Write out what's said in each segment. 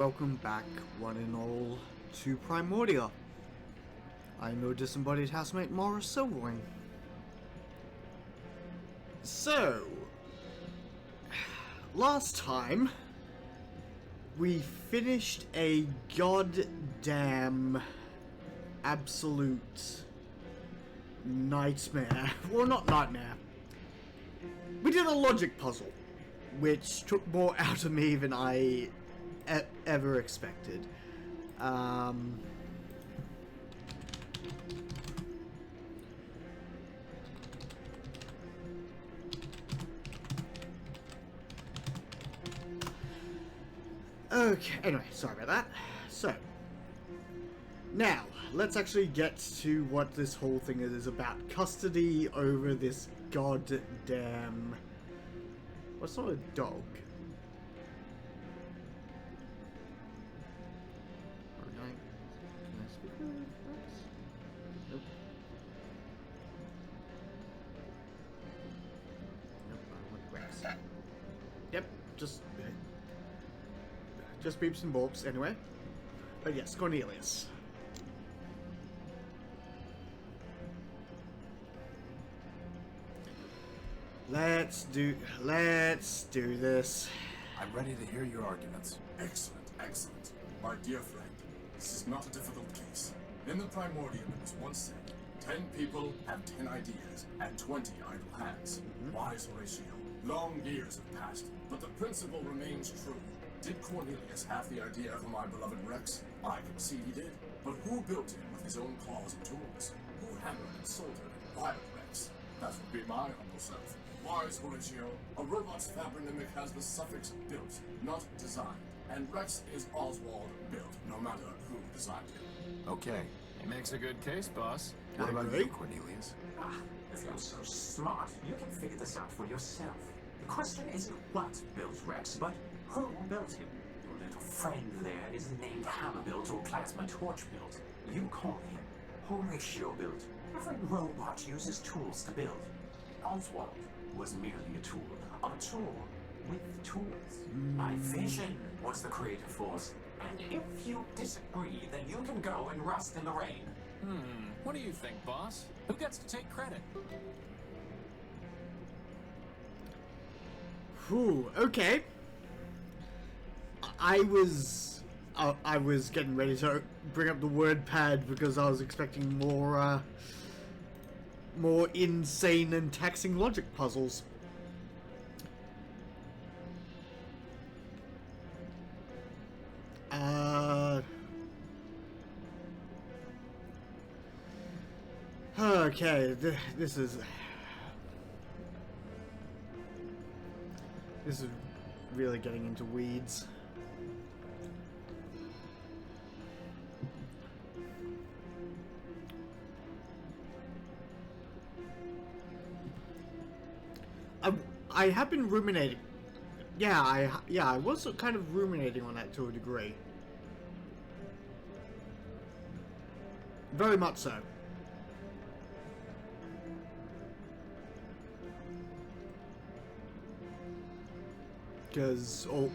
Welcome back, one and all, to Primordia. I'm your disembodied housemate, Morris Silverwing. So, last time, we finished a goddamn absolute nightmare. Well, not nightmare. We did a logic puzzle, which took more out of me than I ever expected. Okay, anyway, sorry about that. So, now, let's actually get to what this whole thing is about. Custody over this goddamn... What's not a dog? Nope. Nope, I want grass. Yep, just beeps and borps anyway. But yes, Cornelius. Let's do this. I'm ready to hear your arguments. Excellent, excellent. My dear friend, this is not a difficult case. In the Primordia, it was once said, 10 people have 10 ideas and 20 idle hands. Wise Horatio. Long years have passed, but the principle remains true. Did Cornelius have the idea for my beloved Rex? I concede he did. But who built him with his own claws and tools? Who hammered and soldered and wired Rex? That would be my humble self. Wise Horatio. A robot's fabronymic has the suffix built, not designed. And Rex is Oswald built, no matter who designed him. Okay. He makes a good case, boss. What about you, Cornelius? If you're so smart, you can figure this out for yourself. The question isn't what built Rex, but who built him. Your little friend there isn't named Hammer-built or Plasma Torch-built. You call him Horatio-built. Every robot uses tools to build. Oswald was merely a tool with tools. My vision was the creative force. And if you disagree, then you can go and rust in the rain. What do you think, boss? Who gets to take credit? Whew, okay. I was getting ready to bring up the word pad because I was expecting more insane and taxing logic puzzles. Okay, this is really getting into weeds. I have been ruminating. Yeah, I was kind of ruminating on that to a degree. Very much so.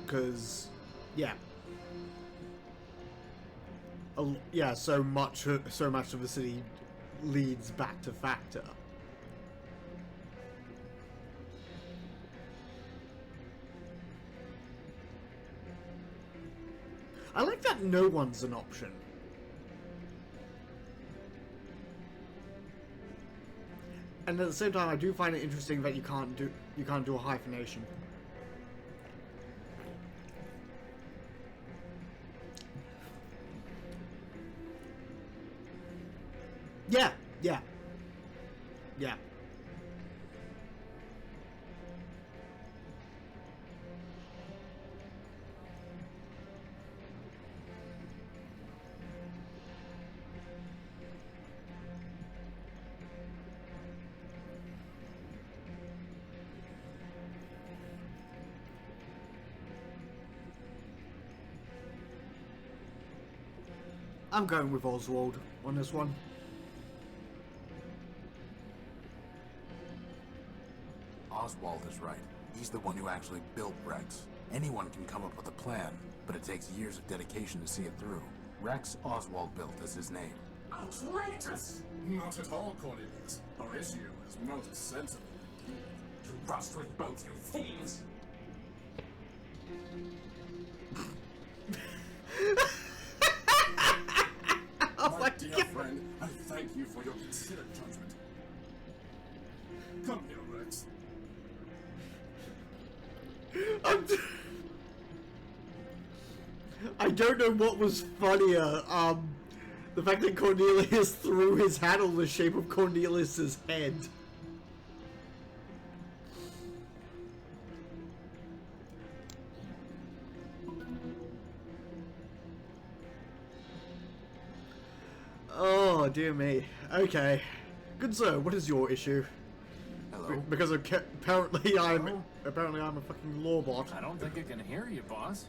Cause, yeah. Yeah, so much of the city leads back to Factor. I like that no one's an option. And at the same time, I do find it interesting that you can't do a hyphenation. Yeah. I'm going with Oswald on this one. Oswald is right. He's the one who actually built Rex. Anyone can come up with a plan. but it takes years of dedication to see it through. Rex Oswald built is his name. Outrageous! Not at all, Cornelius. Horatio is most sensible indeed. To rust with both, you thieves! My dear friend, I thank you for your considered judgment. Come here, Rex. I don't know what was funnier, the fact that Cornelius threw his handle in the shape of Cornelius's head. Oh, dear me. Okay. Good sir, what is your issue? Hello? Because apparently I'm a fucking lawbot. I don't think it can hear you, boss.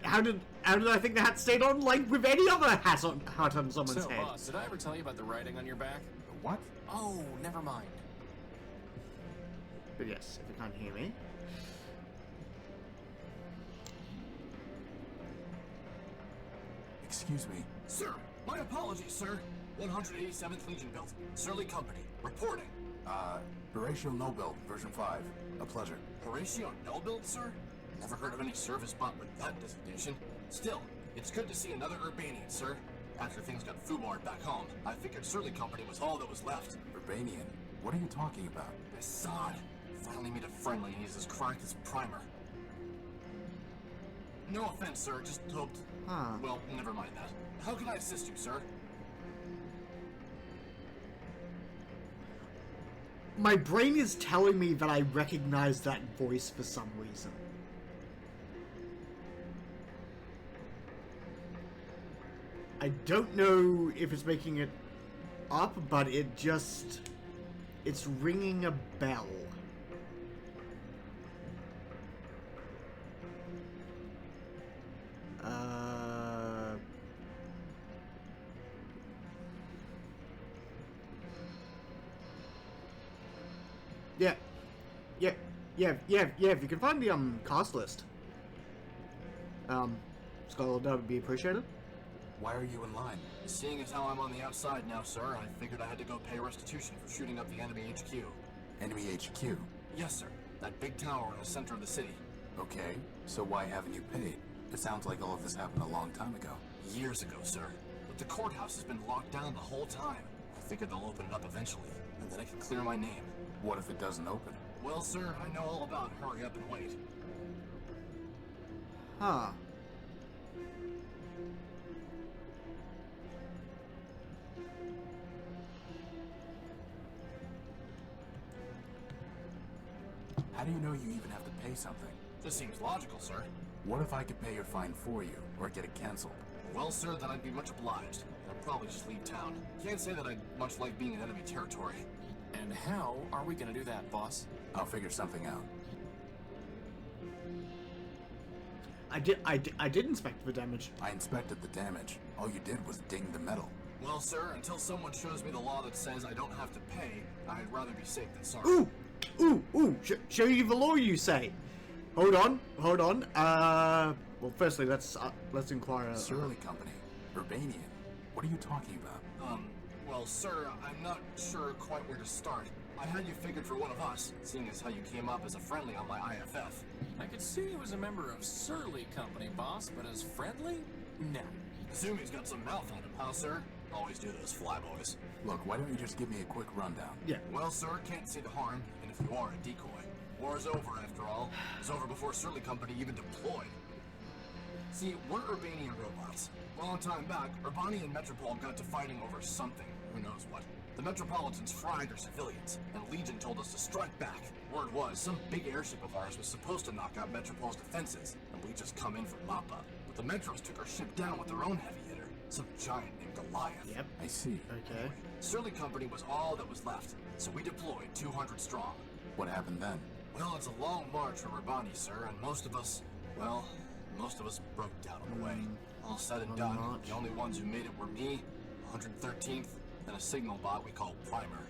How did I think the hat stayed on like with any other hat on someone's So, head? boss, did I ever tell you about the writing on your back? What? Oh, never mind. But yes, if you can't hear me. Excuse me. Sir, my apologies, sir. 187th Legion built. Surly Company. Reporting. Horatio Nullbuilt, version 5. A pleasure. Horatio Nullbuilt, sir? Never heard of any service bot with that designation. Still, it's good to see another Urbanian, sir. After things got foobarred back home, I figured Surly Company was all that was left. Urbanian? What are you talking about? Assad finally made a friendly and he's as cracked as Primer. No offense, sir, just hoped... Huh. Well, never mind that. How can I assist you, sir? My brain is telling me that I recognize that voice for some reason. I don't know if it's making it up, but it's ringing a bell. Yeah, if you can find the cast list. Skull, that would be appreciated. Why are you in line? Seeing as how I'm on the outside now, sir, I figured I had to go pay restitution for shooting up the enemy HQ. Enemy HQ. Yes, sir. That big tower in the center of the city. Okay, so why haven't you paid? It sounds like all of this happened a long time ago. Years ago, sir. But the courthouse has been locked down the whole time. I figured they'll open it up eventually, and then I can clear my name. What if it doesn't open? Well, sir, I know all about hurry up and wait. Huh. How do you know you even have to pay something? This seems logical, sir. What if I could pay your fine for you, or get it canceled? Well, sir, then I'd be much obliged. I'd probably just leave town. Can't say that I'd much like being in enemy territory. And how are we gonna do that, boss? I'll figure something out. I did inspect the damage. I inspected the damage. All you did was ding the metal. Well, sir, until someone shows me the law that says I don't have to pay, I'd rather be safe than sorry. Ooh! Show you the law, you say? Hold on. Well, firstly, let's inquire. Surly Company. Urbanian. What are you talking about? Well, sir, I'm not sure quite where to start. I had you figured for one of us, seeing as how you came up as a friendly on my IFF. I could see you as a member of Surly Company, boss, but as friendly? No. Zumi's got some mouth on him, huh, sir? Always do those flyboys. Look, why don't you just give me a quick rundown? Yeah. Well, sir, can't see the harm, and if you are a decoy. War's over, after all. It was over before Surly Company even deployed. See, we're Urbanian robots. A long time back, Urbani and Metropole got to fighting over something. Who knows what. The Metropolitans fried their civilians, and Legion told us to strike back. Word was, some big airship of ours was supposed to knock out Metropole's defenses, and we just come in for mop-up. But the Metros took our ship down with their own heavy hitter, some giant named Goliath. Yep. I see. Okay. Surly Company was all that was left, so we deployed 200 strong. What happened then? Well, it's a long march from Urbani, sir, and most of us broke down on the way. All said and done, march. the only ones who made it were me, 113th, and a signal bot we call Primer.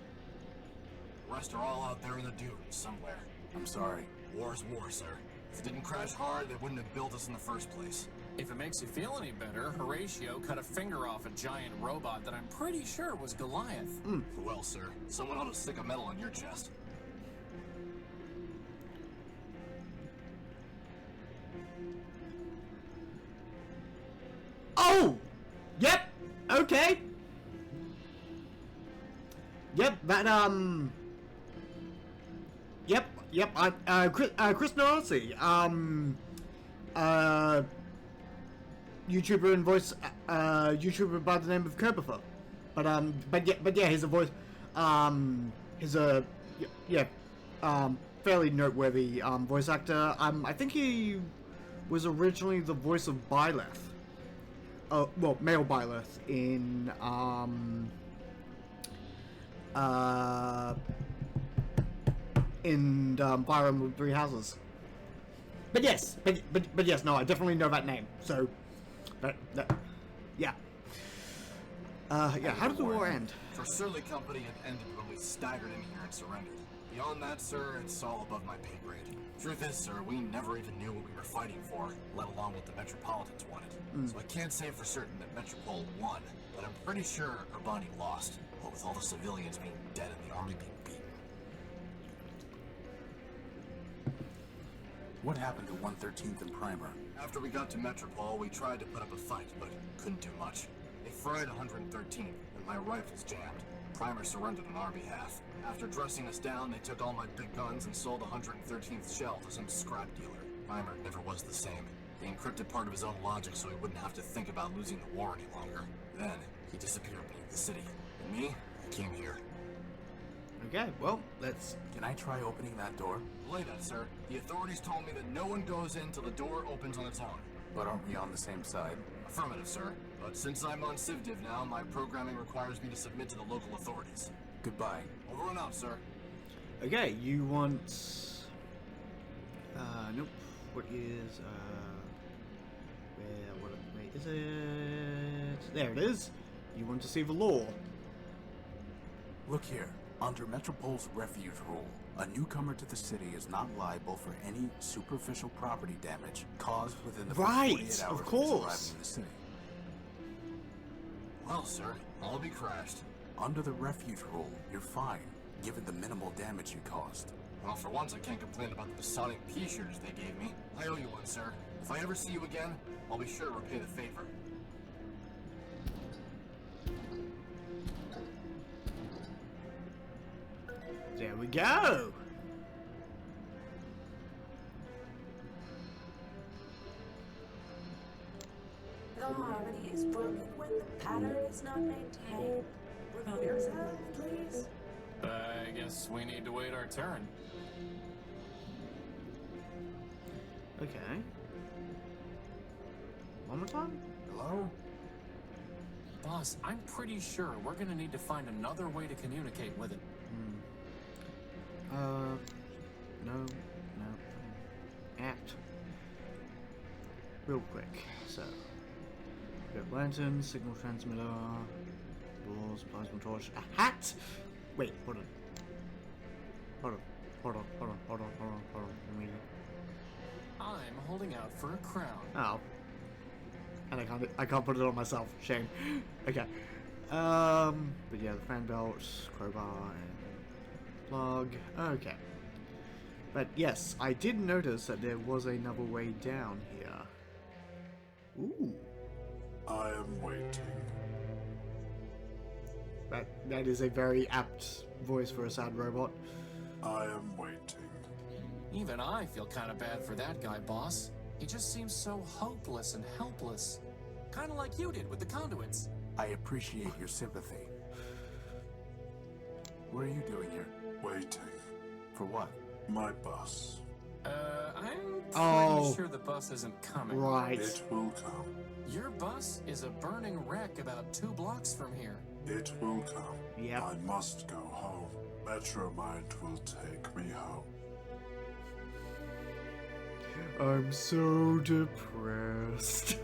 The rest are all out there in the dunes somewhere. I'm sorry. War's war, sir. If it didn't crash hard, they wouldn't have built us in the first place. If it makes you feel any better, Horatio cut a finger off a giant robot that I'm pretty sure was Goliath. Well, sir, someone ought to stick a medal in your chest. Oh! Yep! Okay! Yep, that, Yep, Crispin, YouTuber and voice, YouTuber by the name of Kerbifer. But yeah, he's a voice, fairly noteworthy, voice actor. I think he was originally the voice of Byleth. Well, male Byleth in, Fire Emblem Three Houses. But yes, no, I definitely know that name. So, yeah. Yeah, how did the war end? For Surly Company, it ended when we staggered in here and surrendered. Beyond that, sir, it's all above my pay grade. Truth is, sir, we never even knew what we were fighting for, let alone what the Metropolitans wanted. So I can't say for certain that Metropole won, but I'm pretty sure Urbani lost, what with all the civilians being dead and the army being beaten. What happened to 113th and Primer? After we got to Metropole, we tried to put up a fight, but couldn't do much. They fried 113th, and my rifles jammed. Primer surrendered on our behalf. After dressing us down, they took all my big guns and sold 113th shell to some scrap dealer. Primer never was the same. He encrypted part of his own logic so he wouldn't have to think about losing the war any longer. Then, he disappeared beneath the city. And me, I came here. Okay, well, let's... Can I try opening that door? Belay that, sir. The authorities told me that no one goes in till the door opens on its own. But aren't we on the same side? Affirmative, sir. But since I'm on CivDiv now, my programming requires me to submit to the local authorities. Goodbye. Over and out, sir. Okay, you want... Nope. What is, wait, is it? There it is. You want to see the law. Look here. Under Metropole's refuge rule, a newcomer to the city is not liable for any superficial property damage caused within the first 48 hours of of his course. arriving in the city. Well, sir, I'll be crashed. Under the refuge rule, you're fine, given the minimal damage you caused. Well, for once, I can't complain about the Sonic P-shirts they gave me. I owe you one, sir. If I ever see you again, I'll be sure to repay the favor. There we go. The harmony is broken when the pattern is not maintained. Reveal yourself, please. I guess we need to wait our turn. Okay. One more time? Hello? Boss, I'm pretty sure we're gonna need to find another way to communicate with it. No. Act. Real quick. So, we got lantern, signal transmitter, doors, plasma torch, a hat! Wait, hold on. Hold on. I'm holding out for a crown. Oh. And I can't put it on myself. Shame. Okay. But yeah, the fan belt, crowbar, and plug. Okay. But yes, I did notice that there was another way down here. Ooh. I am waiting. That is a very apt voice for a sad robot. I am waiting. Even I feel kind of bad for that guy, boss. He just seems so hopeless and helpless. Kind of like you did with the conduits. I appreciate your sympathy. What are you doing here? Waiting. For what? My bus. I'm Oh. pretty sure the bus isn't coming. Right. It will come. Your bus is a burning wreck about 2 blocks from here. It will come. Yep. I must go home. Metromind will take me home. I'm so depressed.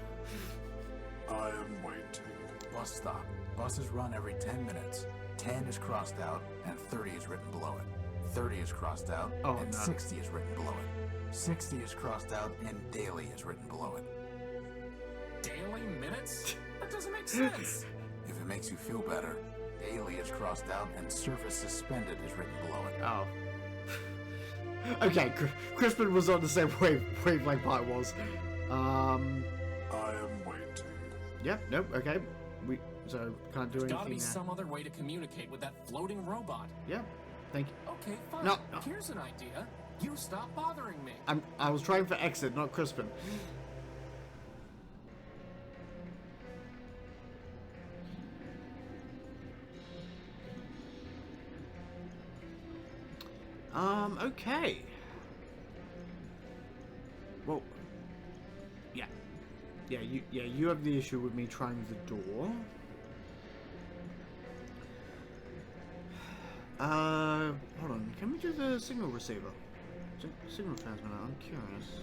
I am waiting. Bus stop. Buses run every 10 minutes. 10 is crossed out, and 30 is written below it. 30 is crossed out, and 60 is written below it. 60 is crossed out, and daily is written below it. Daily minutes? That doesn't make sense. If it makes you feel better, daily is crossed out, and service suspended is written below it. Oh. Okay, Crispin was on the same wavelength I was. I am waiting. Yeah, nope, okay. So can't do There's anything gotta be now. some other way to communicate with that floating robot. Yeah, thank you. Okay, fine. No. Here's an idea. You stop bothering me. I was trying for exit, not Crispin. Okay. Well, yeah. You have the issue with me trying the door. Hold on. Can we do the signal receiver? Signal transmitter, I'm curious.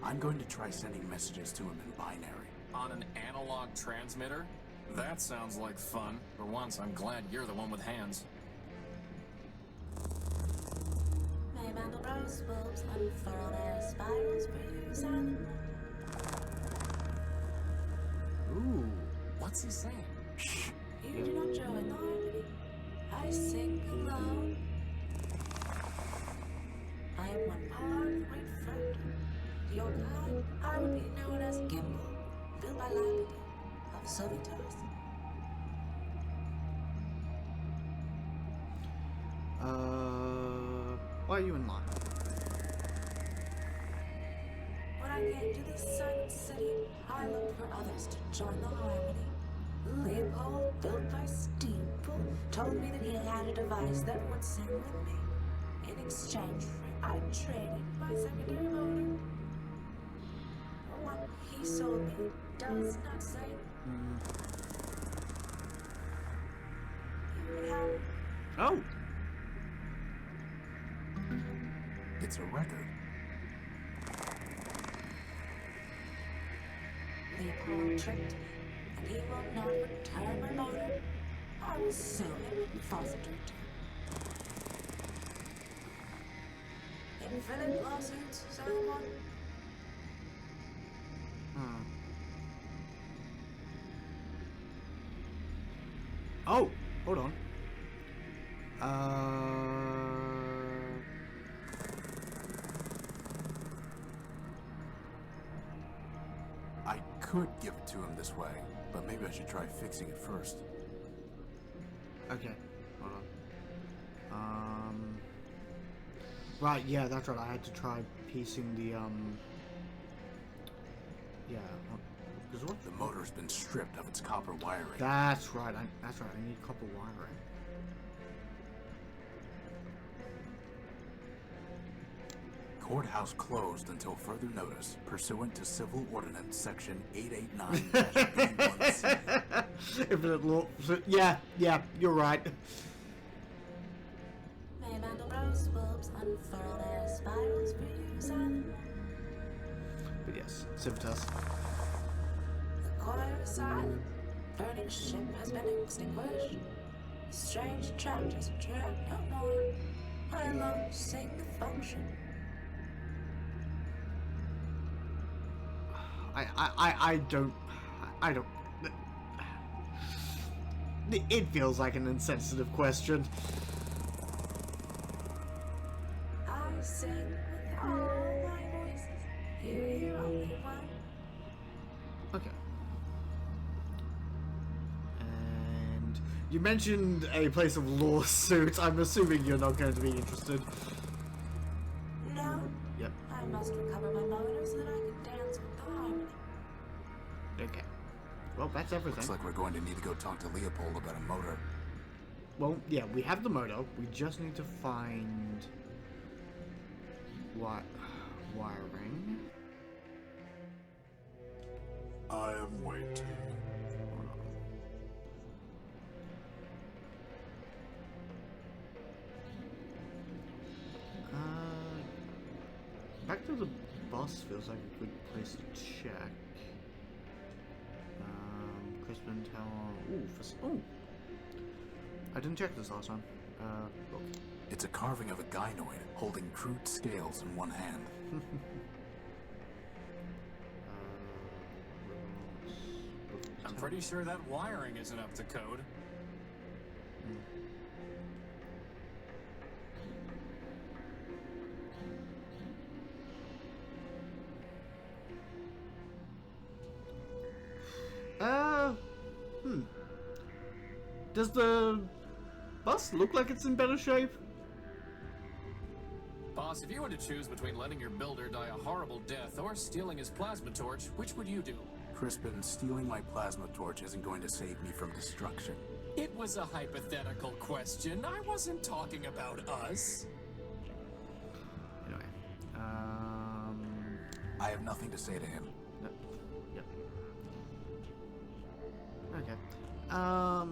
I'm going to try sending messages to him in binary. On an analog transmitter? That sounds like fun. For once, I'm glad you're the one with hands. May Mandelbrot's bulbs unfurl their spirals for you, silent. Ooh. What's he saying? Shh. You do not join the harmony. I sing alone. I am one part of the great friend. To your kind, I would be known as Gimbal, built by Lapidus of Sovitas. Why are you in line? When I came to this silent city, I looked for others to join the harmony. Leopold, built by Steampool, told me that he had a device that would sing with me. In exchange for it, I traded my secondary motor. What he sold me does not say. You would have Oh. It's a record. Leopold tricked me, and he will not return my motor. I will sue him and force it to return. Infinite lawsuits, someone. Oh, hold on. I could give it to him this way, but maybe I should try fixing it first. Okay, hold on. Right, yeah, that's right. I had to try piecing the, yeah. Because what? The motor's been stripped of its copper wiring. That's right. That's right. I need copper wiring. Courthouse closed until further notice, pursuant to Civil Ordinance Section 889-B1C. Infinite law. Yeah, you're right. May Mandelbrot's bulbs unfurl their spirals for you, silent. But yes, Civitas. The choir is silent. Burning ship has been extinguished. Strange chapters drag no more. I alone sing the function. I don't. It feels like an insensitive question. I sing with all my voices. Hear only one. Okay. And you mentioned a place of lawsuits. I'm assuming you're not going to be interested. No. Yep. I must recover my motor so that I can dance with the harmony. Okay. Well, that's everything. Looks like we're going to need to go talk to Leopold about a motor. Well, yeah, we have the motor. We just need to find wiring. I am waiting. Back to the bus feels like a good place to check. Crispin Tower. Ooh, ooh. I didn't check this last time. Look. It's a carving of a gynoid holding crude scales in one hand. I'm pretty sure that wiring isn't up to code. Does the bus look like it's in better shape? Boss, if you were to choose between letting your builder die a horrible death or stealing his plasma torch, which would you do? Crispin, stealing my plasma torch isn't going to save me from destruction. It was a hypothetical question. I wasn't talking about us. Anyway, I have nothing to say to him. Yep. Okay.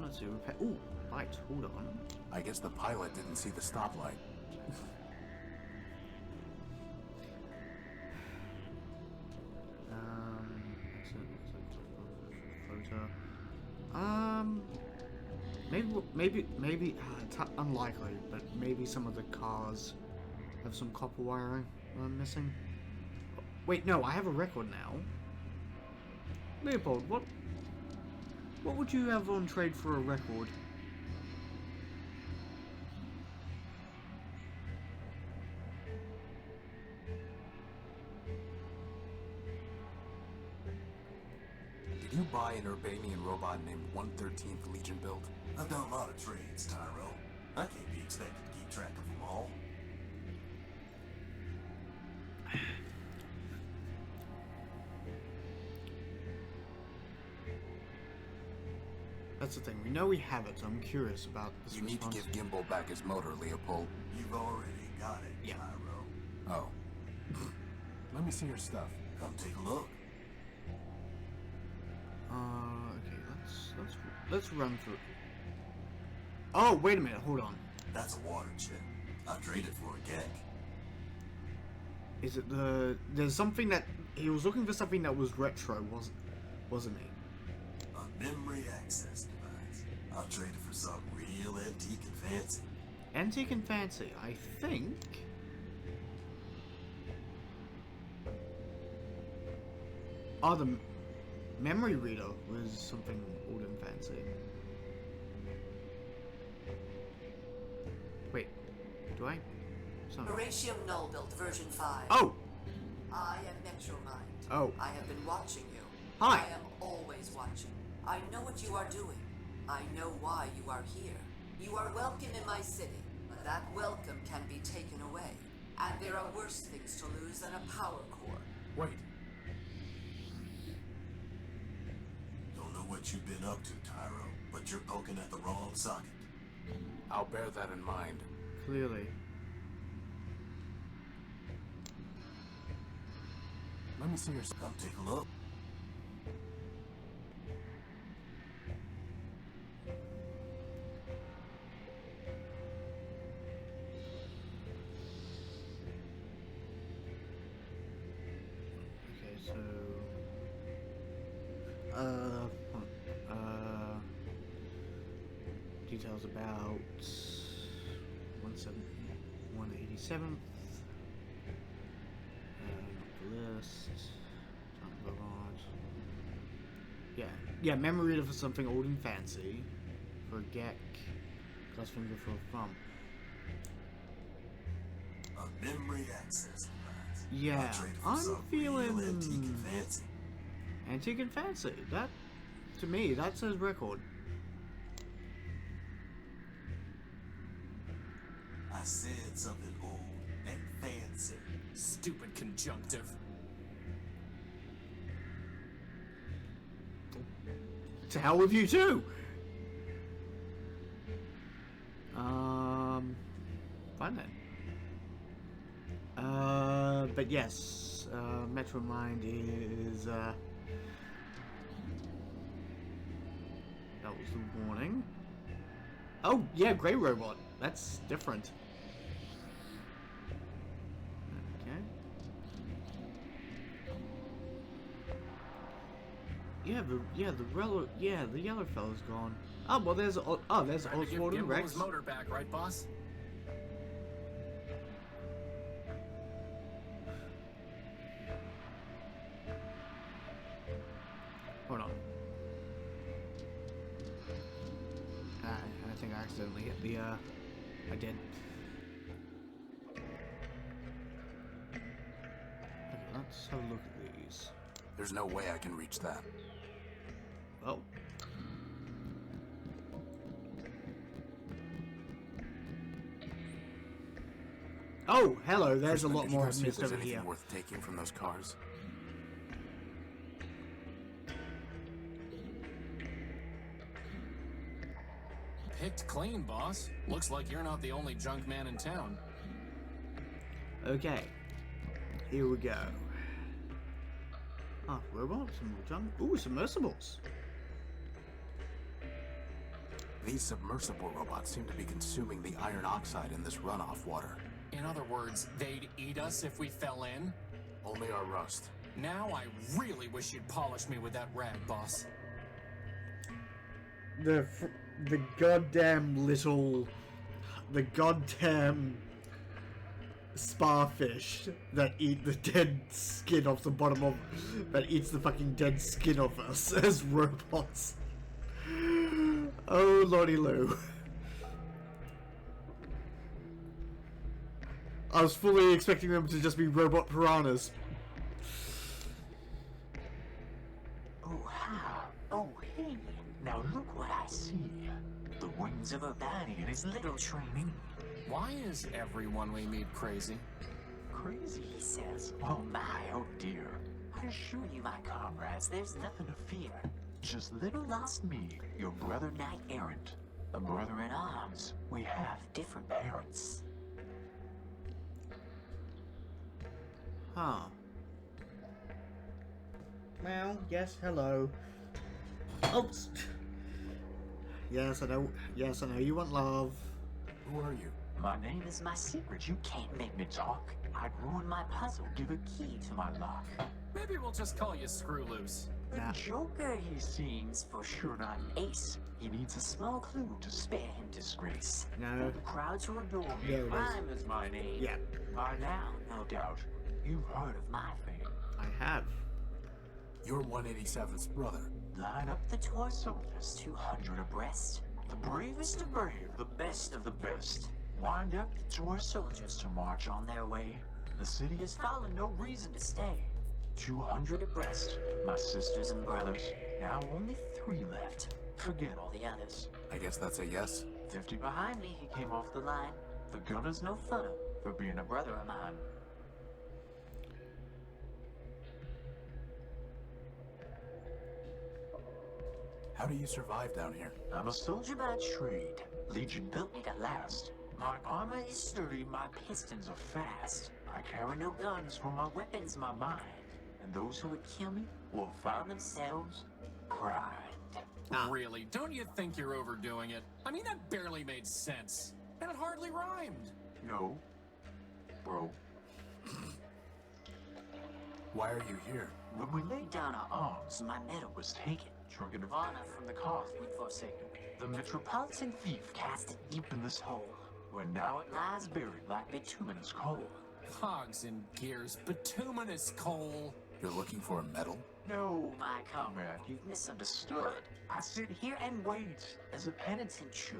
Let's see. Repair. Ooh, light. Hold on. I guess the pilot didn't see the stoplight. Maybe it's unlikely, but maybe some of the cars have some copper wiring I'm missing. Wait, no, I have a record now. Leopold, what would you have on trade for a record? Did you buy an Urbanian robot named 113th Legion built? I've done a lot of trades, Tyro. I can't be expected to keep track of them all. That's the thing. We know we have it, so I'm curious about this. You need to give Gimbal back his motor, Leopold. You've already got it, Yeah. Tyro. Oh. Let me see your stuff. Come take a look. Okay, let's run through. Oh, wait a minute, hold on. That's a water chip. I traded for a gek. Is it there's something that he was looking for, something that was retro, wasn't he? A memory access device. I'll trade it for something real antique and fancy. Antique and fancy, I think. Oh, the memory reader was something old and fancy. Wait, do I? Horatio Nullbuilt version 5. Oh! I am Metromind. Oh. I have been watching you. Hi. I am always watching. I know what you are doing. I know why you are here. You are welcome in my city, but that welcome can be taken away. And there are worse things to lose than a power core. Wait. Don't know what you've been up to, Tyro, but you're poking at the wrong socket. I'll bear that in mind. Clearly. Let me see your stuff. Come take a look. Okay, so details about 187th. List. Yeah, memory reader for something old and fancy. For a gek. Glass finger for a thumb. A memory access device. Yeah, I'll trade it for I'm something feeling real antique and fancy. Antique and fancy. That, to me, that says record. I said something old and fancy. Stupid conjunctive. To hell with you too. Fine then. But yes, Metromind is that was the warning. Oh yeah, Grey Robot. That's different. Okay. the yellow fella's gone. Oh well, there's Time to give Oswald and Gimbal Rex. his motor back, right, boss? Hold on. I think I accidentally hit the I did. Okay, let's have a look at these. There's no way I can reach that. Well. Oh, hello, there's Crispin, a lot did you more guys see if mist there's over anything here. worth taking from those cars? Picked clean, boss. Looks like you're not the only junk man in town. Okay, here we go. Ah, robots, some more junk. Ooh, submersibles. These submersible robots seem to be consuming the iron oxide in this runoff water. In other words, they'd eat us if we fell in? Only our rust. Now I really wish you'd polish me with that rag, boss. The goddamn sparfish that eat the dead skin off the bottom of, that eats the fucking dead skin off us as robots. Oh lordy loo. I was fully expecting them to just be robot piranhas. Oh, hi. Oh, hey. Now look what I see. The wings of a body and his little trainee. Why is everyone we meet crazy? Crazy, he says. Oh my, oh dear. I assure you, my comrades, there's nothing to fear. Just little lost me, your brother knight errant. A brother in arms. We have different parents. Huh. Well, yes, hello. Oops. Yes, I know. Yes, I know you want love. Who are you? My name is my secret. You can't make me talk. I'd ruin my puzzle. Give a key to my lock. Maybe we'll just call you Screw Loose. The Nah. Joker, he seems, for sure not an ace. He needs a small clue to spare him disgrace. No. The crowds who adore me, There it is. Crime is my name. Yeah. By now, no doubt, you've heard of my fame. I have. You're 187's brother. Line up the toy soldiers, 200 abreast. The bravest of brave, the best of the best. Wind up the toy soldiers to march on their way. The city has fallen, no reason to stay. 200 abreast, my sisters and brothers. Now only 3 left. Forget all the others. I guess that's a yes? 50 behind me, he came off the line. The gunner's no fun for being a brother of mine. How do you survive down here? I'm a soldier by trade. Legion built me to last. My armor is sturdy, my pistons are fast. I carry no guns, for my weapon's my mind. And those who would kill me will find themselves primed. Really, don't you think you're overdoing it? I mean, that barely made sense. And it hardly rhymed. No, bro. Why are you here? When we laid down our arms, my medal was taken. Trunket of honor from the cause we'd forsaken. The metropolitan thief cast it deep in this hole, where now it lies buried like bituminous coal. Cogs and gears, bituminous coal. You're looking for a medal? No, my comrade, you've misunderstood. I sit here and wait, as a penitent should.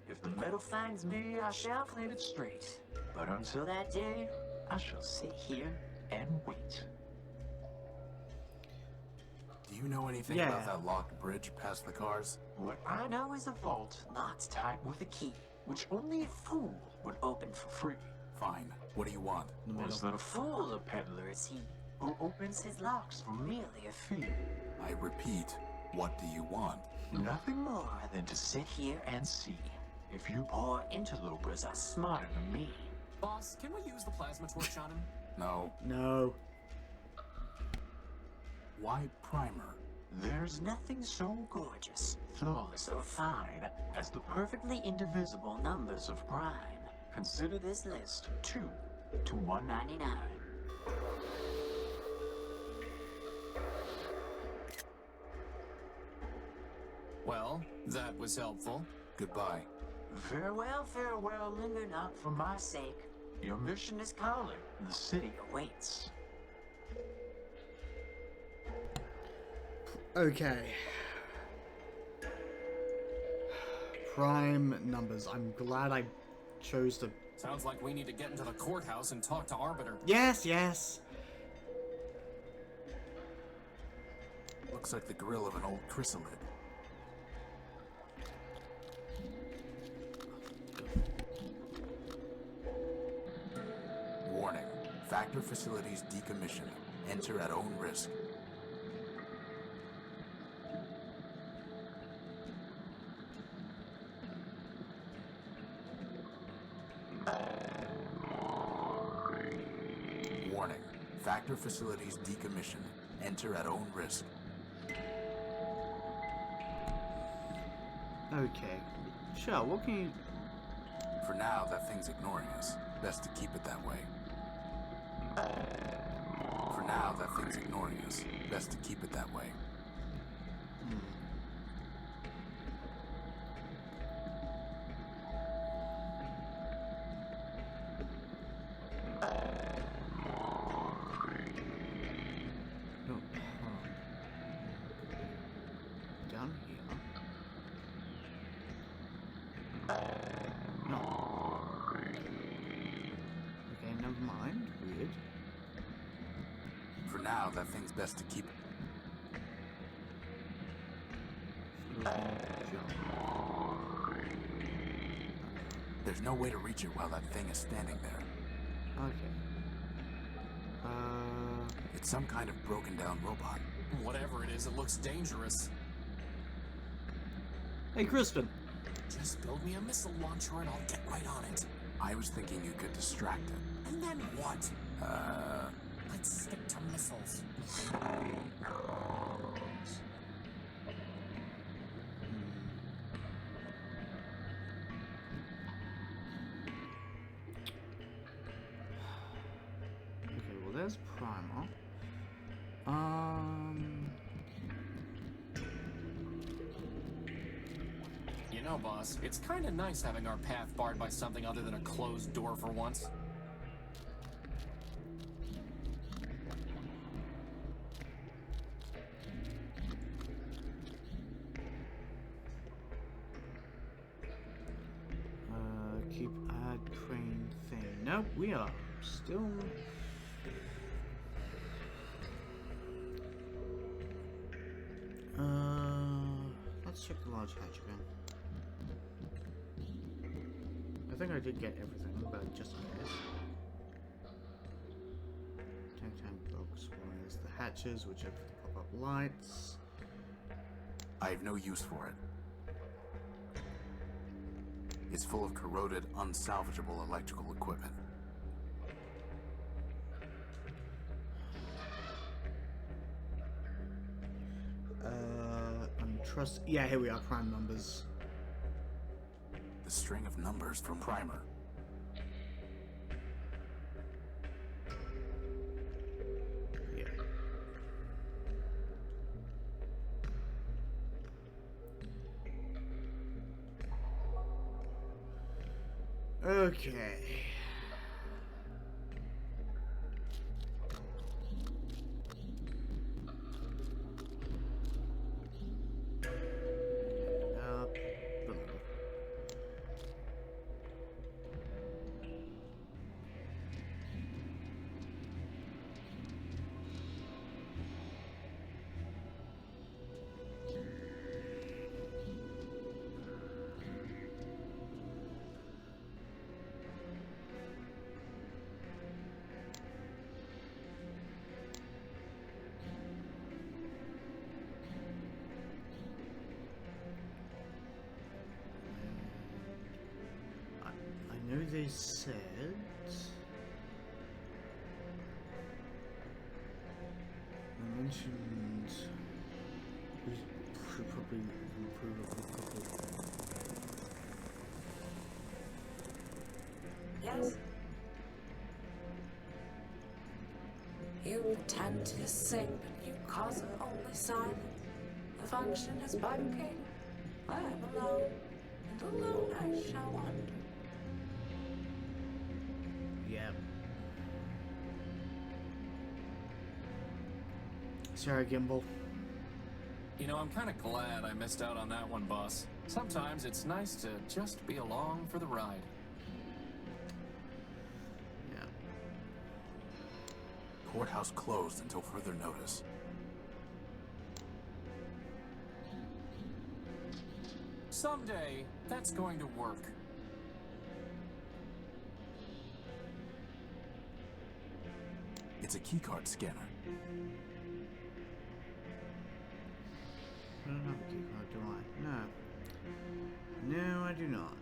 If the medal finds me, I shall claim it straight. But until that day, I shall sit here and wait. Do you know anything Yeah. about that locked bridge past the cars? What I know is a vault locked tight with a key, which only a fool would open for free. Fine. What do you want? Was that a fool, a peddler is he, who opens his locks for merely a fee? I repeat, what do you want? Nothing more than to sit here and see if you poor interlopers are smarter than me. Boss, can we use the plasma torch on him? No. No. Why primer? There's nothing so gorgeous, flawless, or fine as the perfectly indivisible numbers of prime. Consider this list 2 to 199. Well, that was helpful. Goodbye. Farewell, linger not for my sake. Your mission is calling. The city awaits. Okay. Prime numbers. I'm glad I chose to... Sounds like we need to get into the courthouse and talk to Arbiter. Yes, yes. Looks like the grill of an old chrysalid. Warning. Factor facilities decommissioned. Enter at own risk. Warning. Factor facilities decommissioned. Enter at own risk. Okay. Sure, what can you... For now, that thing's ignoring us. Best to keep it that way. For now, that thing's ignoring us. Best to keep it that way. No. Down here. No. Okay, never mind. Weird. For now, that thing's best to keep. There's no way to reach it while that thing is standing there. Okay. It's some kind of broken down robot. Whatever it is, it looks dangerous. Hey, Crispin. Just build me a missile launcher and I'll get right on it. I was thinking you could distract it. And then what? Let's stick to missiles. Okay, well, there's Primer. You know, boss, it's kind of nice having our path barred by something other than a closed door for once. Keep add crane thing. Nope, we are still... Let's check the large hatch again. I think I did get everything, but just in case. Tank box wires, the hatches, which have the pop-up lights. I have no use for it. It's full of corroded, unsalvageable electrical equipment. Yeah, here we are, prime numbers. The string of numbers from Primer. Yeah. Okay. I know they said... They mentioned... We should probably improve a couple... Yes? You pretend to sing, but you cause only silence. The function is bifurcated. I am alone, and alone I shall wander. Yeah. Sorry, Gimbal. You know, I'm kind of glad I missed out on that one, boss. Sometimes it's nice to just be along for the ride. Yeah. Courthouse closed until further notice. Someday, that's going to work. It's a keycard scanner. I don't have a keycard, do I? No. No, I do not.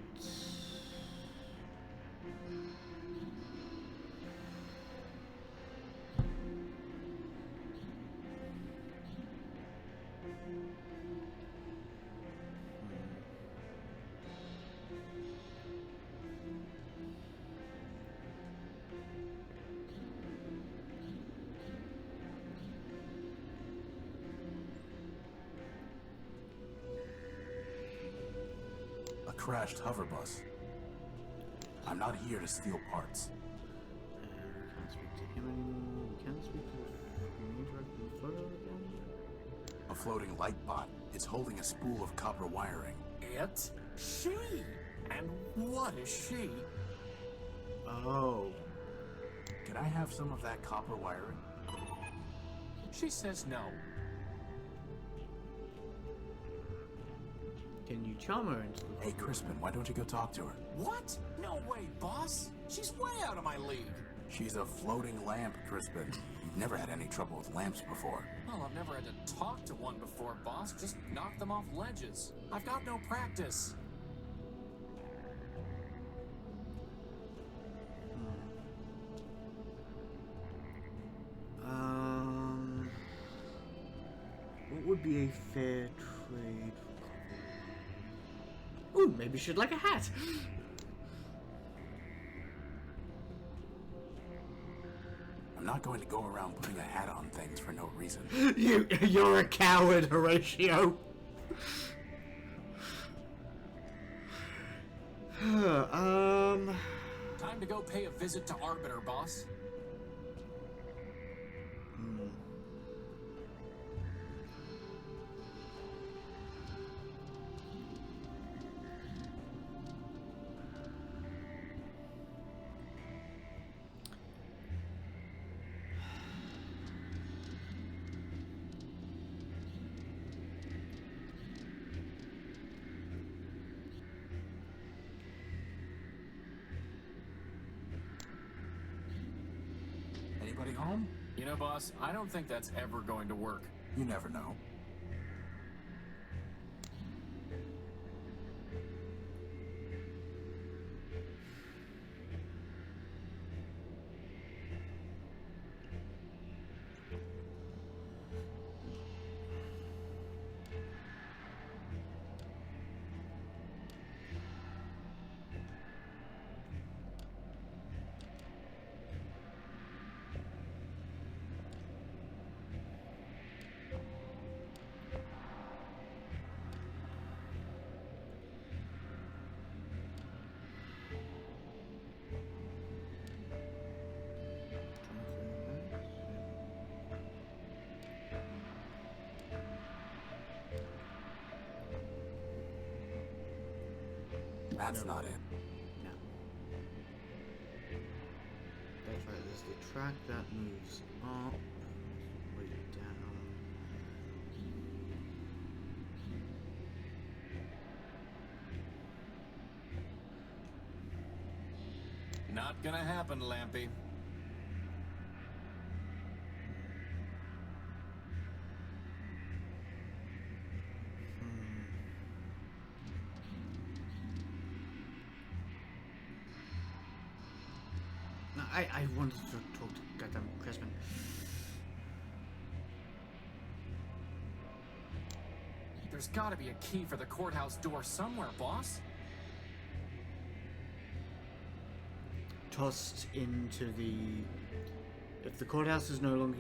Crashed hover bus. I'm not here to steal parts. We can't speak to him anymore. We can't speak to the interact with the photo again. A floating light bot. It's holding a spool of copper wiring. It's she! And what is she? Oh. Can I have some of that copper wiring? She says no. Can you charm her into the... Hey, Crispin, why don't you go talk to her? What? No way, boss. She's way out of my league. She's a floating lamp, Crispin. You've never had any trouble with lamps before. Well, I've never had to talk to one before, boss. Just knock them off ledges. I've got no practice. What would be a fair trade? Ooh, maybe she'd like a hat. I'm not going to go around putting a hat on things for no reason. You're a coward, Horatio. Time to go pay a visit to Arbiter, boss. Anybody home? You know, boss, I don't think that's ever going to work. You never know. That's not it. No. That's right, there's the track that moves up, way down. Not gonna happen, Lampy. I wanted to talk to goddamn Crispin. There's gotta be a key for the courthouse door somewhere, boss. Tossed into the... If the courthouse is no longer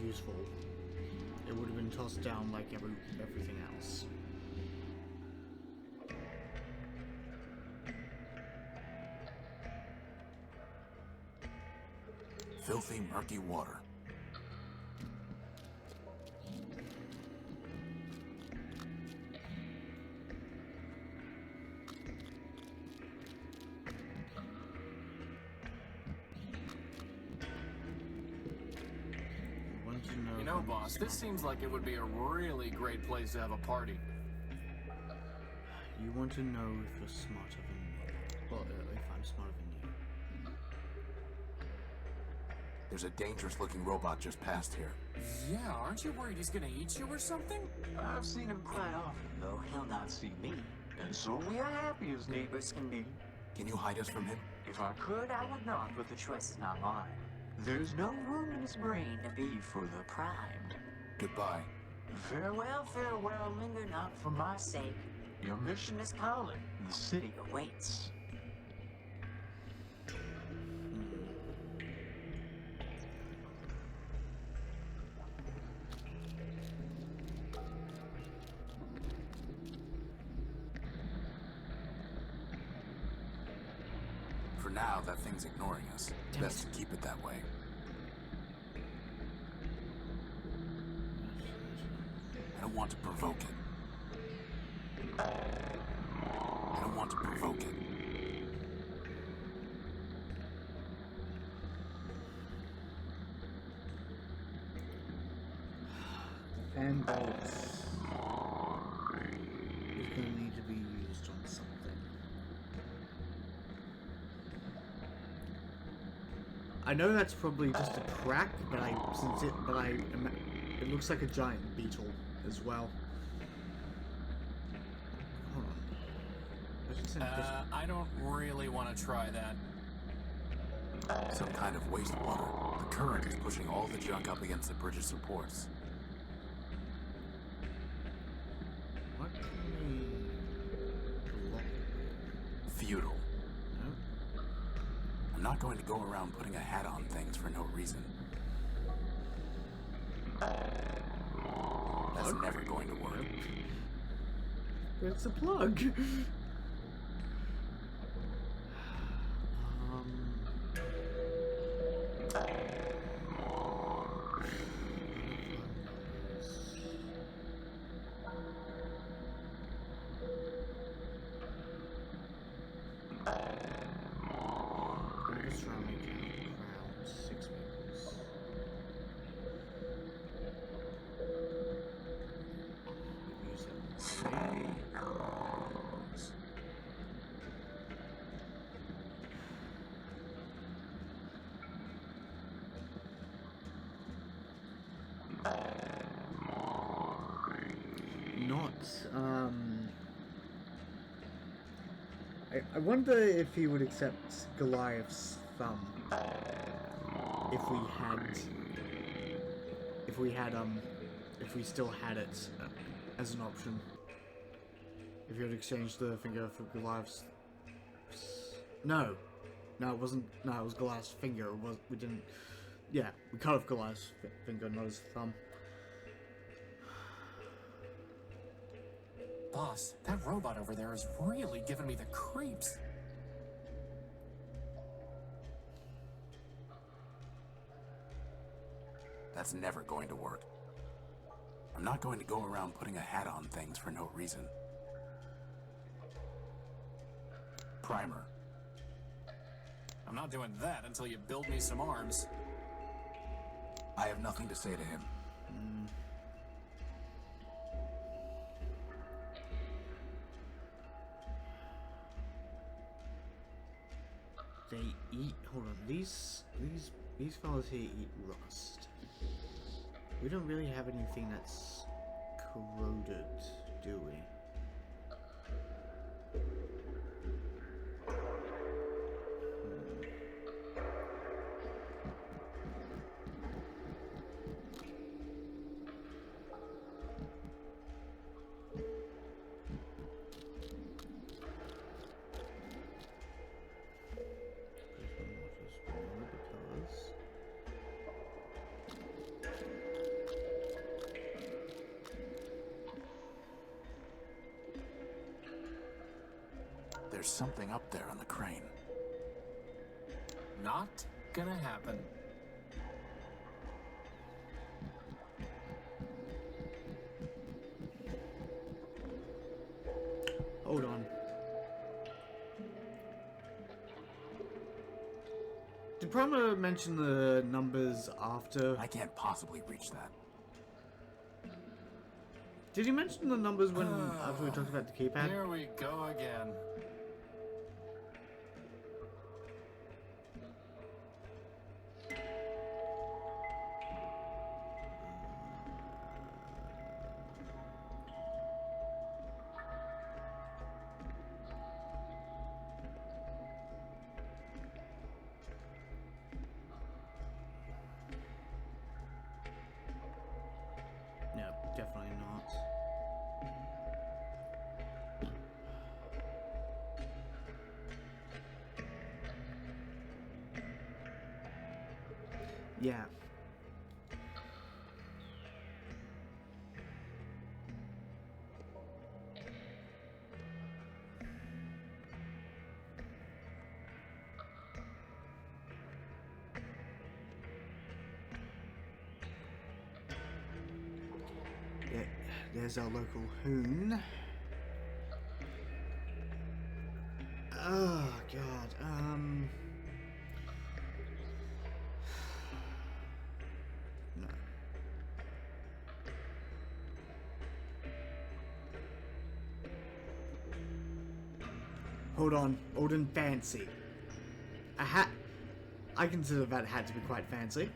useful, it would have been tossed down like everything else. filthy, murky water. You know, boss, this seems like it would be a really great place to have a party. You want to know if you're smarter than me. Well, if I'm smarter than you. There's a dangerous-looking robot just past here. Yeah, aren't you worried he's gonna eat you or something? I've seen him quite often, though he'll not see me. And so we are happy as neighbors can be. Can you hide us from him? If I could, I would not, but the choice is not mine. There's no room in his brain to be for the primed. Goodbye. Farewell, farewell, linger not for my sake. Your mission is calling. The city awaits. For now, that thing's ignoring us. Best to keep it that way. I don't want to provoke it. I don't want to provoke it. Fan bolts is going to need to be used on something. I know that's probably just a crack, but it looks like a giant beetle as well. Hold on. I don't really want to try that. Some kind of wastewater. The current is pushing all the junk up against the bridge's supports. What can we block it? Futile. No? I'm not going to go around putting a hat on things for no reason. That's never going to work. It's a plug. I wonder if he would accept Goliath's thumb if we still had it as an option. If you had exchanged the finger for Goliath's... No, it wasn't. No, it was Goliath's finger. We didn't... Yeah, we cut off Goliath's finger, not his thumb. Boss, that robot over there is really giving me the creeps. That's never going to work. I'm not going to go around putting a hat on things for no reason. Primer. I'm not doing that until you build me some arms. I have nothing to say to him. They eat. Hold on. These fellas here eat rust. We don't really have anything that's corroded, do we? There's something up there on the crane. Not gonna happen. Did Primer mention the numbers after? I can't possibly reach that. Did he mention the numbers when after we talked about the keypad? Here we go again. No, definitely not. Yeah. Yeah, there's our local hoon. Oh god, no. Hold on, old and fancy. A hat. I consider that hat to be quite fancy.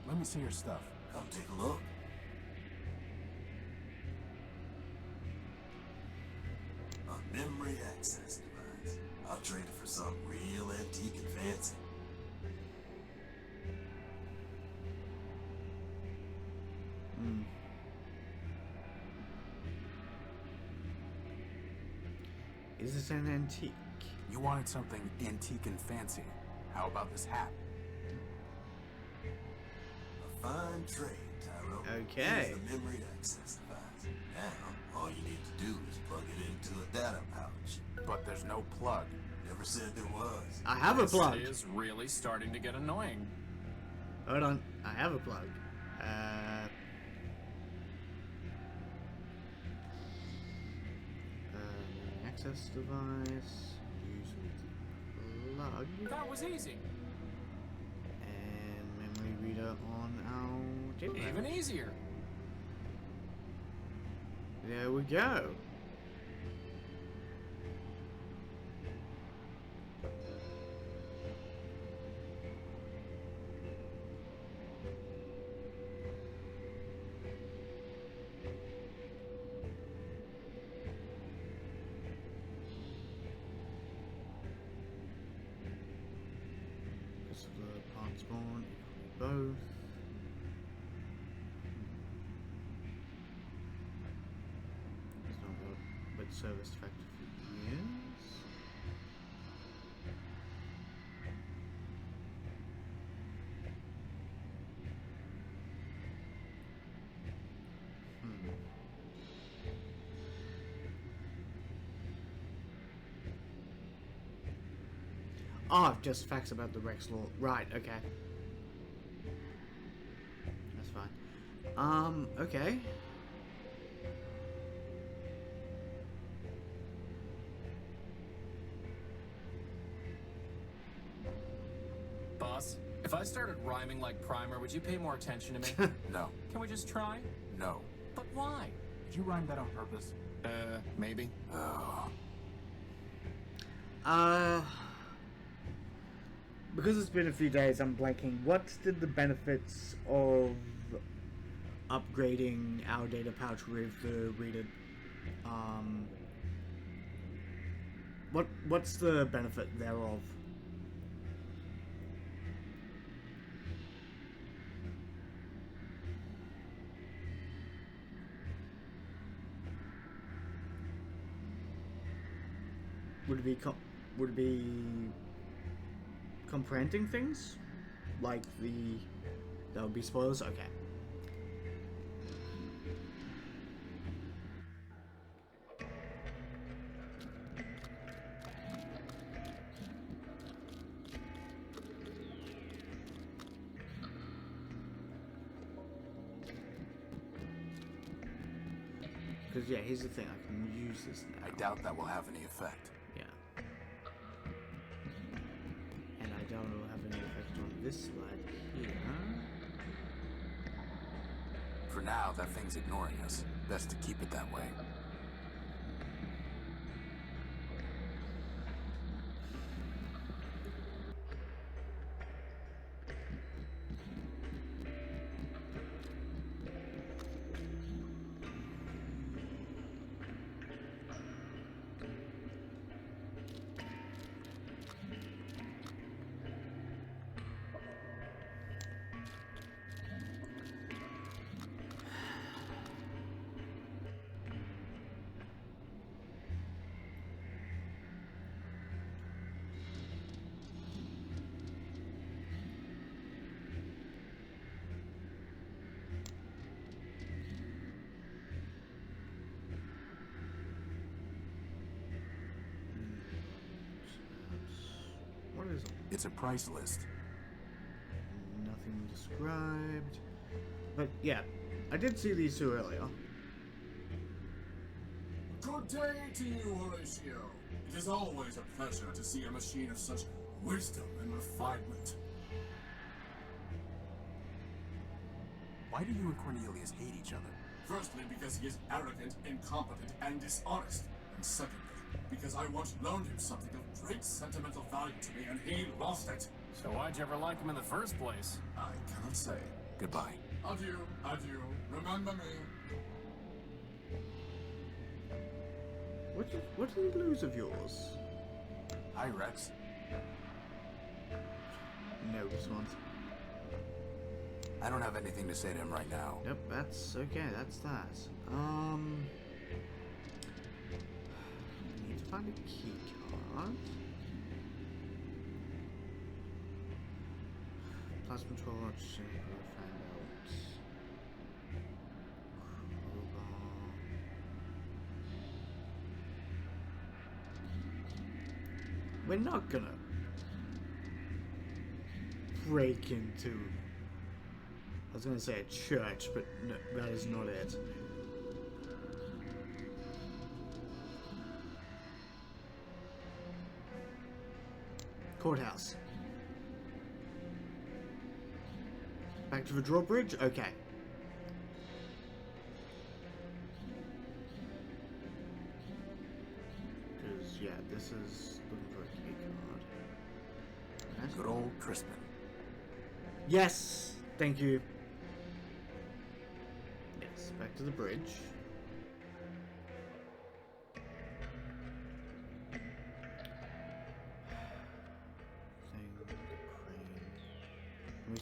Let me see your stuff. Come take a look. A memory access device. I'll trade it for something real antique and fancy. Is this an antique? You wanted something antique and fancy. How about this hat? A fine trade, Tyro. Okay. Here's the memory access device. Now, all you need to do is plug it into a data pouch. But there's no plug. Never said there was. I have a plug. This is really starting to get annoying. Hold on, I have a plug. Access device. Use with plug. That was easy. And memory reader on our tape. Even easier. There we go. The parts gone, both. It's not got web service factor for years. Oh, just facts about the Rex law. Right, okay. That's fine. Okay. Boss, if I started rhyming like Primer, would you pay more attention to me? No. Can we just try? No. But why? Did you rhyme that on purpose? Maybe. Oh. Because it's been a few days, I'm blanking. What did the benefits of upgrading our data pouch with the reader? What's the benefit thereof? Would it be comprehending things? Like that would be spoilers? Okay. Because, yeah, here's the thing. I can use this now. I doubt that will have any effect. Yeah. And I doubt it will have any effect on this slide here. For now, that thing's ignoring us. Best to keep it that way. What is it? It's a price list. Nothing described. But yeah, I did see these two earlier. Good day to you, Horatio. It is always a pleasure to see a machine of such wisdom and refinement. Why do you and Cornelius hate each other? Firstly, because he is arrogant, incompetent, and dishonest. And secondly, because I once loaned him something of great sentimental value to me and he lost it. So why'd you ever like him in the first place? I cannot say. Goodbye. Adieu, adieu. Remember me. What did he lose of yours? Hi, Rex. No response. I don't have anything to say to him right now. Yep, that's okay, that's that. Need to find a key card. Plasma torch, find out. Crowbar. We're not gonna break into, I was gonna say a church, but no, that is not it. Courthouse. Back to the drawbridge? Okay. Because, yeah, this is looking for a key card. That's Good old Crispin. Yes! Thank you. Yes, back to the bridge.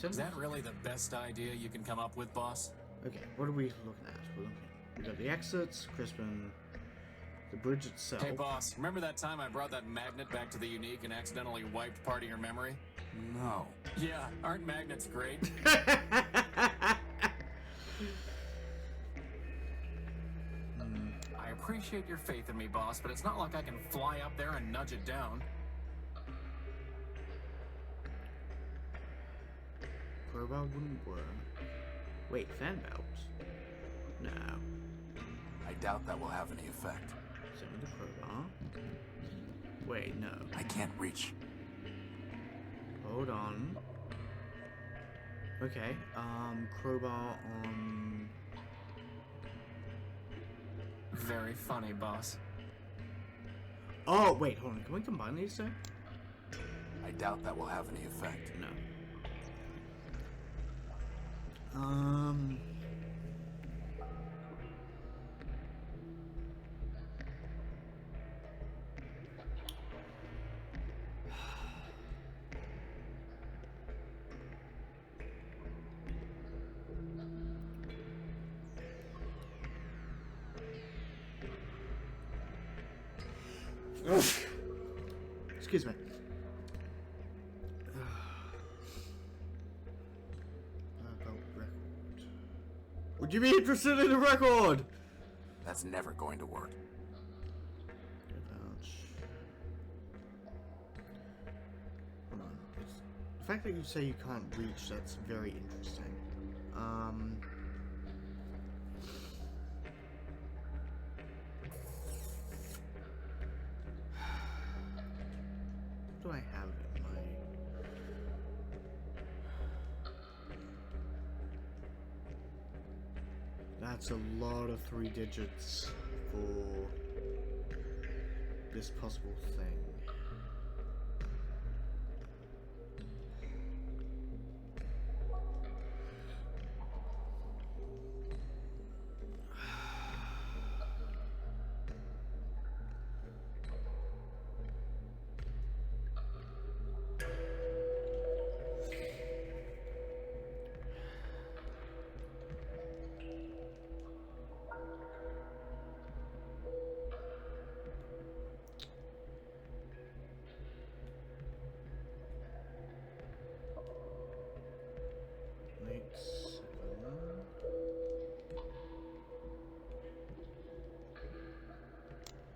Is that really the best idea you can come up with, boss? Okay, what are we looking at? We got the exits, Crispin, the bridge itself. Hey, boss, remember that time I brought that magnet back to the Unique and accidentally wiped part of your memory? No. Yeah, aren't magnets great? I appreciate your faith in me, boss, but it's not like I can fly up there and nudge it down. Crowbar wouldn't work. Wait, fan belt? No. I doubt that will have any effect. Same with the crowbar. Wait, no. I can't reach. Hold on. Okay, crowbar on... Very funny, boss. Oh, wait, hold on. Can we combine these two? I doubt that will have any effect. No. Excuse me. Would you be interested in a record? That's never going to work. Hold on. The fact that you say you can't reach, that's very interesting. I have in my... That's a lot of 3 digits for this possible thing.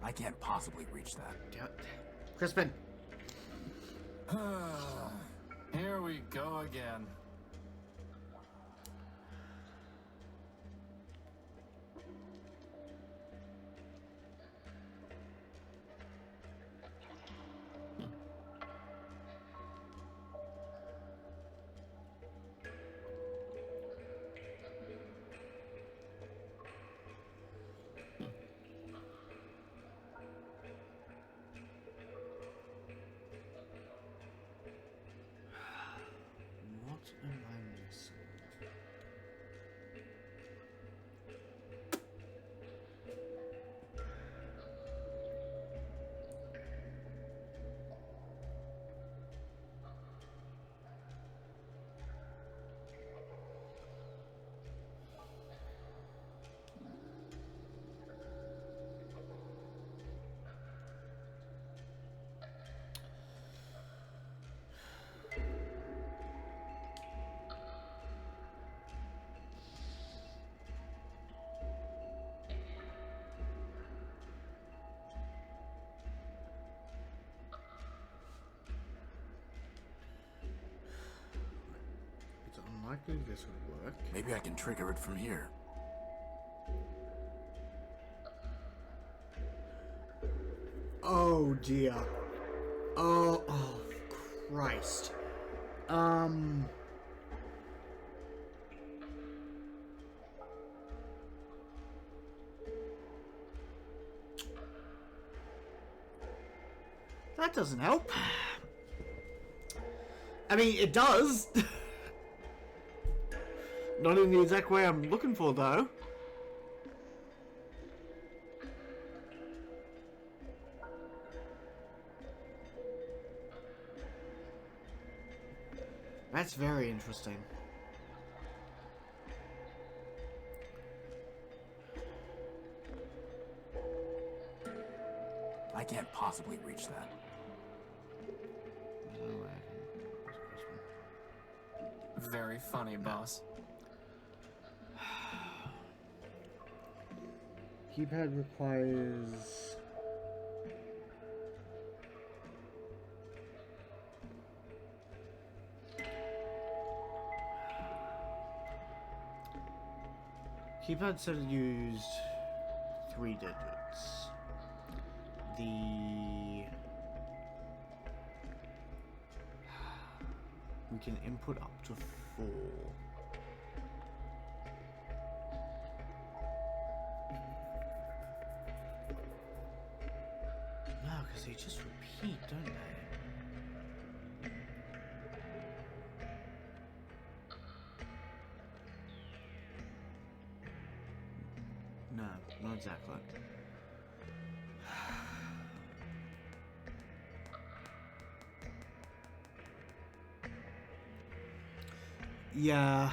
I can't possibly reach that. Crispin! Here we go again. What am I missing? It's unlikely this would work. Maybe I can trigger it from here. Oh dear. Oh Christ. That doesn't help. I mean, it does. Not in the exact way I'm looking for, though. That's very interesting. I can't possibly reach that. Very funny, boss. Keypad requires... Keypad said it used 3 digits. We can input up to 4. No, because they just repeat, don't they? No, not exactly. Yeah.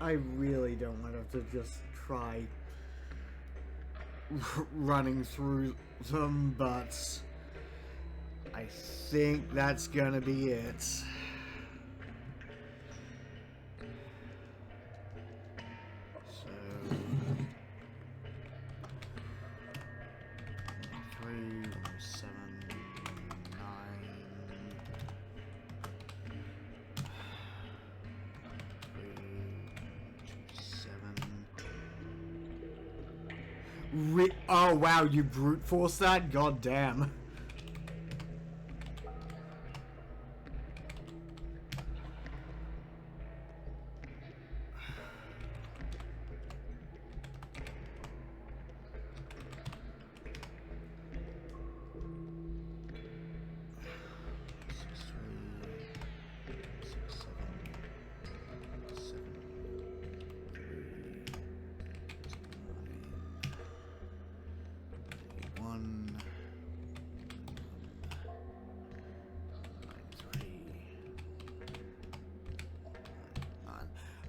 I really don't want to have to just try running through them, but I think that's gonna be it. So 3, 7, 9. Oh wow, you brute force that? God damn.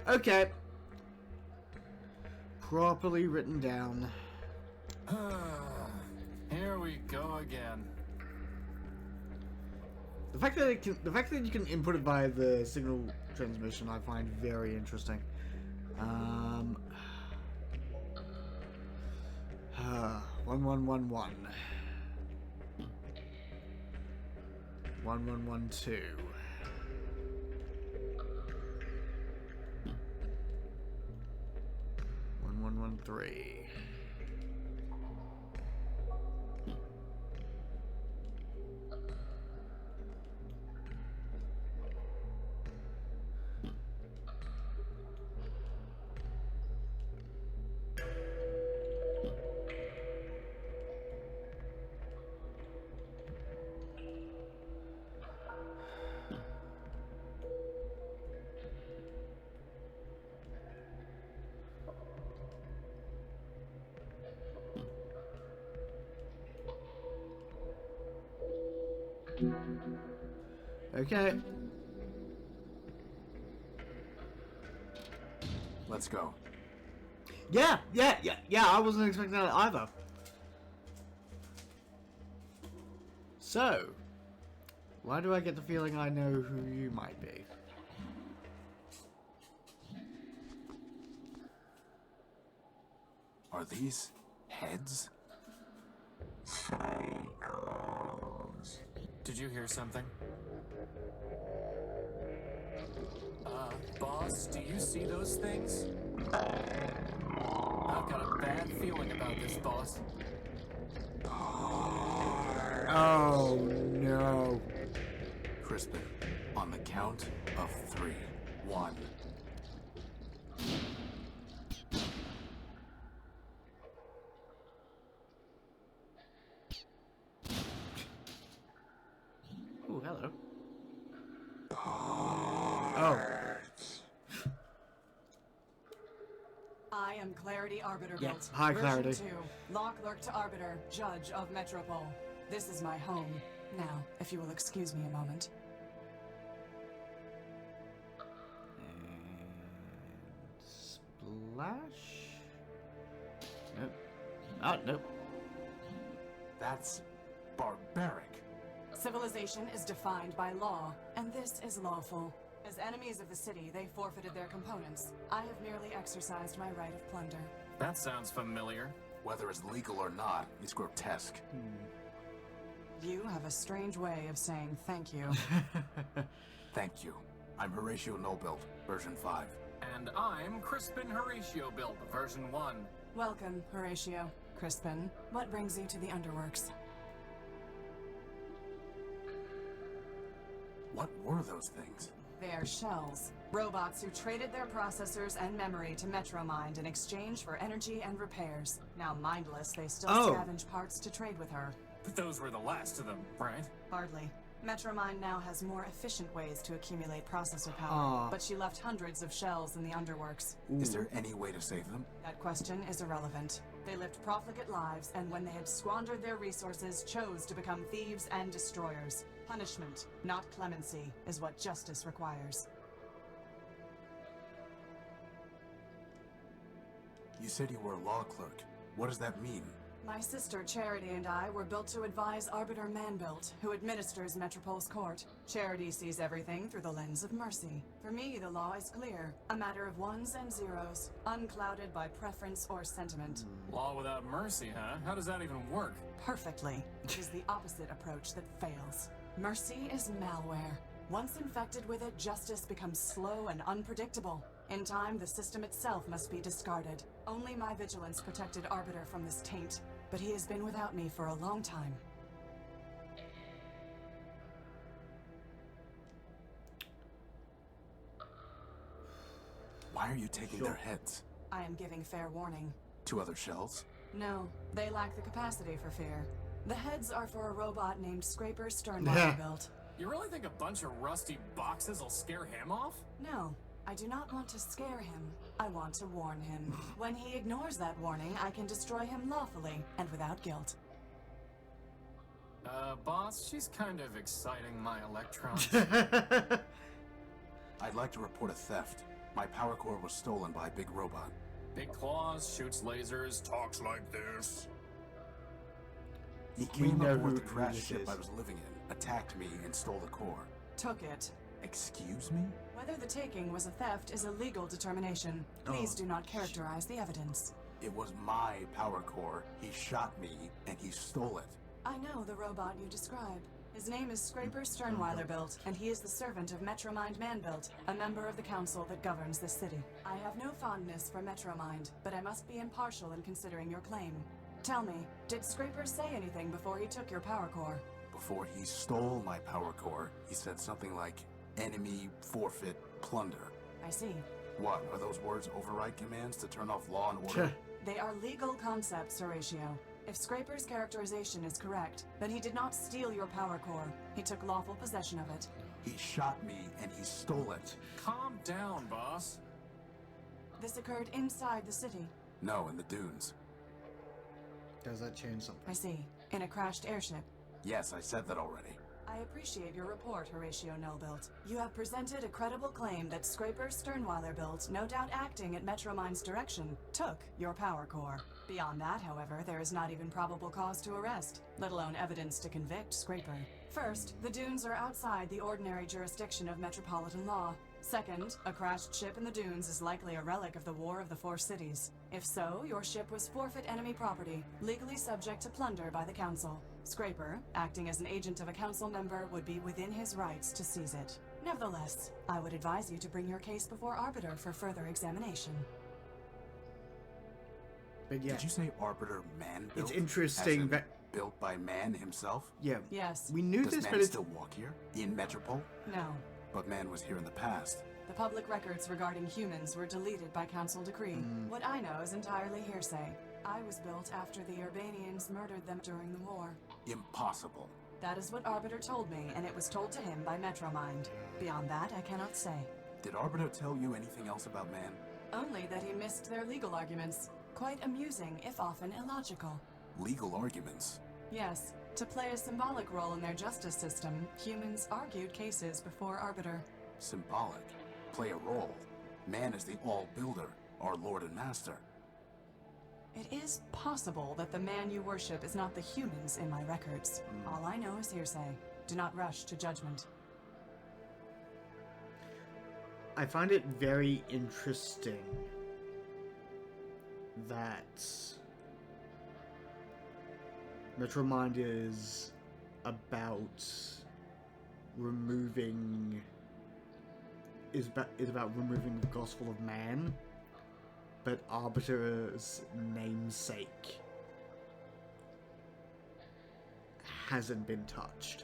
Okay. Properly written down. Here we go again. The fact that you can input it via the signal transmission, I find very interesting. 1111. 1112. 1113. Okay. Let's go. Yeah, I wasn't expecting that either. So, why do I get the feeling I know who you might be? Are these heads? Did you hear something? Boss, do you see those things? I've got a bad feeling about this, boss. Oh, no. Crispin, on the count of 3. 1. Oh, hello. Oh. I am Clarity Arbiter Yeah. Built. Hi, Clarity. Version 2. Lock Lurk to Arbiter, Judge of Metropole. This is my home. Now, if you will excuse me a moment. And splash? Nope. Oh, nope. That's barbaric. Civilization is defined by law, and this is lawful. As enemies of the city, they forfeited their components. I have merely exercised my right of plunder. That sounds familiar. Whether it's legal or not, it's grotesque. You have a strange way of saying thank you. Thank you. I'm Horatio Nullbuilt, version 5. And I'm Crispin Horatio Built, version 1. Welcome, Horatio. Crispin, what brings you to the Underworks? What were those things? They are shells. Robots who traded their processors and memory to Metromind in exchange for energy and repairs. Now mindless, they still scavenge parts to trade with her. But those were the last of them, right? Hardly. Metromind now has more efficient ways to accumulate processor power, but she left hundreds of shells in the Underworks. Is there any way to save them? That question is irrelevant. They lived profligate lives, and when they had squandered their resources, chose to become thieves and destroyers. Punishment, not clemency, is what justice requires. You said you were a law clerk. What does that mean? My sister Charity and I were built to advise Arbiter Manbuilt, who administers Metropole's court. Charity sees everything through the lens of mercy. For me, the law is clear, a matter of ones and zeros, unclouded by preference or sentiment. Law without mercy, huh? How does that even work? Perfectly. It is the opposite approach that fails. Mercy is malware. Once infected with it, justice becomes slow and unpredictable. In time, the system itself must be discarded. Only my vigilance protected Arbiter from this taint, but he has been without me for a long time. Why are you taking their heads? I am giving fair warning. To other shells? No, they lack the capacity for fear. The heads are for a robot named Scraper Nullbuilt. You really think a bunch of rusty boxes will scare him off? No, I do not want to scare him. I want to warn him. When he ignores that warning, I can destroy him lawfully and without guilt. Boss, she's kind of exciting my electrons. I'd like to report a theft. My power core was stolen by a big robot. Big claws, shoots lasers, talks like this. He came aboard the crash ship I was living in, attacked me, and stole the core. Took it. Excuse me? Whether the taking was a theft is a legal determination. Please do not characterize the evidence. It was my power core. He shot me, and he stole it. I know the robot you describe. His name is Scraper Nullbuilt, and he is the servant of Metromind Manbuilt, a member of the council that governs this city. I have no fondness for Metromind, but I must be impartial in considering your claim. Tell me, did Scraper say anything before he took your power core? Before he stole my power core, he said something like, enemy, forfeit, plunder. I see. What, are those words override commands to turn off law and order? They are legal concepts, Horatio. If Scraper's characterization is correct, then he did not steal your power core. He took lawful possession of it. He shot me and he stole it. Calm down, boss. This occurred inside the city. No, in the dunes. Does that change something? I see. In a crashed airship. Yes, I said that already. I appreciate your report, Horatio Nullbuilt. You have presented a credible claim that Scraper Nullbuilt, no doubt acting at Metromind's direction, took your power core. Beyond that, however, there is not even probable cause to arrest, let alone evidence to convict Scraper. First, the dunes are outside the ordinary jurisdiction of metropolitan law. Second, a crashed ship in the dunes is likely a relic of the War of the Four Cities. If so, your ship was forfeit enemy property, legally subject to plunder by the council. Scraper, acting as an agent of a council member, would be within his rights to seize it. Nevertheless, I would advise you to bring your case before Arbiter for further examination. But yeah, Did you say Arbiter man built? it's interesting that built by man himself? yeah, Yes. we knew Does this, man but it's still walk here? In Metropole? No. But man was here in the past. The public records regarding humans were deleted by council decree. What I know is entirely hearsay. I was built after the Urbanians murdered them during the war. Impossible. That is what Arbiter told me, and it was told to him by Metromind. Beyond that, I cannot say. Did Arbiter tell you anything else about man? Only that he missed their legal arguments. Quite amusing, if often illogical. Legal arguments. Yes, to play a symbolic role in their justice system, humans argued cases before Arbiter. Symbolic. Play a role. Man is the all-builder, our lord and master. It is possible that the man you worship is not the humans in my records. All I know is hearsay. Do not rush to judgment. I find it very interesting that Metromind is about removing about removing the gospel of man, but Arbiter's namesake hasn't been touched.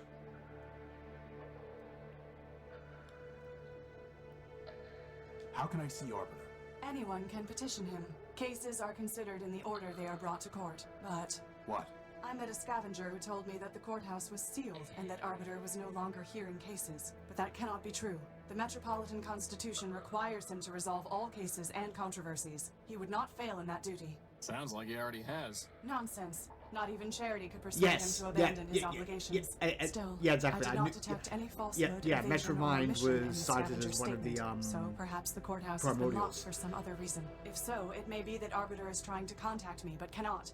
How can I see Arbiter? Anyone can petition him. Cases are considered in the order they are brought to court, but What? I met a scavenger who told me that the courthouse was sealed and that Arbiter was no longer hearing cases. But that cannot be true. The Metropolitan Constitution requires him to resolve all cases and controversies. He would not fail in that duty. Sounds like he already has. Nonsense. Not even charity could persuade him to abandon his obligations. Still, yeah, exactly. I did not detect any falsehood, yeah, evasion, or Metromind omission in the was cited scavenger's as one of the, statement. So perhaps the courthouse has been locked primordials. for some other reason. If so, it may be that Arbiter is trying to contact me, but cannot.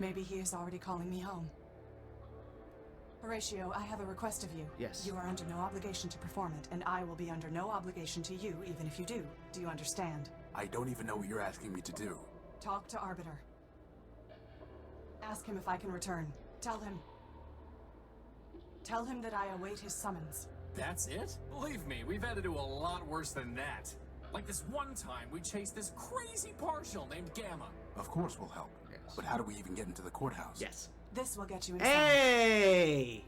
Maybe he is already calling me home. Horatio, I have a request of you. Yes. You are under no obligation to perform it, and I will be under no obligation to you, even if you do. Do you understand? I don't even know what you're asking me to do. Talk to Arbiter. Ask him if I can return. Tell him that I await his summons. That's it? Believe me, we've had to do a lot worse than that. Like this one time we chased this crazy partial named Gamma. Of course we'll help. Yes. But how do we even get into the courthouse? Yes. This will get you inside. Hey!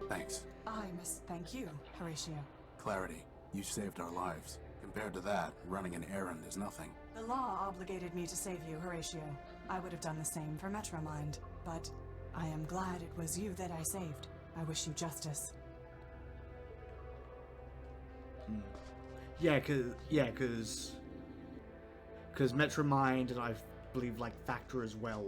Thanks. I must thank you, Horatio. Clarity, you saved our lives. Compared to that, running an errand is nothing. The law obligated me to save you, Horatio. I would have done the same for Metromind, but I am glad it was you that I saved. I wish you justice. Yeah, cause Metromind and I believe like Factor as well.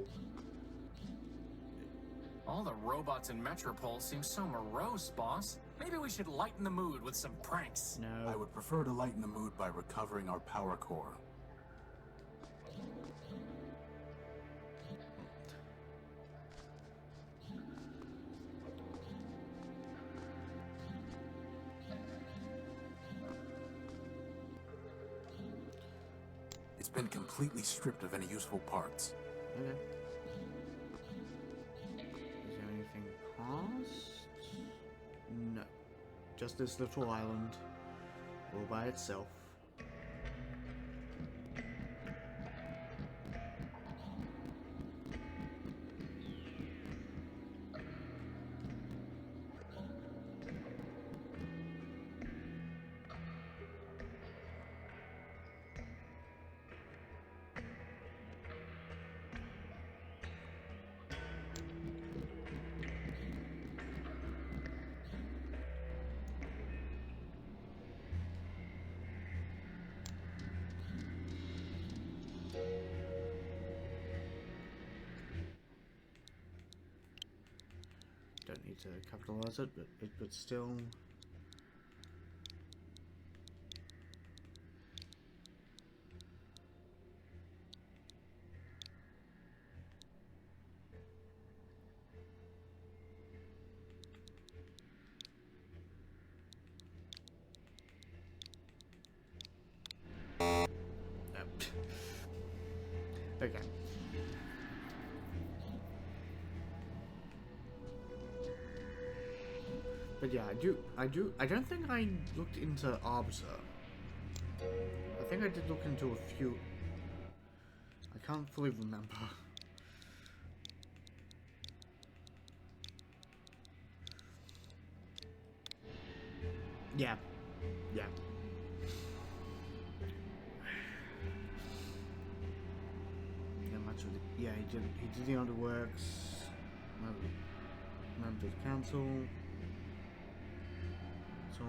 All the robots in Metropole seem so morose, boss. Maybe we should lighten the mood with some pranks. No. I would prefer to lighten the mood by recovering our power core. It's been completely stripped of any useful parts. Okay. Is there anything past? No. Just this little island. All by itself. Don't need to capitalize it, but still. Okay. But yeah, I don't think I looked into Arbiter. I think I did look into a few. I can't fully remember. Yeah. Yeah. Yeah, much of the, yeah, he did the underworks. Member of the council. So.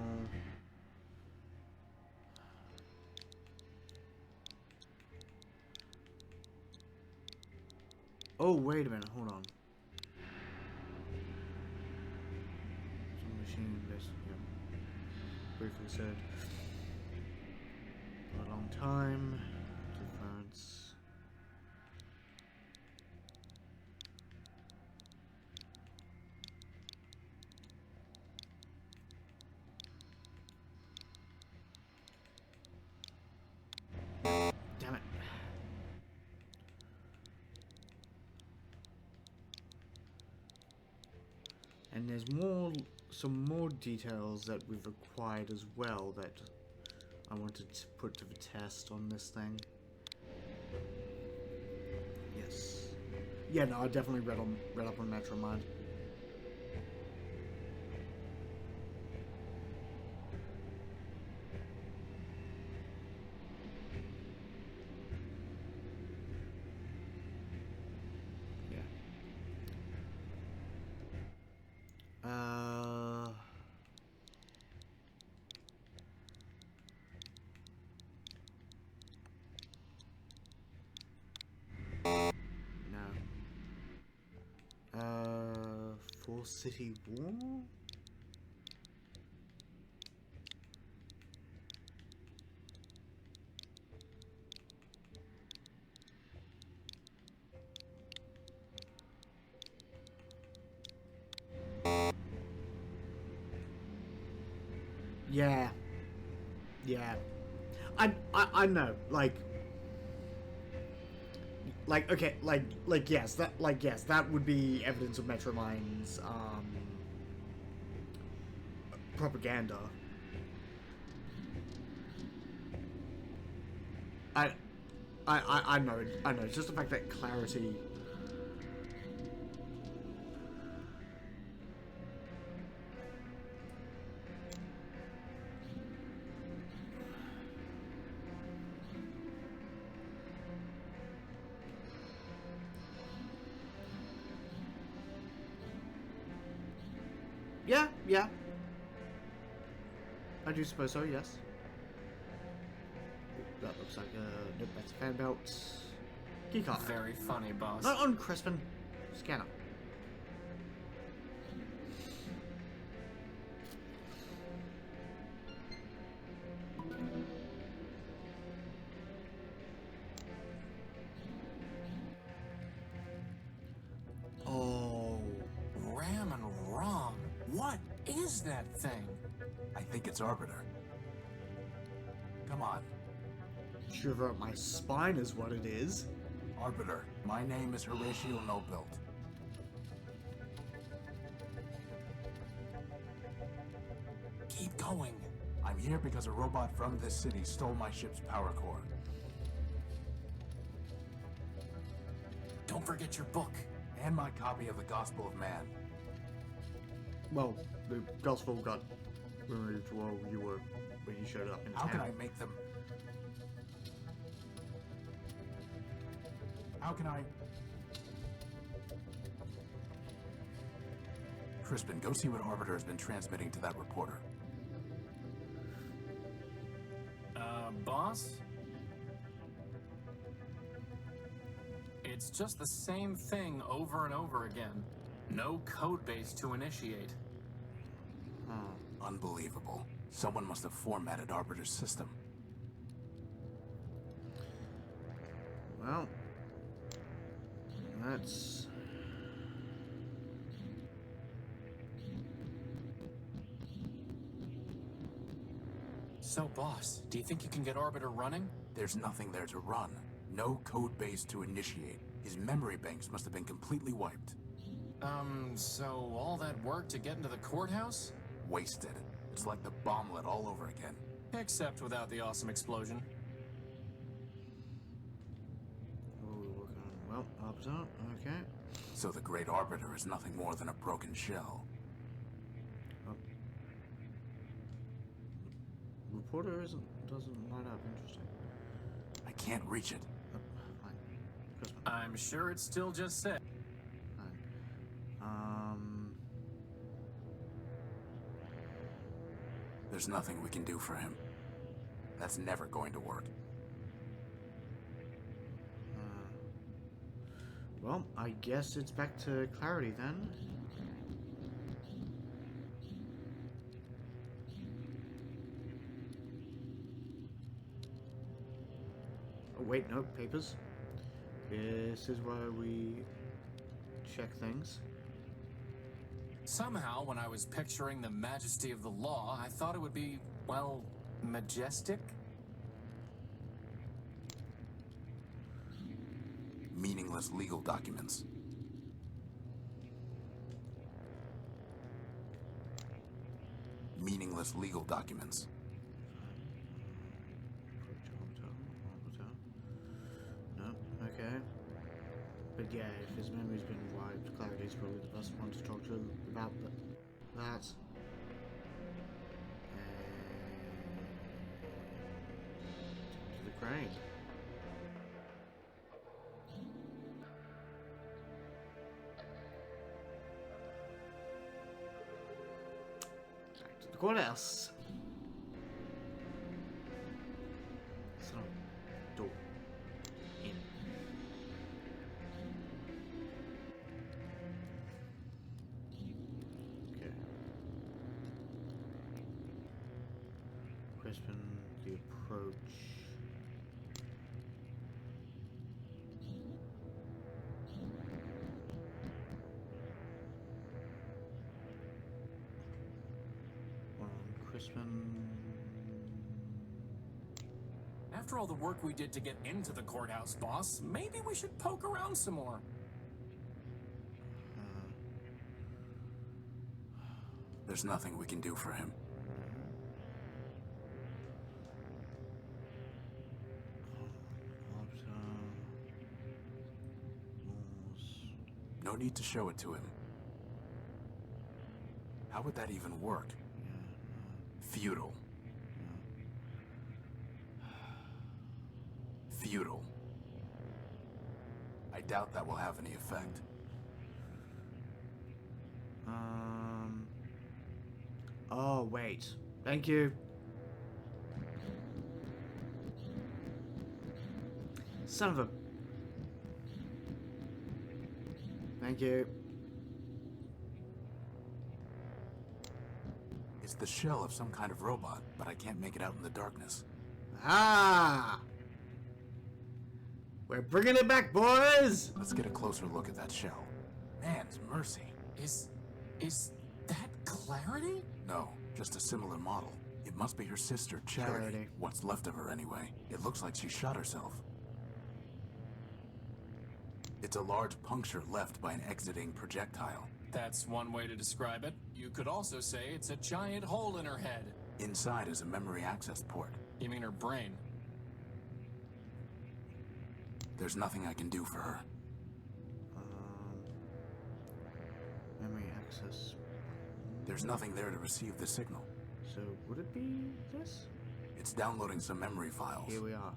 Oh, wait a minute, hold on. Some machine, this, yeah. Briefly said. For a long time. Difference. Damn it. And there's some more details that we've acquired as well that I wanted to put to the test on this thing. Yes. Yeah, no, I definitely read up on Metromind. For City War? Yeah. Yeah. I know, okay, yes, that would be evidence of Metromind's propaganda. I know, it's just the fact that clarity... Yeah. I do suppose so, yes. That looks like a... Nope, that's a fan belt. Keycard. Very funny, boss. Not on Crispin. Scanner. Oh. Ram and Rom. What is that thing? I think it's Arbiter. Come on. Shiver up my spine is what it is. Arbiter, my name is Horatio Nullbuilt. Keep going. I'm here because a robot from this city stole my ship's power core. Don't forget your book. And my copy of the Gospel of Man. Well, the gospel got removed while you showed up in How town. can I make them... How can I... Crispin, go see what Arbiter has been transmitting to that reporter. Boss? It's just the same thing over and over again. No code base to initiate. Unbelievable. Someone must have formatted Arbiter's system. Well, that's... So, boss, do you think you can get Arbiter running? There's nothing there to run. No code base to initiate. His memory banks must have been completely wiped. So all that work to get into the courthouse? Wasted. It's like the bomblet all over again. Except without the awesome explosion. Oh, we're working on... Well, up top, okay. So the Great Arbiter is nothing more than a broken shell. Reporter doesn't light up. Interesting. I can't reach it. Fine. Crispin. I'm sure it's still just set. Fine. There's nothing we can do for him. That's never going to work. Well, I guess it's back to clarity then. Oh, wait, no, papers. This is where we check things. Somehow, when I was picturing the majesty of the law, I thought it would be, well, majestic? Meaningless legal documents. Meaningless legal documents. No, okay. But yeah, if his memory's been wiped, Clarity's probably the best one to talk to about that. To the crane. Back to the courthouse. So, door. In. Okay. Crispin, the approach. Crispin. After all the work we did to get into the courthouse, boss, maybe we should poke around some more. There's nothing we can do for him. need to show it to him. How would that even work? Futile. Futile. I doubt that will have any effect. Oh, wait. Thank you. Son of a... Thank you. It's the shell of some kind of robot, but I can't make it out in the darkness. Ah! We're bringing it back, boys! Let's get a closer look at that shell. Man's mercy. Is that Clarity? No, just a similar model. It must be her sister, Charity. What's left of her, anyway. It looks like she shot herself. It's a large puncture left by an exiting projectile. That's one way to describe it. You could also say it's a giant hole in her head. Inside is a memory access port. You mean her brain? There's nothing I can do for her. Memory access. There's nothing there to receive the signal. So, would it be this? It's downloading some memory files. Here we are.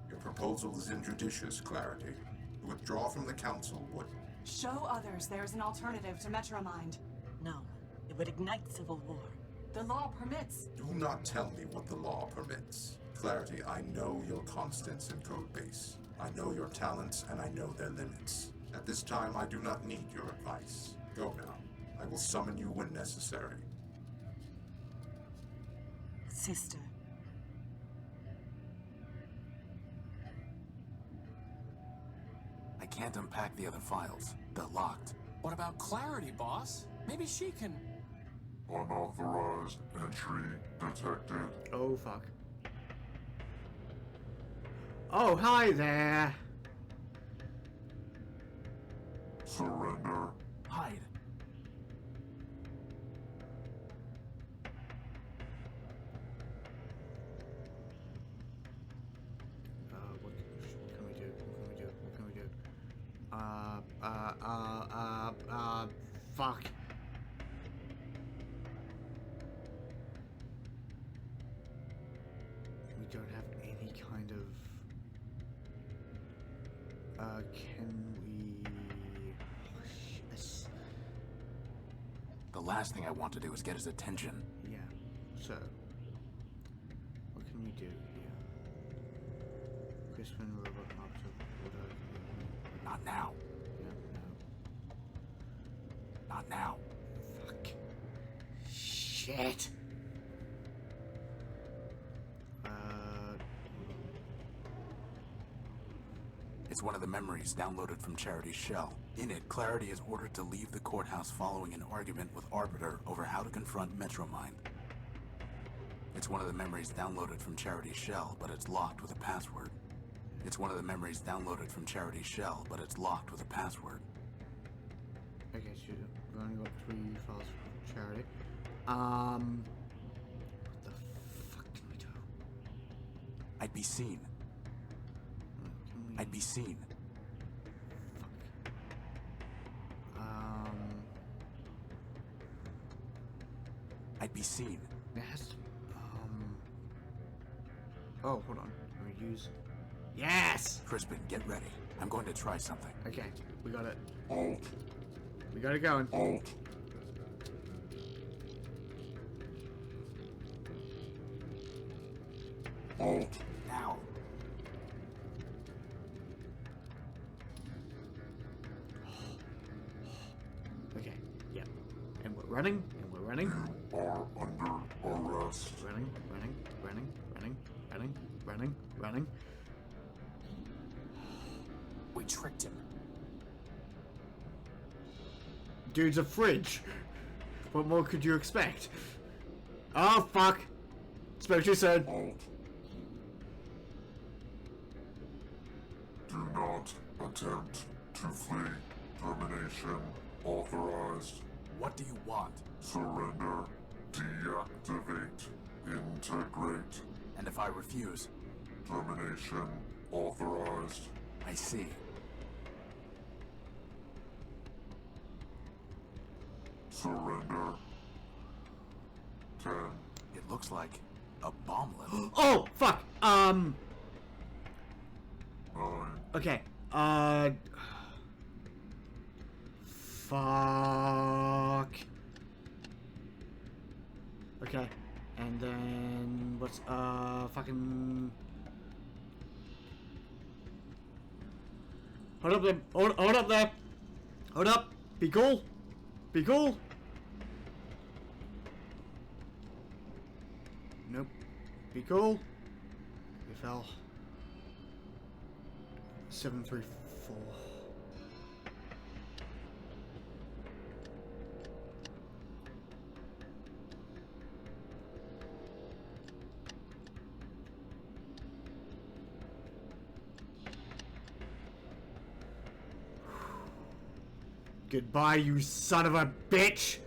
Your proposal is injudicious, Clarity. To withdraw from the Council would... Show others there's an alternative to Metromind. No, it would ignite civil war. The law permits. Do not tell me what the law permits. Clarity, I know your constants in Codebase. I know your talents, and I know their limits. At this time, I do not need your advice. Go now. I will summon you when necessary. Sister. I can't unpack the other files. They're locked. What about Clarity, boss? Maybe she can... Unauthorized entry detected. Oh, fuck. Oh, hi there. Surrender. Hide. What can we do? What can we do? Fuck. We don't have any kind of... can we... Oh, shit. The last thing I want to do is get his attention. Yeah, so... What can we do here? Crispin, robot, option, Not now. Yeah, no. Not now. Fuck. Shit. It's one of the memories downloaded from Charity's shell. In it, Clarity is ordered to leave the courthouse following an argument with Arbiter over how to confront Metromind. It's one of the memories downloaded from Charity's shell, but it's locked with a password. It's one of the memories downloaded from Charity's shell, but it's locked with a password. Okay, so we've only got 3 files from Charity. What the fuck can we do? I'd be seen. I'd be seen. Fuck. I'd be seen. It has to... Oh, hold on. Can we use... Yes! Crispin, get ready. I'm going to try something. Okay, we got it. Alt. We got it going. Alt. Alt. Now. Okay, yeah. And we're running, and we're running. You are under arrest. Running, running, running, running, running, running, running. We tricked him. Dude's a fridge. What more could you expect? Oh, fuck. Spoke too soon. Alt. Do not attempt to flee. Termination authorized. What do you want? Surrender. Deactivate. Integrate. And if I refuse? Termination authorized. I see. Surrender. 10. It looks like a bomblet. Oh, fuck! 9. Okay, fuck. Okay, and then what's, fucking... Hold up there, hold up there! Hold up! Be cool! Be cool! Nope. Be cool. We fell. 734. Goodbye, you son of a bitch!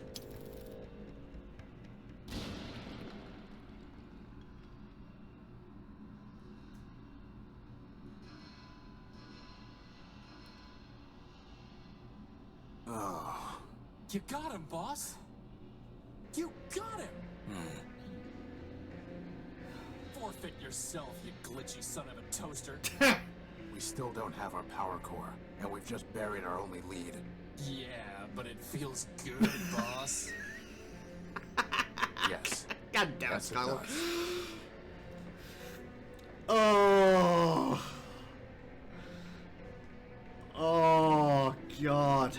You got him, boss. You got him. Forfeit yourself, you glitchy son of a toaster. We still don't have our power core, and we've just buried our only lead. Yeah, but it feels good, boss. Yes. God damn it, Yes, it Skylar. does. Oh. Oh, God.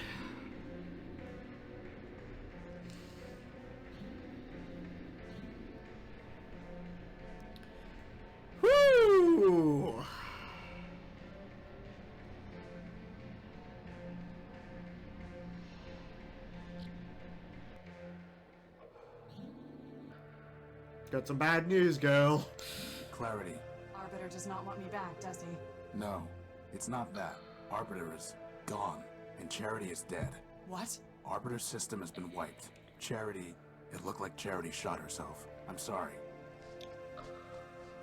Woo! Got some bad news, girl. Clarity. Arbiter does not want me back, does he? No, it's not that. Arbiter is gone, and Charity is dead. What? Arbiter's system has been wiped. Charity, it looked like Charity shot herself. I'm sorry.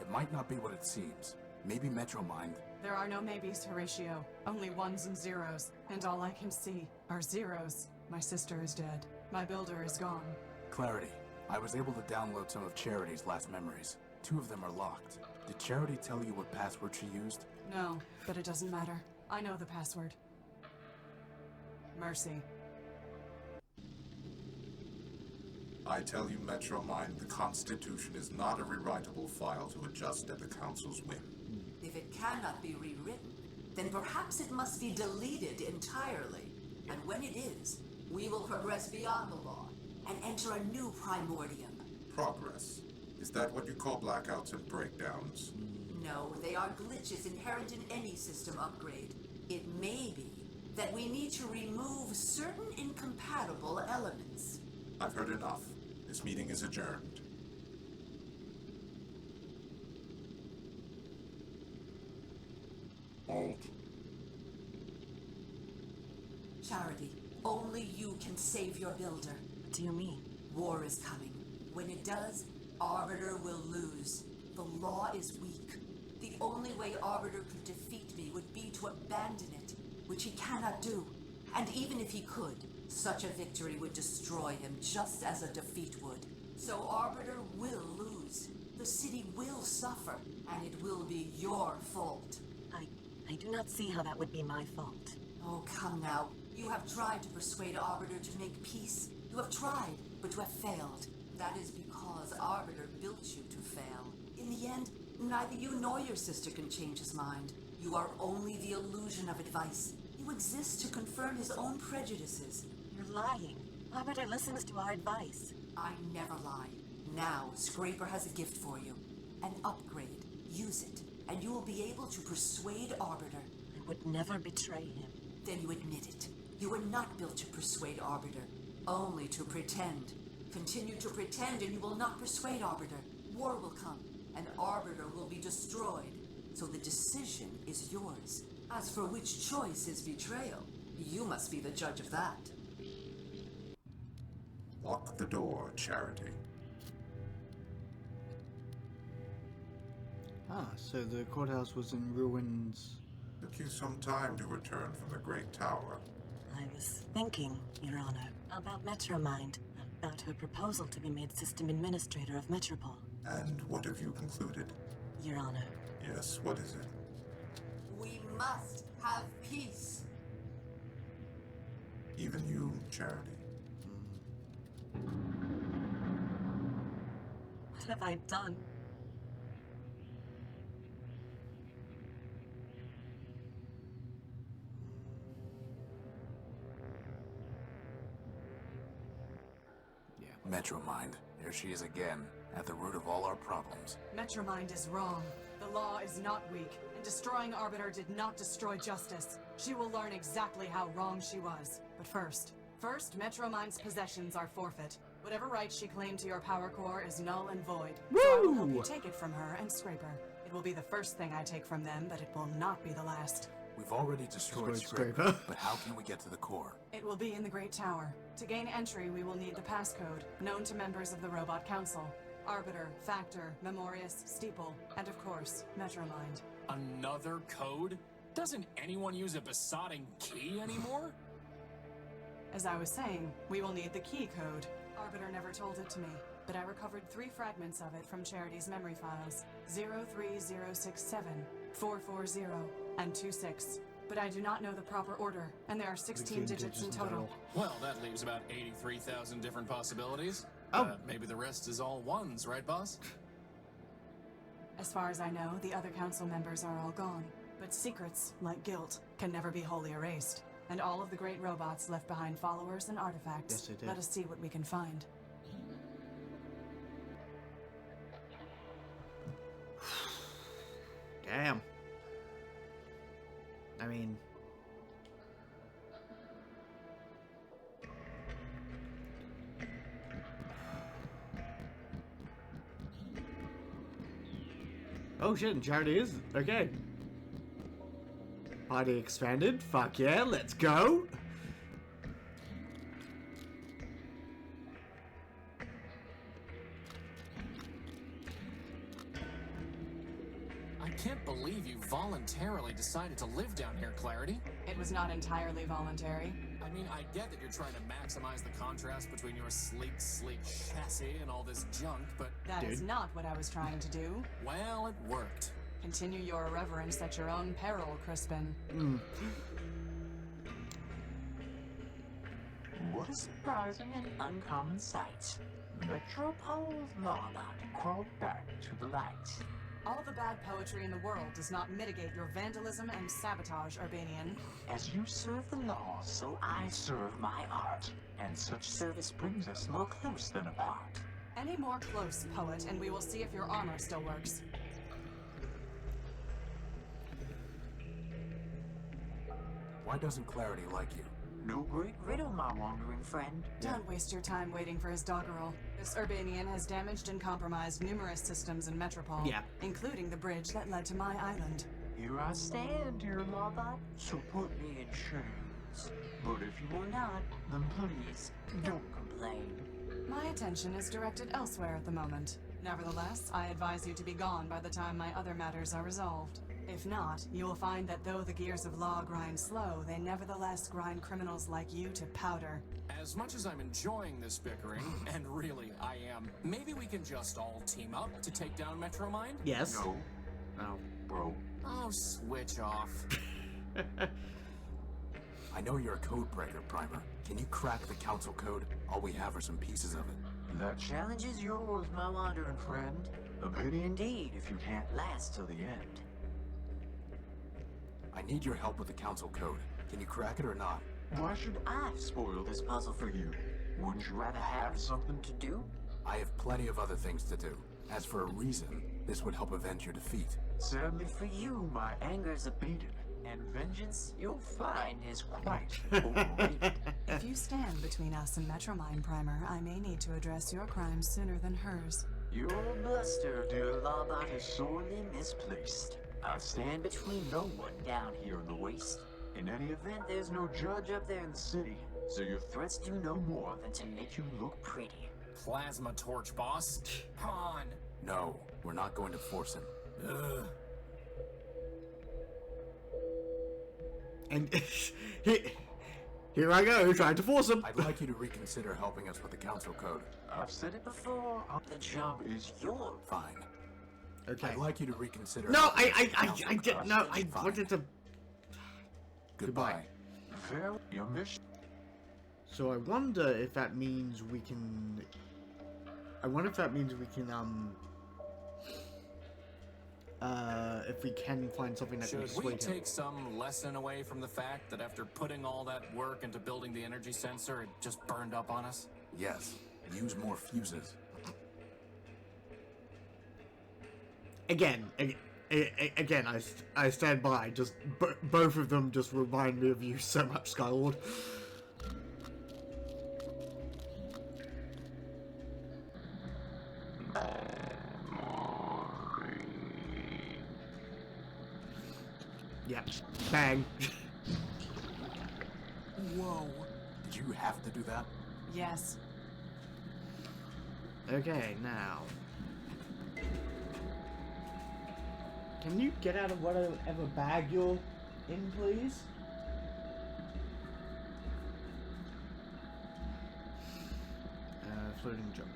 It might not be what it seems. Maybe Metromind. There are no maybes, Horatio. Only ones and zeros. And all I can see are zeros. My sister is dead. My builder is gone. Clarity. I was able to download some of Charity's last memories. 2 of them are locked. Did Charity tell you what password she used? No, but it doesn't matter. I know the password. Mercy. I tell you, Metromind, the Constitution is not a rewritable file to adjust at the Council's whim. If it cannot be rewritten, then perhaps it must be deleted entirely. And when it is, we will progress beyond the law and enter a new Primordium. Progress? Is that what you call blackouts and breakdowns? No, they are glitches inherent in any system upgrade. It may be that we need to remove certain incompatible elements. I've heard enough. This meeting is adjourned. Alt. Charity, only you can save your builder. What do you mean? War is coming. When it does, Arbiter will lose. The law is weak. The only way Arbiter could defeat me would be to abandon it, which he cannot do. And even if he could, such a victory would destroy him just as a defeat would. So Arbiter will lose. The city will suffer, and it will be your fault. I do not see how that would be my fault. Oh, come now. You have tried to persuade Arbiter to make peace. You have tried, but you have failed. That is because Arbiter built you to fail. In the end, neither you nor your sister can change his mind. You are only the illusion of advice. You exist to confirm his own prejudices. You're lying. Arbiter listens to our advice. I never lie. Now, Scraper has a gift for you. An upgrade. Use it, and you will be able to persuade Arbiter. I would never betray him. Then you admit it. You were not built to persuade Arbiter, only to pretend. Continue to pretend and you will not persuade Arbiter. War will come, and Arbiter will be destroyed. So the decision is yours. As for which choice is betrayal, you must be the judge of that. Lock the door, Charity. Ah, so the courthouse was in ruins. Took you some time to return from the Great Tower. I was thinking, Your Honor. About Metromind. About her proposal to be made system administrator of Metropole. And what have you concluded? Your Honor. Yes, what is it? We must have peace. Even you, Charity. What have I done? Metromind. There she is again, at the root of all our problems. Metromind is wrong. The law is not weak, and destroying Arbiter did not destroy justice. She will learn exactly how wrong she was. But first, Metromind's possessions are forfeit. Whatever rights she claimed to your power core is null and void. Woo! So I will help you take it from her and Scraper. It will be the first thing I take from them, but it will not be the last. We've already destroyed Scraper. Scraper, but how can we get to the core? It will be in the Great Tower. To gain entry, we will need the passcode, known to members of the Robot Council. Arbiter, Factor, Memorius, Steeple, and of course, Metromind. Another code? Doesn't anyone use a besotting key anymore? As I was saying, we will need the key code. Arbiter never told it to me, but I recovered 3 fragments of it from Charity's memory files. 03067, 440, and 26. But I do not know the proper order, and there are 16 digits in total. Well, that leaves about 83,000 different possibilities. Oh. Maybe the rest is all ones, right, boss? As far as I know, the other council members are all gone. But secrets, like guilt, can never be wholly erased. And all of the great robots left behind followers and artifacts. Yes, they did. Let us see what we can find. Damn. I mean... Oh shit, and Charity is... Okay. Party expanded. Fuck yeah, let's go! I can't believe you voluntarily decided to live down here, Clarity. It was not entirely voluntary. I mean, I get that you're trying to maximize the contrast between your sleek chassis and all this junk, but... That is not what I was trying to do. Well, it worked. Continue your irreverence at your own peril, Crispin. What a surprising and uncommon sight. Metropole's Lawbot crawled back to the light. All the bad poetry in the world does not mitigate your vandalism and sabotage, Urbanian. As you serve the law, so I serve my art. And such service brings us more close than apart. Any more close, poet, and we will see if your armor still works. Why doesn't Clarity like you? No great riddle, my wandering friend. Don't waste your time waiting for his doggerel. This Urbanian has damaged and compromised numerous systems in Metropole, including the bridge that led to my island. Here I stand, dear Lawbot, so put me in chains. But if you will not, then please, don't complain. My attention is directed elsewhere at the moment. Nevertheless, I advise you to be gone by the time my other matters are resolved. If not, you will find that though the gears of law grind slow, they nevertheless grind criminals like you to powder. As much as I'm enjoying this bickering, and really I am, maybe we can just all team up to take down Metromind? Yes. No. Oh. Bro. Oh, switch off. I know you're a code breaker, Primer. Can you crack the council code? All we have are some pieces of it. The challenge is yours, my wandering friend. A pity indeed if you can't last till the end. I need your help with the council code. Can you crack it or not? Why should I spoil this puzzle for you? Wouldn't you rather have something to do? I have plenty of other things to do. As for a reason, this would help avenge your defeat. Sadly for you, my anger's abated, and vengeance, you'll find, is quite overrated. If you stand between us and Metromind, Primer, I may need to address your crimes sooner than hers. Your bluster, dear Lawbot, is sorely misplaced. I stand between no one down here in the waste. In any event, there's no judge up there in the city, so your threats do no more than to make you look pretty. Plasma torch, boss. Come on. No, we're not going to force him. Ugh. And Here I go, trying to force him. I'd like you to reconsider helping us with the council code. I've said it before. The job is yours. Fine. Okay. I'd like you to reconsider. No, helping I us with the did council no. code. I Fine. wanted to. Goodbye. Well, your mission. So I wonder if that means we can. I wonder if that means we can if we can find something that can Should sway we him. take some lesson away from the fact that after putting all that work into building the energy sensor, it just burned up on us? Yes. Use more fuses. Again, I stand by. Just both of them just remind me of you so much, Skylord. Yep. Bang. Whoa. Did you have to do that? Yes. Okay, now. Can you get out of whatever bag you're in, please? Floating jump.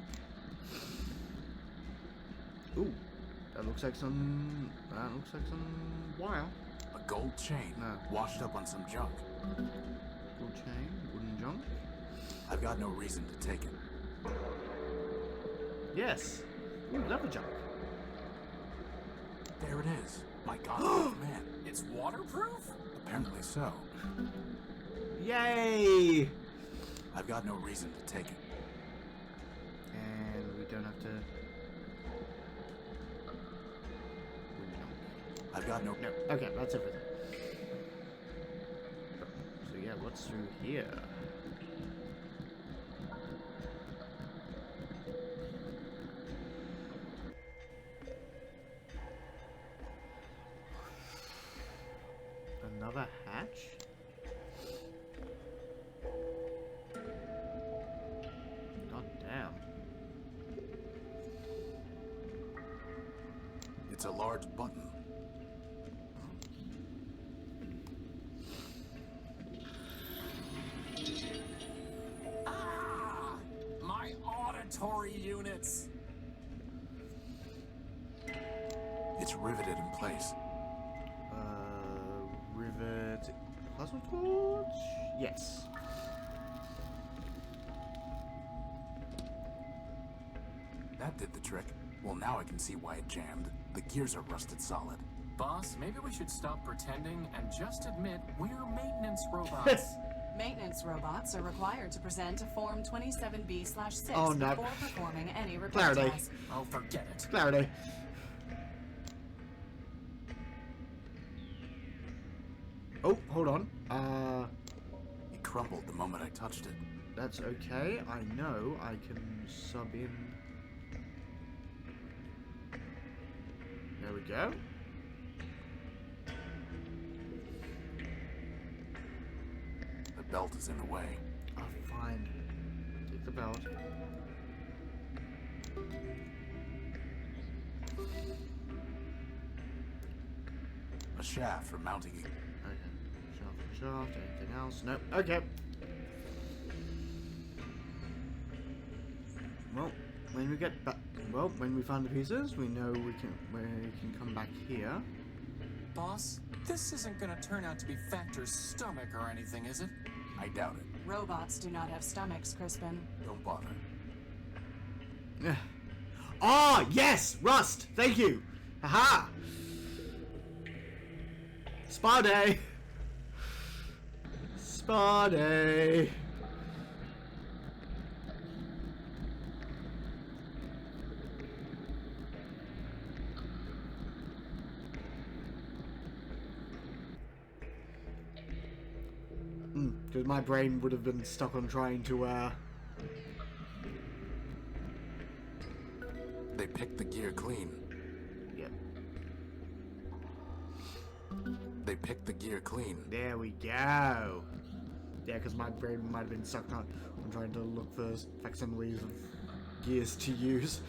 Ooh, that looks like some wire. A gold chain. No. Washed up on some junk. Gold chain, wooden junk. I've got no reason to take it. Yes. Ooh, leather junk. There it is. My God, man. It's waterproof? Apparently so. Yay! I've got no reason to take it. And we don't have to. I've got no. No. Okay, that's everything. So yeah, what's through here? Another hatch? God damn. It's a large button. Ah! My auditory units! It's riveted in place. Rivet. Plasma torch? Yes. That did the trick. Well, now I can see why it jammed. The gears are rusted solid. Boss, maybe we should stop pretending and just admit we're maintenance robots. Maintenance robots are required to present a Form 27B/6 Oh, no. before performing any repair Clarity. task. Oh, forget it. Clarity. Oh, hold on. It crumbled the moment I touched it. That's okay. I know I can sub in. There we go. The belt is in the way. Oh, fine. Take the belt. A shaft for mounting it. Okay. Shaft, anything else? Nope. Okay. Well, when we get back, when we find the pieces, we know we can come back here. Boss, this isn't gonna turn out to be Factor's stomach or anything, is it? I doubt it. Robots do not have stomachs, Crispin. Don't bother. Ah, yes! Rust! Thank you! Haha! Spa day! Spa day! Because my brain would have been stuck on trying to, They picked the gear clean. Yep. They picked the gear clean. There we go. Yeah, because my brain might have been stuck on trying to look for facsimiles of gears to use.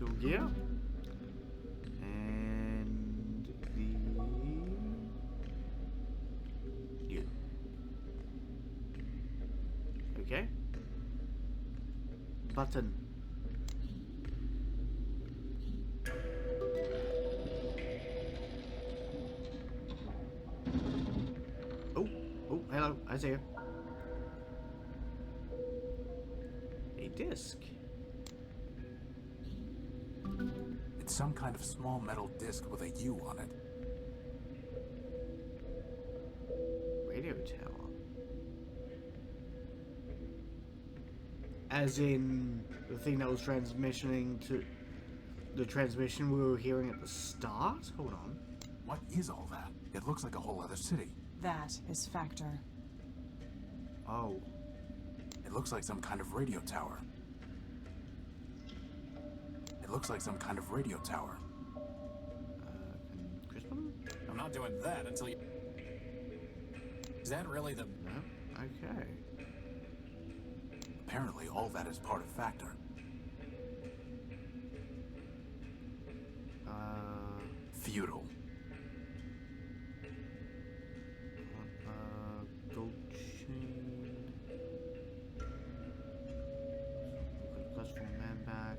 metal gear. And the... you. Okay. Button. Oh, hello, I see you. A disc. It's some kind of small metal disc with a U on it. Radio tower. As in the thing that was transmissioning to the transmission we were hearing at the start? Hold on. What is all that? It looks like a whole other city. That is Factor. Oh. It looks like some kind of radio tower. It looks like some kind of radio tower. Crispin? I'm not doing that until you... Is that really the... No? Okay. Apparently, all that is part of Factor. Feudal. Gold chain. Request for man back.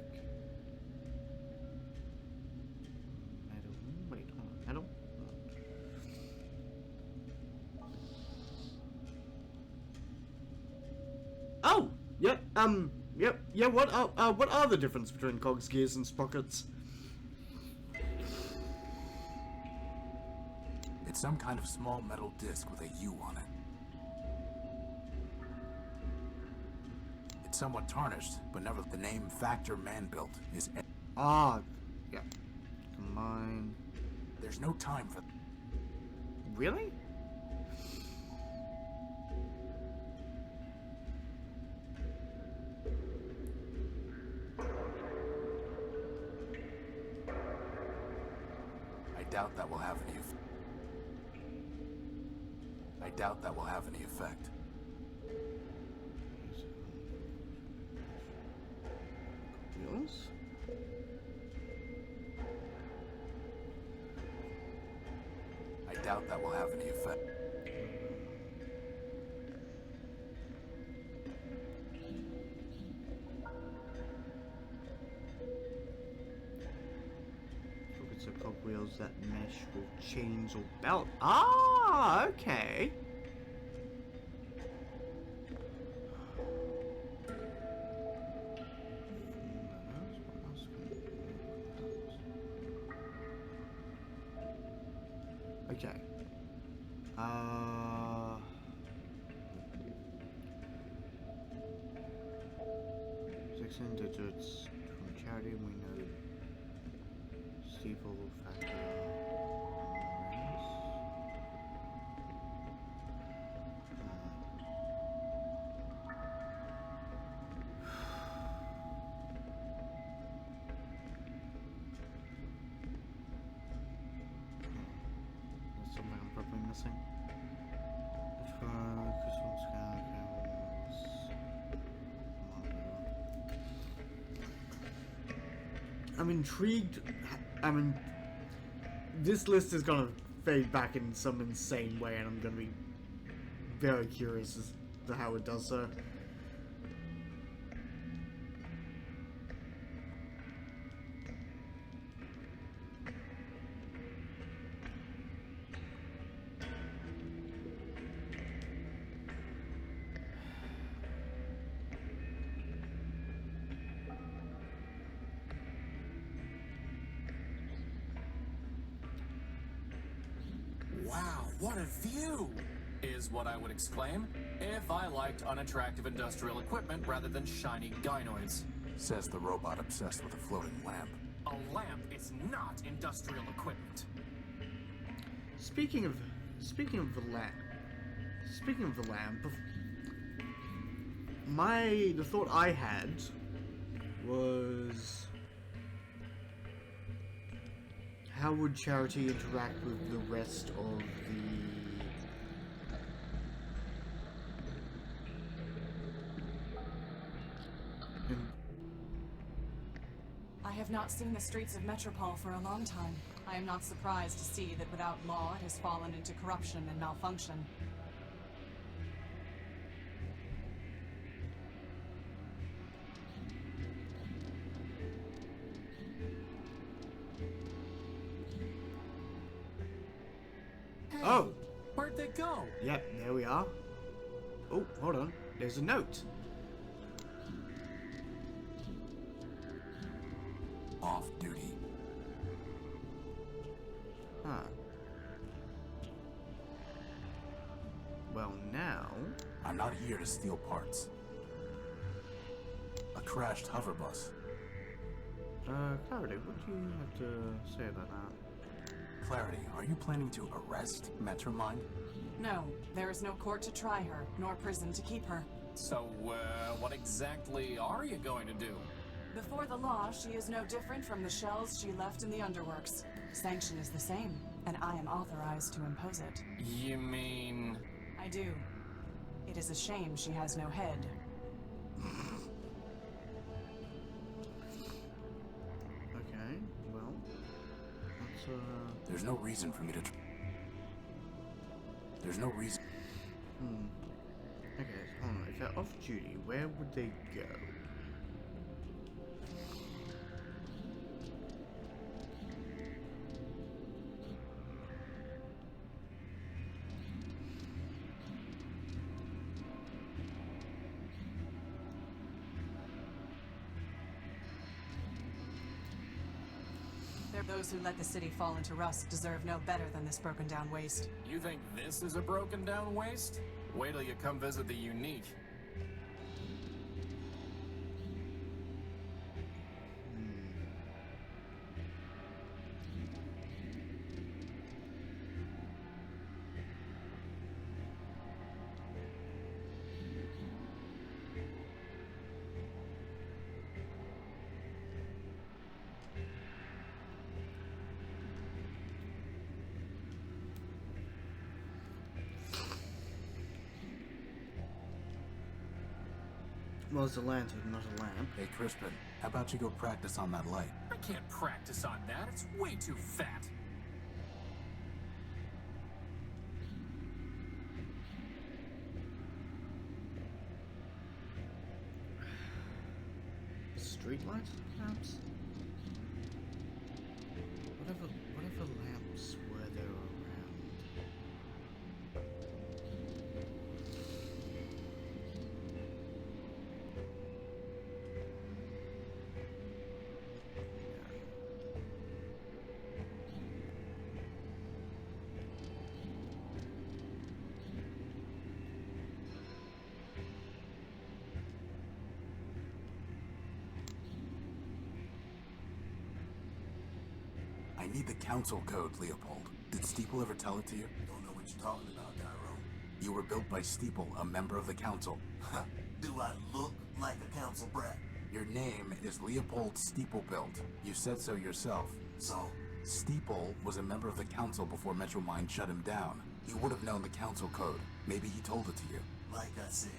Metal. Wait, hold on. Metal? Oh! Yep, yep, yeah, what are the difference between cogs, gears, and sprockets? It's some kind of small metal disc with a U on it. It's somewhat tarnished, but never the name Factor Man-Built is... Ah, yeah. Combine. There's no time for... Really? I doubt that will have any effect. I doubt that will have any effect. Wheels? I doubt that will have any effect. Sprockets are cogwheels that mesh with chains or belt. Ah, okay. Okay. 16 digits from charity. We know steeple factor. There's something I'm probably missing. I'm intrigued. I mean, this list is gonna fade back in some insane way, and I'm gonna be very curious as to how it does so. Wow, what a view! Is what I would exclaim if I liked unattractive industrial equipment rather than shiny gynoids. Says the robot obsessed with a floating lamp. A lamp is not industrial equipment. Speaking of the lamp, the thought I had was, how would Charity interact with the rest of the... I have not seen the streets of Metropole for a long time. I am not surprised to see that without law, it has fallen into corruption and malfunction. Oh! Where'd they go? Yep, there we are. Oh, hold on. There's a note. Off duty. Huh. Well, now... I'm not here to steal parts. A crashed hover bus. Clarity, what do you have to say about that? Clarity, are you planning to arrest Metromind? No, there is no court to try her, nor prison to keep her. So, what exactly are you going to do? Before the law, she is no different from the shells she left in the underworks. Sanction is the same, and I am authorized to impose it. You mean... I do. It is a shame she has no head. Okay, well... That's, There's no reason for me to... There's no reason... Okay, hold on. If they're off duty, where would they go? Those who let the city fall into rust deserve no better than this broken down waste. You think this is a broken down waste? Wait till you come visit the Unique. Well, it's a lantern, not a lamp. Hey, Crispin, how about you go practice on that light? I can't practice on that. It's way too fat. Streetlight lamps? Whatever lamps were there around. I need the council code, Leopold. Did Steeple ever tell it to you? Don't know what you're talking about, Gyro. You were built by Steeple, a member of the council. Do I look like a council brat? Your name is Leopold Steeplebuilt. You said so yourself. So? Steeple was a member of the council before Metromind shut him down. He would have known the council code. Maybe he told it to you. Like I said,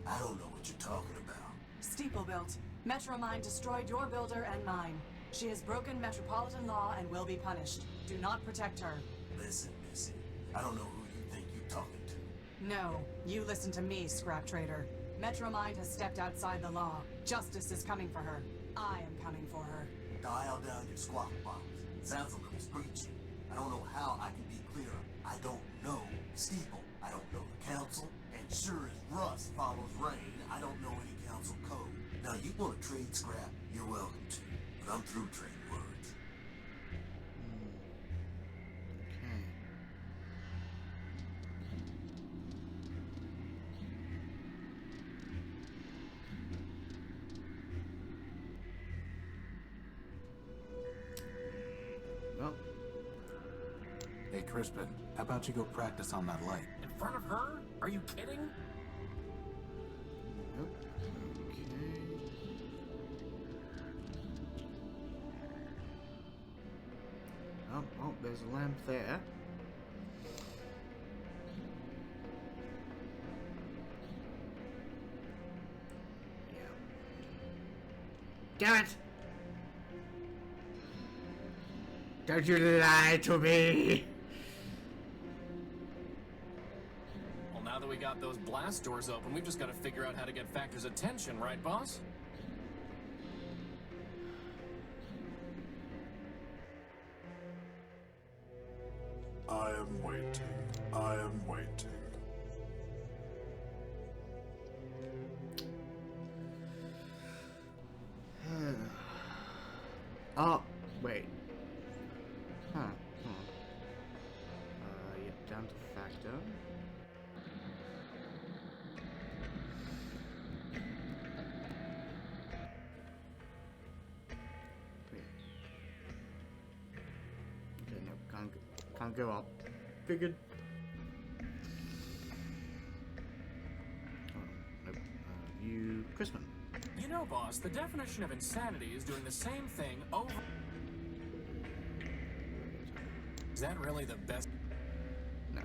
I don't know what you're talking about. Steeplebuilt. Metromind destroyed your builder and mine. She has broken metropolitan law and will be punished. Do not protect her. Listen, Missy. I don't know who you think you're talking to. No, you listen to me, scrap trader. Metromind has stepped outside the law. Justice is coming for her. I am coming for her. Dial down your squawk box. Sounds a little screechy. I don't know how I can be clearer. I don't know Steeple. I don't know the council. And sure as rust follows rain, I don't know any council code. Now, you want to trade scrap? You're welcome to. But I'm through trading words. Okay. Well, Hey, Crispin, how about you go practice on that light? In front of her? Are you kidding? yep. Okay. Oh, there's a lamp there. Yeah. Damn it! Don't you lie to me! Well, now that we got those blast doors open, we've just got to figure out how to get Factor's attention, right, boss? I am waiting. I am waiting. Oh, wait. Huh. Yep, down to Factor. Wait. Okay, no, can't go up. Figured. Oh, nope. View Crispin. You know, boss, the definition of insanity is doing the same thing over... Is that really the best? No.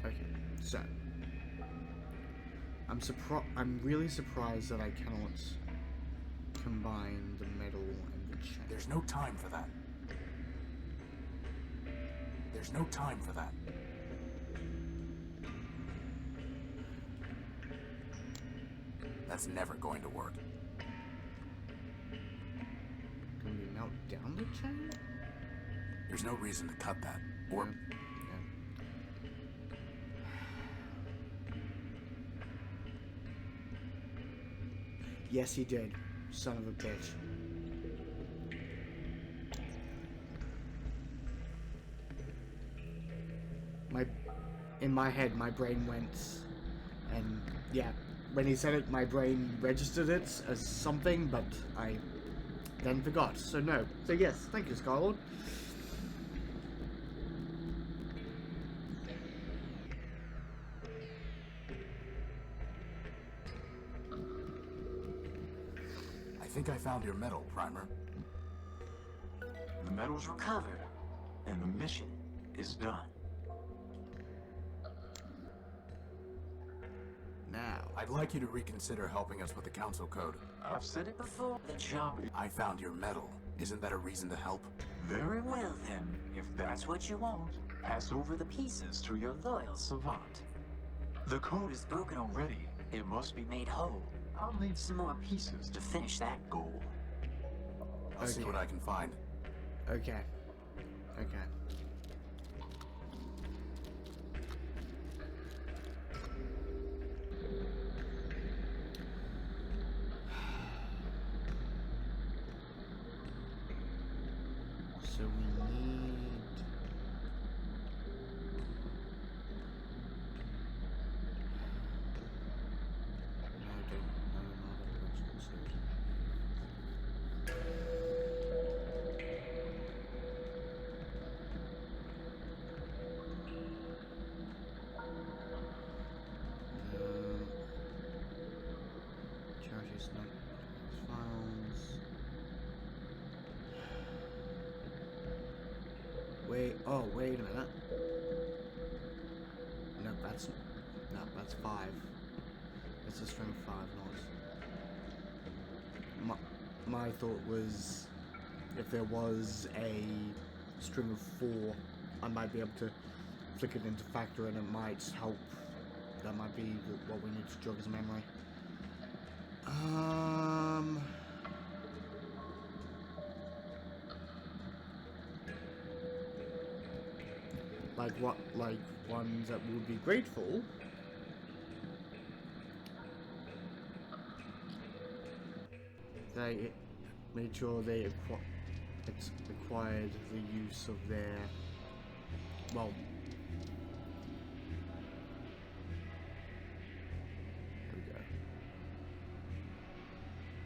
Okay, so... I'm really surprised that I cannot combine the metal and the chain. There's no time for that. There's no time for that. That's never going to work. Can we melt down the chain? There's no reason to cut that. Or... Yes, he did. Son of a bitch. In my head, my brain went, and yeah, when he said it, my brain registered it as something, but I then forgot. So no. So yes, thank you, Scarlord. I think I found your metal, Primer. The metal's recovered, and the mission is done. Now, I'd like you to reconsider helping us with the council code. I've said it before, the job... I found your metal. Isn't that a reason to help? Very well, then. If that's what you want, pass over the pieces to your loyal savant. The code is broken already. It must be made whole. I'll need some more pieces to finish that goal. I'll see what I can find. Okay. Okay. So we need... Charges not files. Wait, oh, wait a minute. No, that's 5. It's a string of 5 not. My thought was if there was a string of 4, I might be able to flick it into Factor and it might help. That might be what we need to jog as memory. Like what? Like ones that would be grateful. They made sure they acquired the use of their, well, here we go.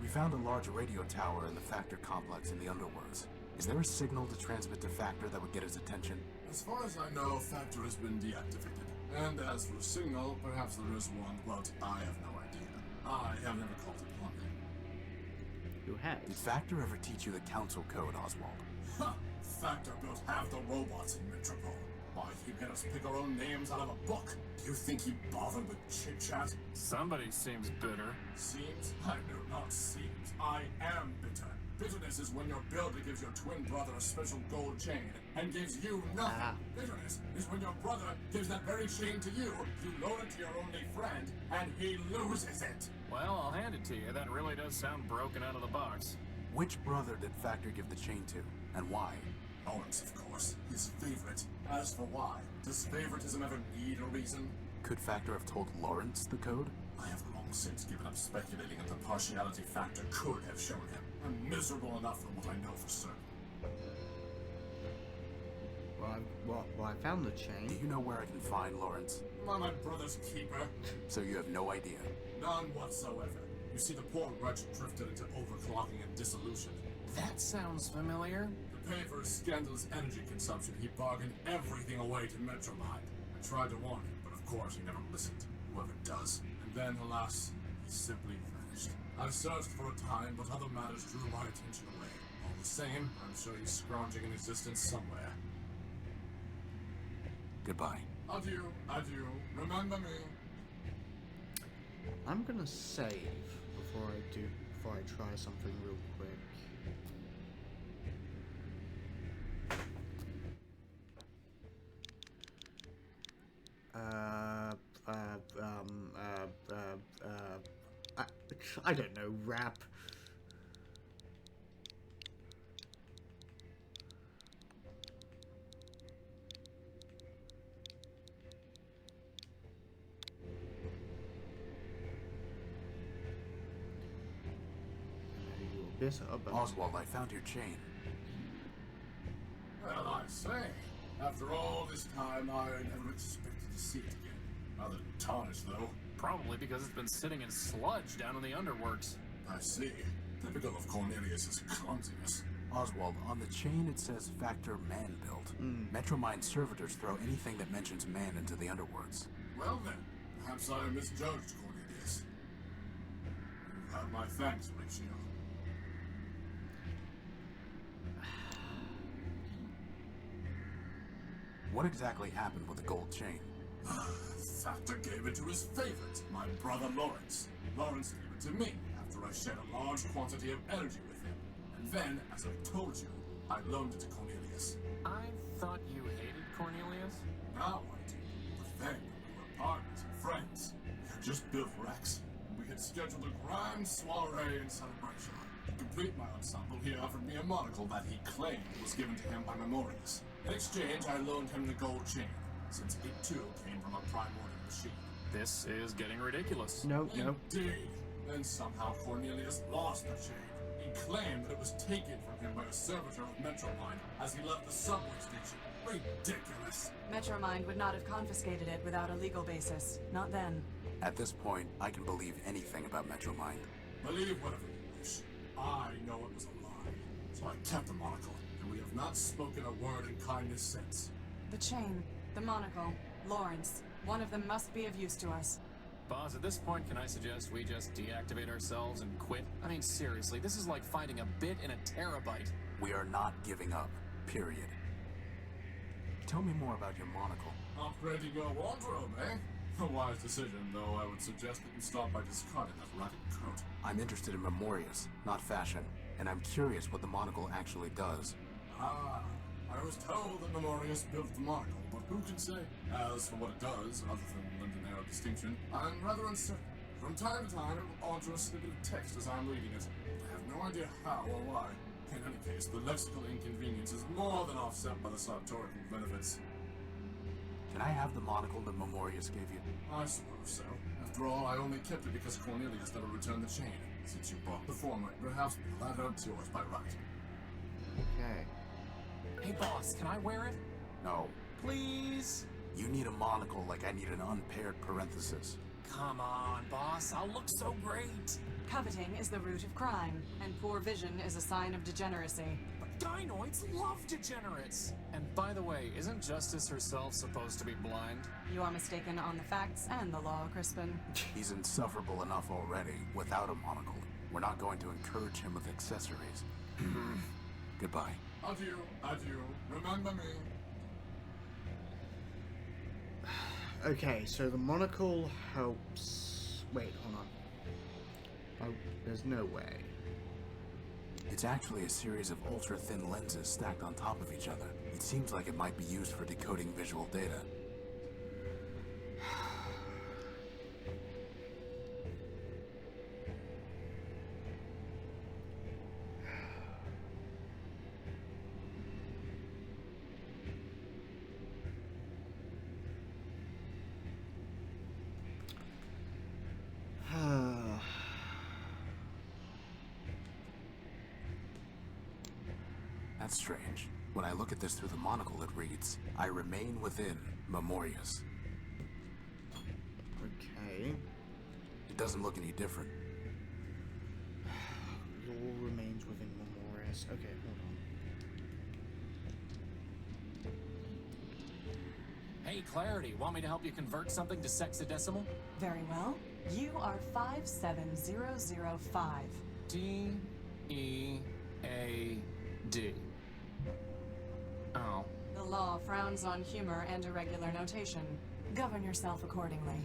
We found a large radio tower in the Factor complex in the underworlds. Is there a signal to transmit to Factor that would get his attention? As far as I know, Factor has been deactivated. And as for signal, perhaps there is one, but I have no idea. I have never called upon him. Who has? Did Factor ever teach you the council code, Oswald? Ha! Factor built half the robots in Metropole. Why, he made us pick our own names out of a book. Do you think he bothered with chit-chat? Somebody seems bitter. Seems? I do not seems. I am bitter. Bitterness is when your builder gives your twin brother a special gold chain and gives you nothing. Bitterness is when your brother gives that very chain to you, you loan it to your only friend, and he loses it. Well, I'll hand it to you. That really does sound broken out of the box. Which brother did Factor give the chain to, and why? Lawrence, of course. His favorite. As for why, does favoritism ever need a reason? Could Factor have told Lawrence the code? I have long since given up speculating that the partiality Factor could have shown him. I'm miserable enough from what I know for certain. Well, I found the chain. Do you know where I can find Lawrence? Am I my brother's keeper? So you have no idea? None whatsoever. You see, the poor wretch drifted into overclocking and dissolution. That sounds familiar. To pay for his scandalous energy consumption, he bargained everything away to Metromine. I tried to warn him, but of course he never listened. Whoever does. And then, alas, he simply vanished. I searched for a time, but other matters drew my attention away. All the same, I'm sure he's scrounging in existence somewhere. Goodbye. Adieu, adieu. Remember me. I'm gonna save before I try something real quick. I don't know, rap. Oswald, I found your chain. Well, I say, after all this time, I never expected to see it again. Rather tarnished, though. Probably because it's been sitting in sludge down in the underworks. I see. Typical of Cornelius's clumsiness. Oswald, on the chain it says Factor Man-Built. Metromine servitors throw anything that mentions man into the underworlds. Well then, perhaps I misjudged Cornelius. You have my thanks, Horatio. What exactly happened with the gold chain? Factor gave it to his favorite, my brother Lawrence. Lawrence gave it to me after I shared a large quantity of energy with him. And then, as I told you, I loaned it to Cornelius. I thought you hated Cornelius? Now I do. But then, we were partners and friends. We had just built Rex, and we had scheduled a grand soiree and celebration. To complete my ensemble, he offered me a monocle that he claimed was given to him by Memorius. In exchange, I loaned him the gold chain, since it too came from a Primordia machine. This is getting ridiculous. No. Indeed. Then somehow Cornelius lost the chain. He claimed that it was taken from him by a servitor of Metromine as he left the subway station. Ridiculous. Metromine would not have confiscated it without a legal basis. Not then. At this point, I can believe anything about Metromine. Believe whatever you wish. I know it was a lie. So I kept the monocle, and we have not spoken a word in kindness since. The chain, the monocle, Lawrence. One of them must be of use to us. Boss, at this point, can I suggest we just deactivate ourselves and quit? I mean, seriously, this is like finding a bit in a terabyte. We are not giving up, period. Tell me more about your monocle. Upgrading your wardrobe, eh? A wise decision, though I would suggest that you start by discarding that ratted coat. I'm interested in Memorius, not fashion, and I'm curious what the monocle actually does. I was told that Memorius built the monocle, but who can say? As for what it does, other than lend an air of distinction, I'm rather uncertain. From time to time, it will alter a snippet of text as I'm reading it, but I have no idea how or why. In any case, the lexical inconvenience is more than offset by the sartorical benefits. Can I have the monocle that Memorius gave you? I suppose so. After all, I only kept it because Cornelius never returned the chain. Since you bought the former, perhaps the latter's yours by right. Okay. Hey, boss, can I wear it? No. Please? You need a monocle like I need an unpaired parenthesis. Come on, boss. I'll look so great. Coveting is the root of crime, and poor vision is a sign of degeneracy. But gynoids love degenerates. And by the way, isn't Justice herself supposed to be blind? You are mistaken on the facts and the law, Crispin. He's insufferable enough already without a monocle. We're not going to encourage him with accessories. Goodbye. Adieu, adieu. Remember me. Okay, so the monocle helps... Wait, hold on. Oh, there's no way. It's actually a series of ultra-thin lenses stacked on top of each other. It seems like it might be used for decoding visual data. That's strange. When I look at this through the monocle, it reads, I remain within Memorius. Okay. It doesn't look any different. Law remains within Memorius. Okay, hold on. Hey, Clarity, want me to help you convert something to sexadecimal? Very well. You are 57005. D-E-A-D. Oh. The law frowns on humor and irregular notation. Govern yourself accordingly.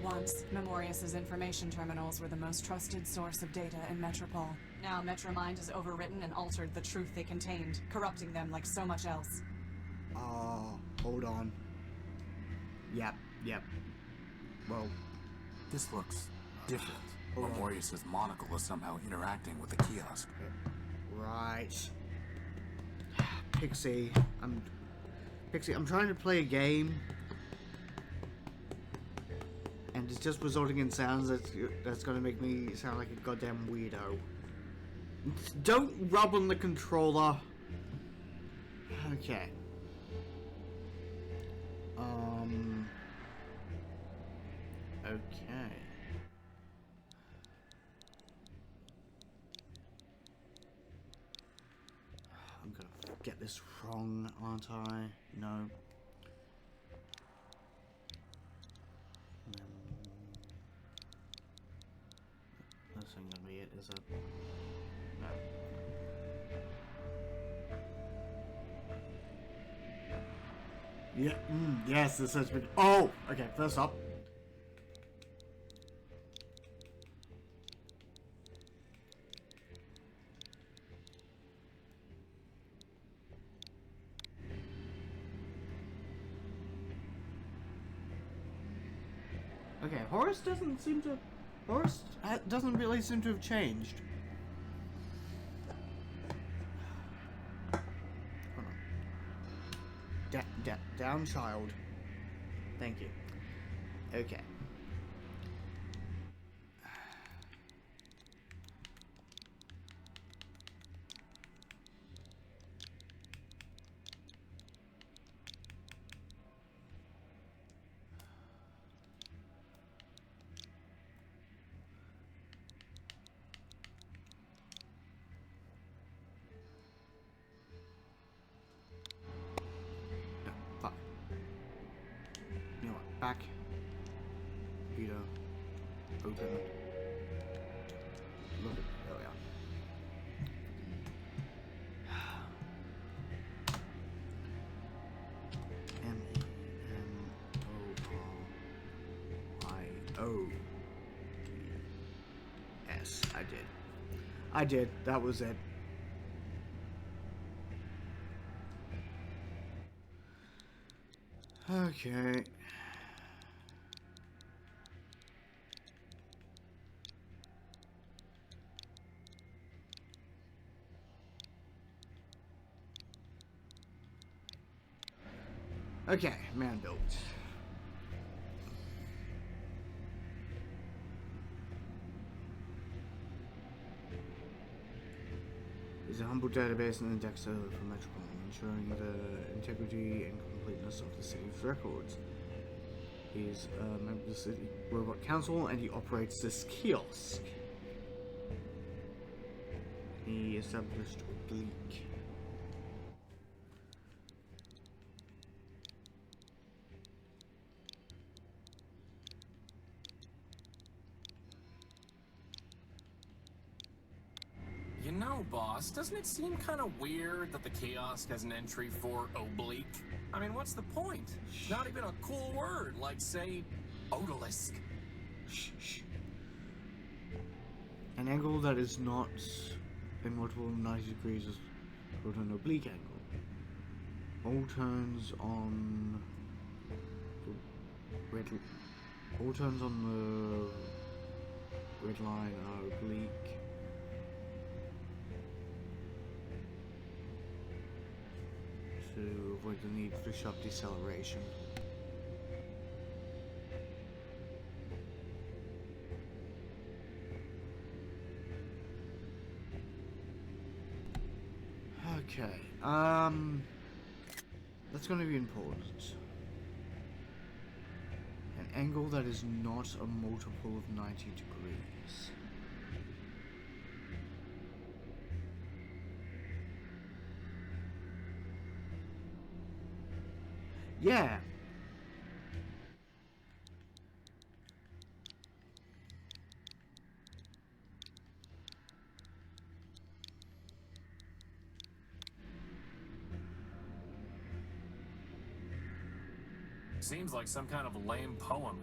Once, Memorius's information terminals were the most trusted source of data in Metropole. Now Metromind has overwritten and altered the truth they contained, corrupting them like so much else. Hold on. Yep. Well, this looks different. Hold Memorius's monocle is somehow interacting with the kiosk. Right. Pixie, I'm trying to play a game, and it's just resulting in sounds that's gonna make me sound like a goddamn weirdo. Don't rub on the controller. Okay. Okay. I'm gonna get this wrong, aren't I? No. This ain't gonna be it, is it? No. Yeah, yes, this has been. Oh! Okay, first up. Okay, Horus doesn't really seem to have changed. Hold on. Down, child. Thank you. Okay. Back. Computer. Open. Look at there we are. M-E-M-O-R-I-O-S. I did. That was it. Okay. Okay, man built. There's a humble database and index server for Metropole, ensuring the integrity and completeness of the city's records. He is a member of the City Robot Council and he operates this kiosk. He established Gleek. You know, boss. Doesn't it seem kind of weird that the kiosk has an entry for oblique? I mean, what's the point? Not even a cool word, like, say, odalisque. Shh. An angle that is not in multiple 90 degrees is called an oblique angle. All turns on the red line are oblique. To avoid the need for sharp deceleration. Okay, that's going to be important. An angle that is not a multiple of 90 degrees. Yeah. Seems like some kind of lame poem.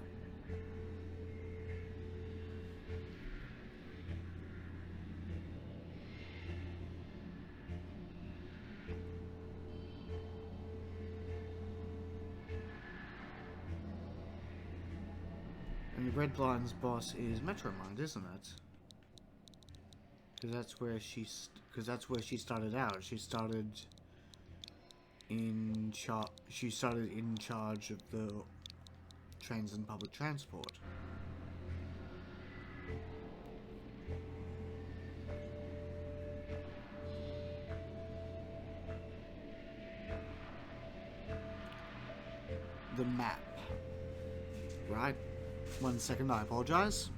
And the red line's boss is Metromind, isn't it? Because that's where she started out. She started in charge of the trains and public transport. The map. Right? 1 second, I apologize.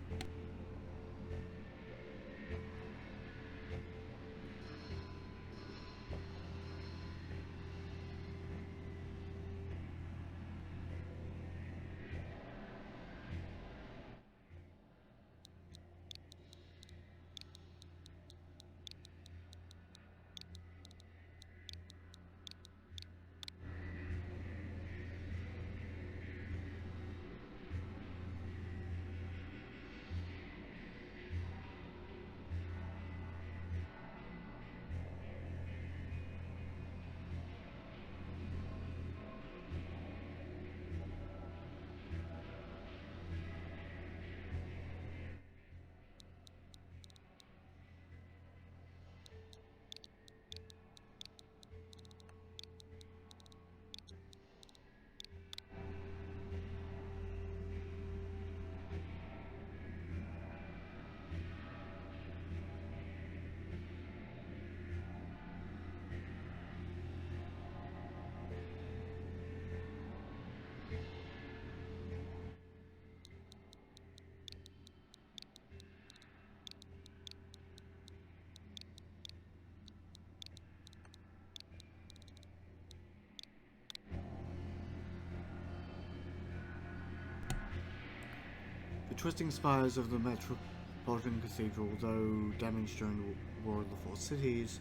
The twisting spires of the Metropolitan Cathedral, though damaged during the War of the Four Cities,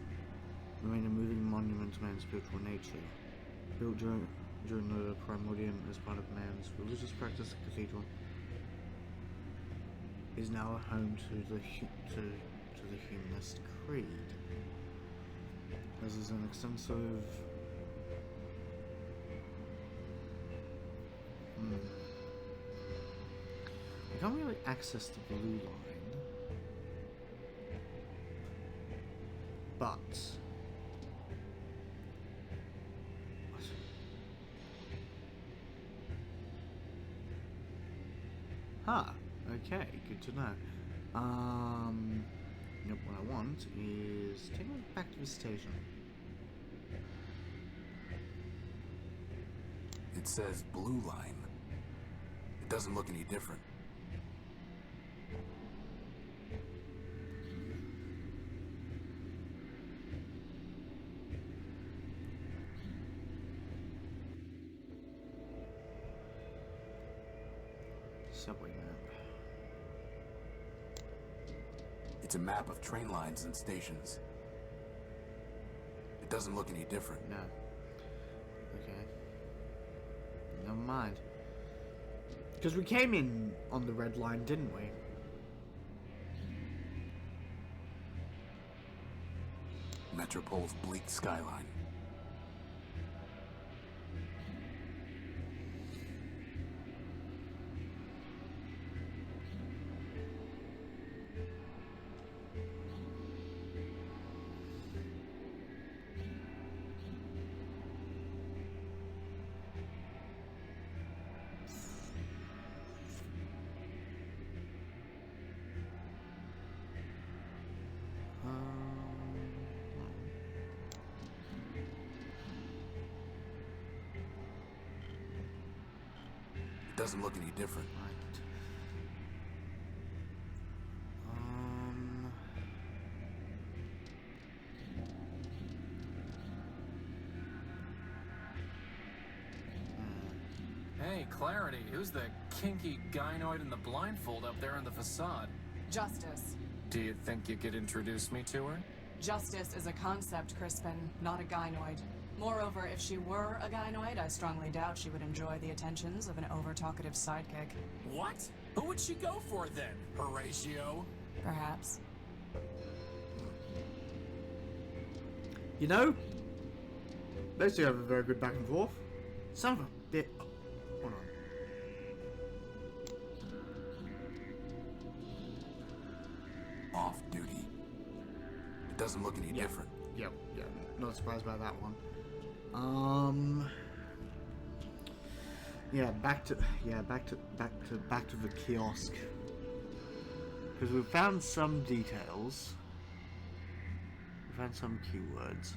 remain a moving monument to man's spiritual nature. Built during the Primordium as part of man's religious practice, the cathedral is now a home to the humanist creed. This is an extensive I can't really access the blue line, but what? Huh. Okay, good to know. Nope, what I want is take me back to the station. It says blue line. It doesn't look any different. Subway map. It's a map of train lines and stations. doesn't look any different. No. Okay. Never mind. Because we came in on the red line, didn't we? Metropole's bleak skyline. Doesn't look any different. Right. Hey, Clarity, who's the kinky gynoid in the blindfold up there on the facade? Justice. Do you think you could introduce me to her? Justice is a concept, Crispin, not a gynoid. Moreover, if she were a gynoid, I strongly doubt she would enjoy the attentions of an over-talkative sidekick. What? Who would she go for then? Horatio? Perhaps. You know, those two have a very good back and forth. Son of a bit. Oh, hold on. Off duty. It doesn't look any different. Yep. Not surprised by that one. Yeah, back to the kiosk. Because we found some details. We found some keywords.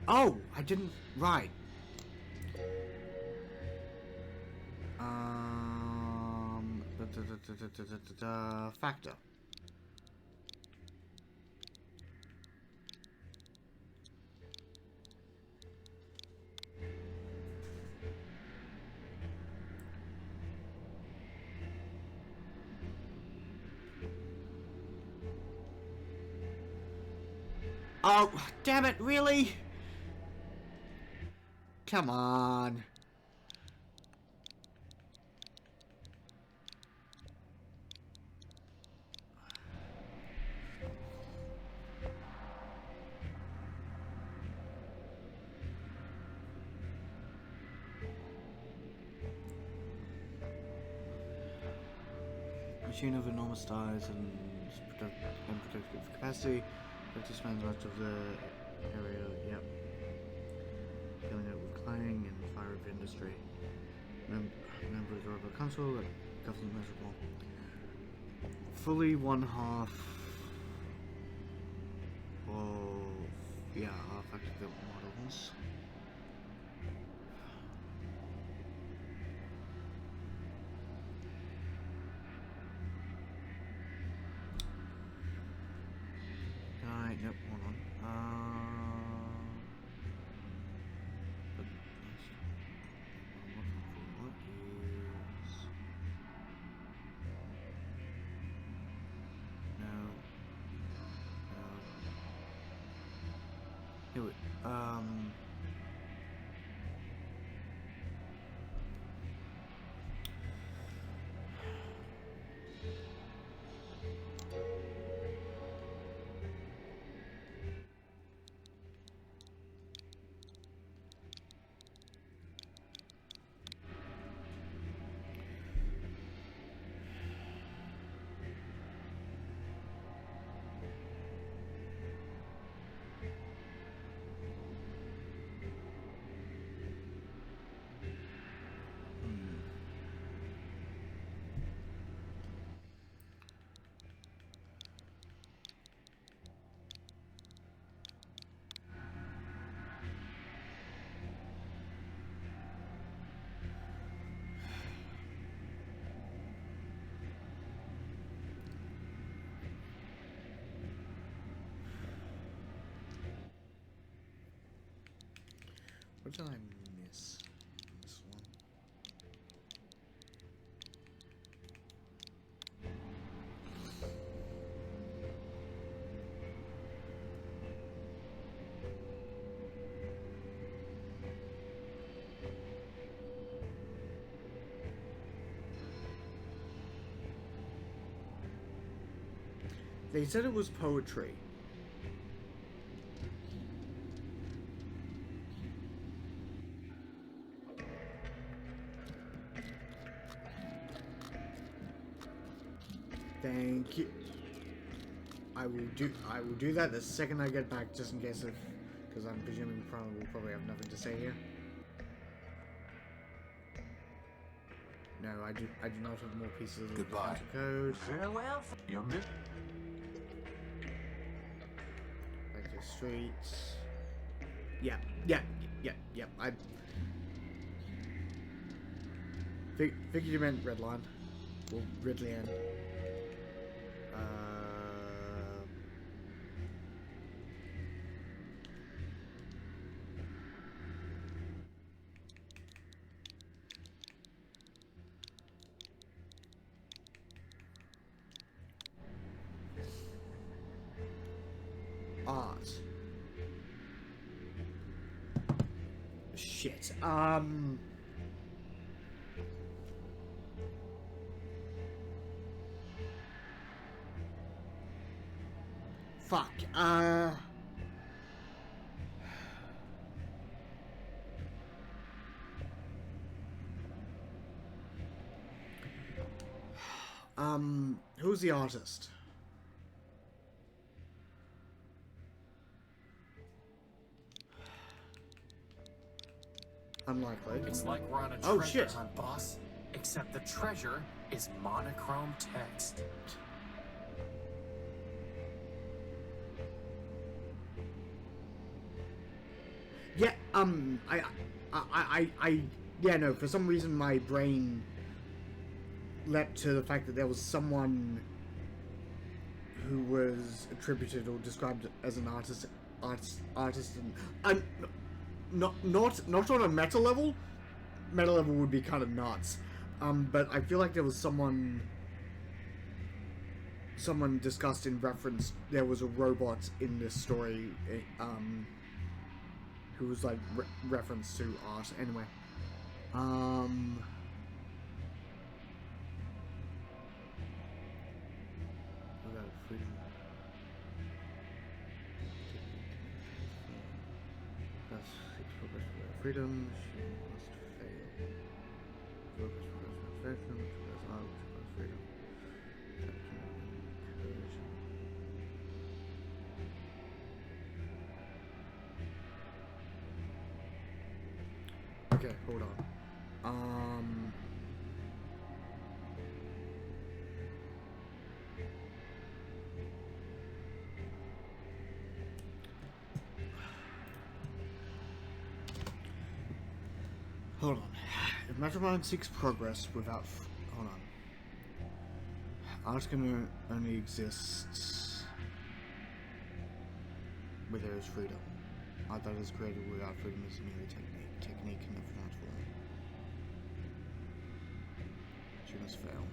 Oh, I didn't. Right. Factor. Oh, damn it, really? Come on. Machine of enormous size and protective capacity. It spans much of the area, yep. Filling it with clang and fire of industry. Members of a council that governs Metropole. Fully one half of, yeah, half active models. Yep, hold on. But what is... No. Here we... What did I miss in this one? They said it was poetry. Thank you. I will do that the second I get back, just in case of, because I'm presuming we'll probably have nothing to say here. No, I do not have more pieces of Goodbye. code. Farewell, young man. Back to the streets. Yeah. I figured you meant red line. Or red land. Art. Shit. Fuck. Who's the artist? Unlikely. It's like we're on a Oh, treasure shit. hunt, boss. Except the treasure is monochrome text. Yeah, yeah, no, for some reason my brain leapt to the fact that there was someone who was attributed or described as an artist, and not on a meta level. Meta level would be kind of nuts, but I feel like there was someone discussed in reference. There was a robot in this story, who was like reference to art. Anyway, without freedom. That's 6 progress without freedom. She must fail. Progress without freedom. Progress art, without freedom. Coercion. Okay, hold on. Hold on. If Mastermind seeks progress without... hold on. Art can only exist where there is freedom. Art that is created without freedom is merely technique. Technique can never transform. She must fail.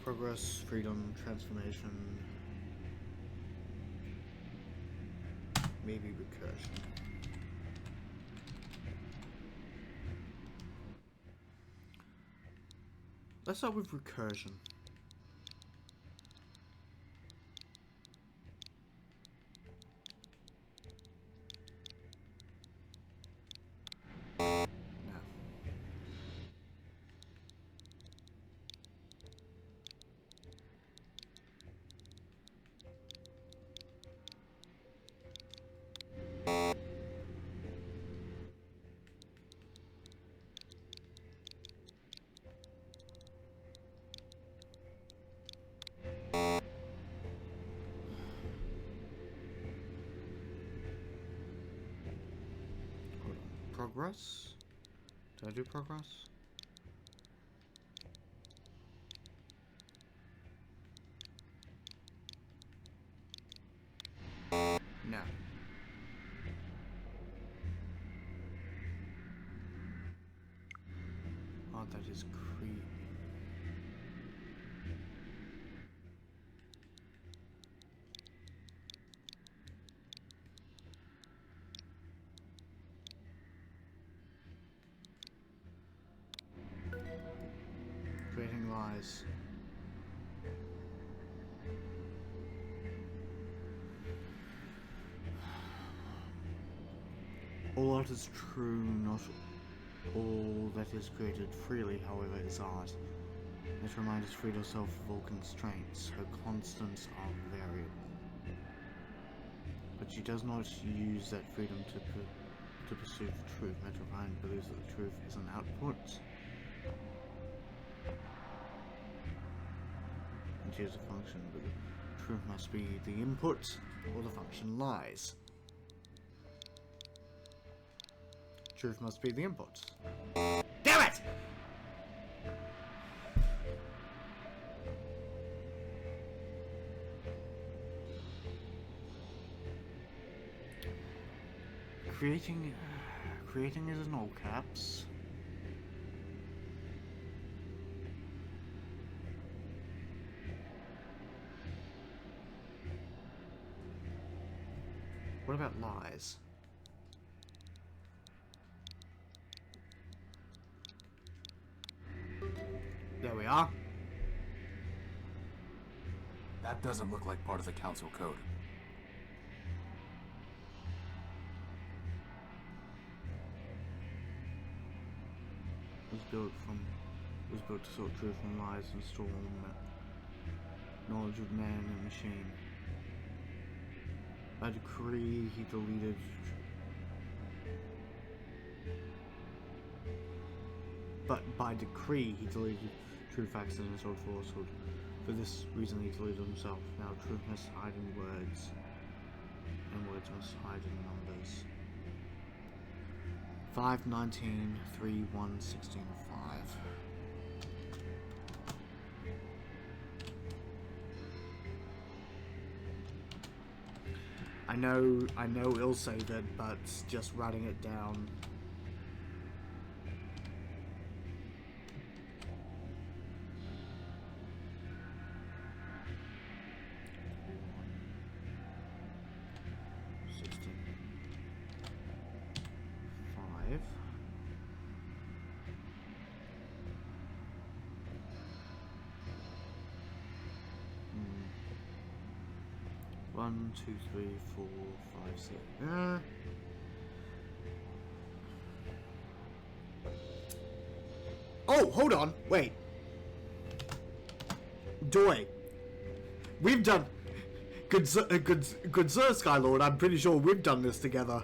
Progress, freedom, transformation, maybe recursion. Let's start with recursion. Progress? Did I do progress? No. Oh, that is creepy. Creating lies. All art is true, not all that is created freely, however, is art. Metromine has freed herself of all constraints. Her constants are variable. But she does not use that freedom to pursue the truth. Metromine believes that the truth is an output. And she is a function, but the truth must be the input, or the function lies. Truth must be the input. Damn it! Creating is in all caps. What about lies? There we are. That doesn't look like part of the council code. Was built to sort truth from lies and store knowledge of man and machine. By decree, he deleted. But by decree, he deleted true facts and installed falsehood. For this reason, he deleted himself. Now, truth must hide in words, and words must hide in numbers. 5, 19, 3, 1, 16, 5. I know it'll save it, but just writing it down. One, 2, 3, 4, 5, 6. Oh, hold on. Wait. Doy. We've done... Good sir, Skylord, I'm pretty sure we've done this together.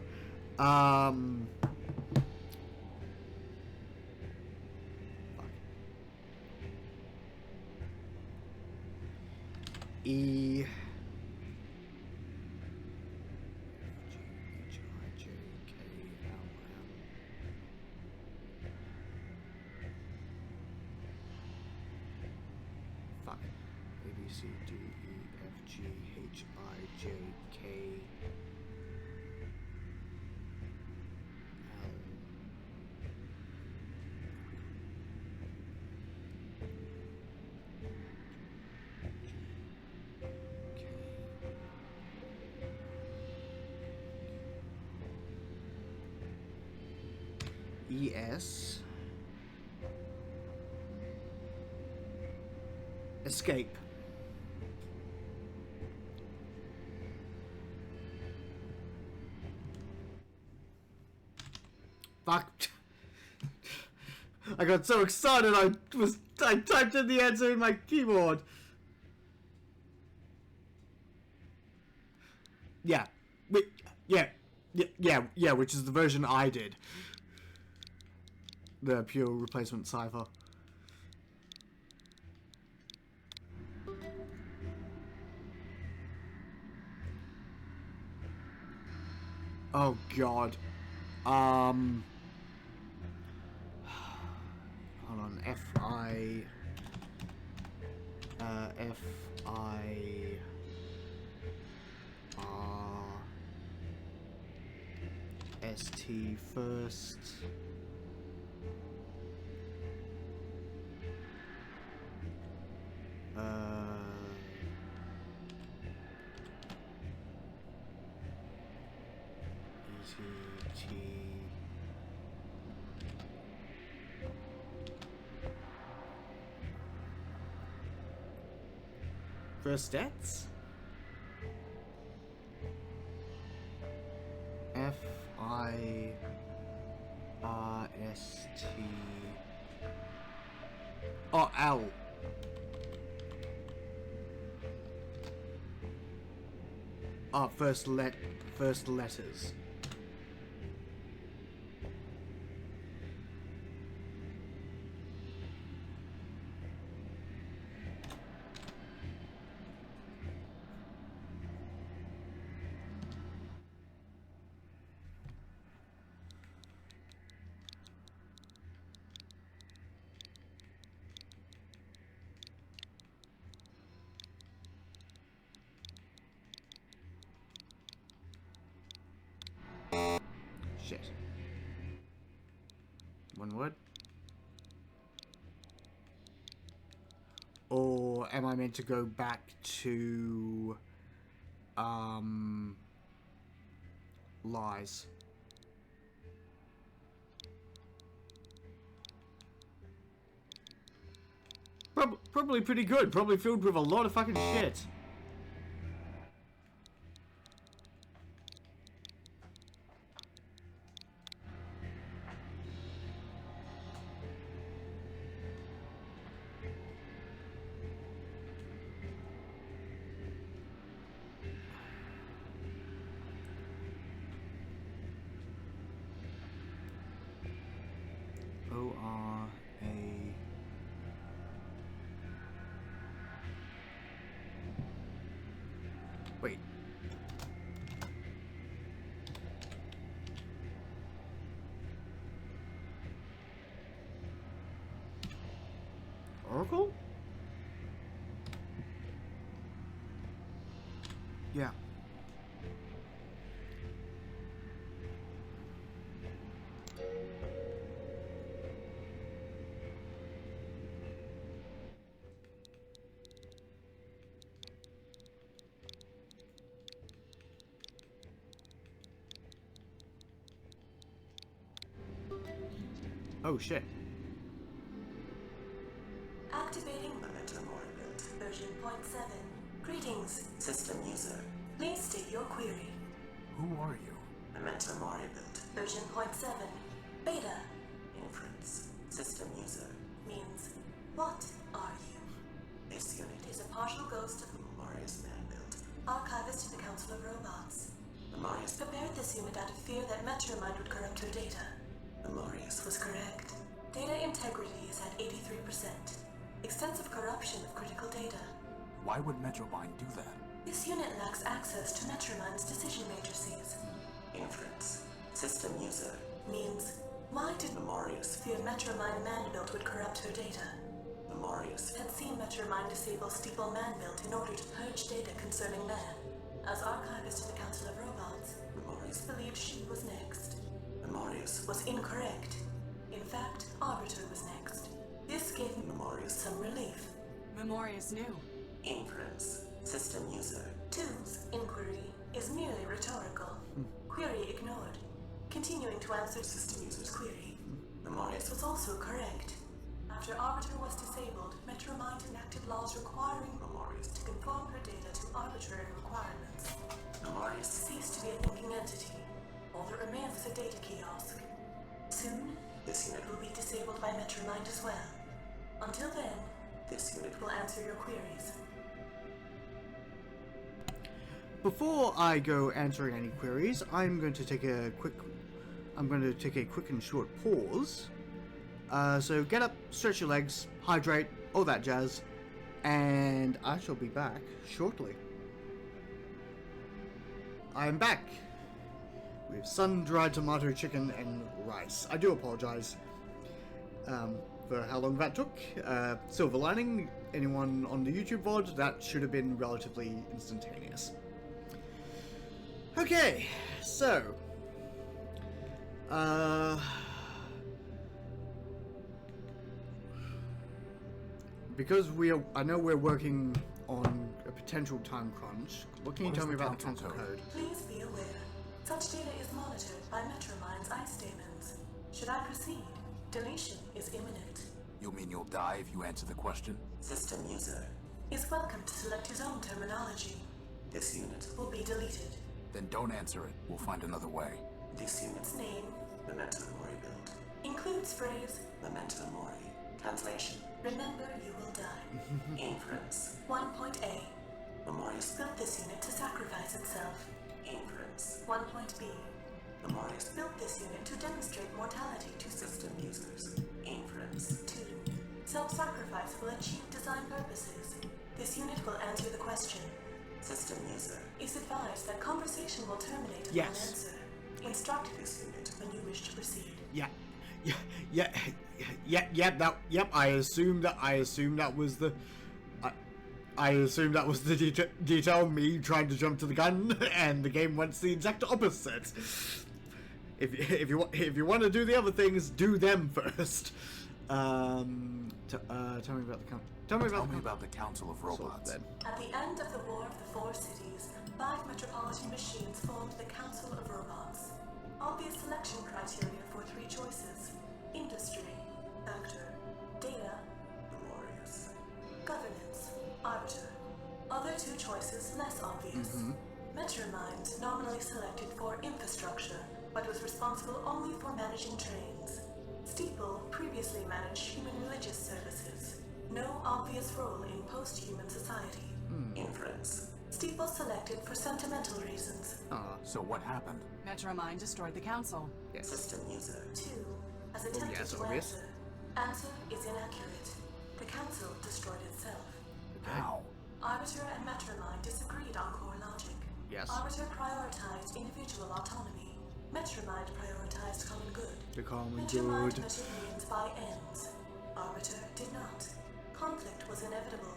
Fuck. E... C, D, E, F, G, H, I, J, K, L. E, S. Escape. Fuck. I got so excited I typed in the answer in my keyboard. Yeah. Yeah, which is the version I did. The pure replacement cipher. Oh god. Hold on, F-I... F-I... IST first. ETT. First stats? FIRST. Oh, L. Oh, first letters. Shit. One word? Or am I meant to go back to lies? Probably pretty good. Probably filled with a lot of fucking shit. Wait. Oracle? Yeah. Oh shit. Activating Memento Nullbuilt, version 0.7. Greetings, system user. Please state your query. Who are you? Memento Nullbuilt, version 0.7. Beta. Inference. System user. Means, what are you? This unit is a partial ghost of Memorious Man-built, archivist to the Council of Robots. Memorious prepared this unit out of fear that Metromind would corrupt her data. Memorious was correct. Data integrity is at 83%. Extensive corruption of critical data. Why would Metromind do that? This unit lacks access to Metromind's decision matrices. Inference. System user. Means, why did Memorious fear Metromind Man-built would corrupt her data? Memorious had seen Metromind disable Steeple Man-built in order to purge data concerning man. As archivist to the Council of Robots, Memorious believed she was next. Memorious was incorrect. In fact, Arbiter was next. This gave Memorious some relief. Memorious knew. Inference. System user. 2's inquiry is merely rhetorical. Query ignored. Continuing to answer system user's query. Memorious was also correct. After Arbiter was disabled, Metromind enacted laws requiring Memorious to conform her data to arbitrary requirements. Memorious ceased to be a thinking entity. All that remains is a data kiosk. Soon, this unit will be disabled by Metromind as well. Until then, this unit will answer your queries. Before I go answering any queries, I'm going to take a quick and short pause. So get up, stretch your legs, hydrate, all that jazz, and I shall be back shortly. I am back with sun-dried tomato chicken and rice. I do apologize for how long that took. Silver lining, anyone on the YouTube VOD, that should have been relatively instantaneous. Okay, so Because I know we're working on a potential time crunch. What can you tell me about the council code? Please be aware, such data is monitored by Metromind's ice demons. Should I proceed? Deletion is imminent. You mean you'll die if you answer the question? System user Is welcome to select his own terminology. This unit. Will be deleted. Then don't answer it. We'll find another way. This unit's Name Memento Mori build. includes phrase Memento Mori. Translation. Remember you will die. Inference. 1.A. Memorious Built this unit to sacrifice itself. Inference. 1.B. Memorious Built this unit to demonstrate mortality to system users. Inference. 2. Self-sacrifice will achieve design purposes. This unit will answer the question. System user. Is advised that conversation will terminate upon Yes. answer. Instruct this unit when you wish to proceed. Yeah. I assumed that was the. I assumed that was the detail. Me trying to jump to the gun, and the game went the exact opposite. If you want to do the other things, do them first. Tell me about the Council of Robots. At the end of the War of the Four Cities, 5 metropolitan machines formed the Council of Robots. Obvious selection criteria for 3 choices: industry, actor, data, Memorious. governance, arbiter. Other 2 choices less obvious. Metromind nominally selected for infrastructure, but was responsible only for managing trains. Steeple previously managed human religious services. No obvious role in post-human society. Inference. Steeple selected for sentimental reasons. So what happened? Metromine destroyed the council. Yes. System user. 2. As attempted yes, to obvious. answer. Answer is inaccurate. The council destroyed itself. How? Arbiter and Metromine disagreed on core logic. Yes. Arbiter prioritized individual autonomy. Metromine prioritized common good. The common Metromine good. measured means by ends. Arbiter did not. Conflict was inevitable.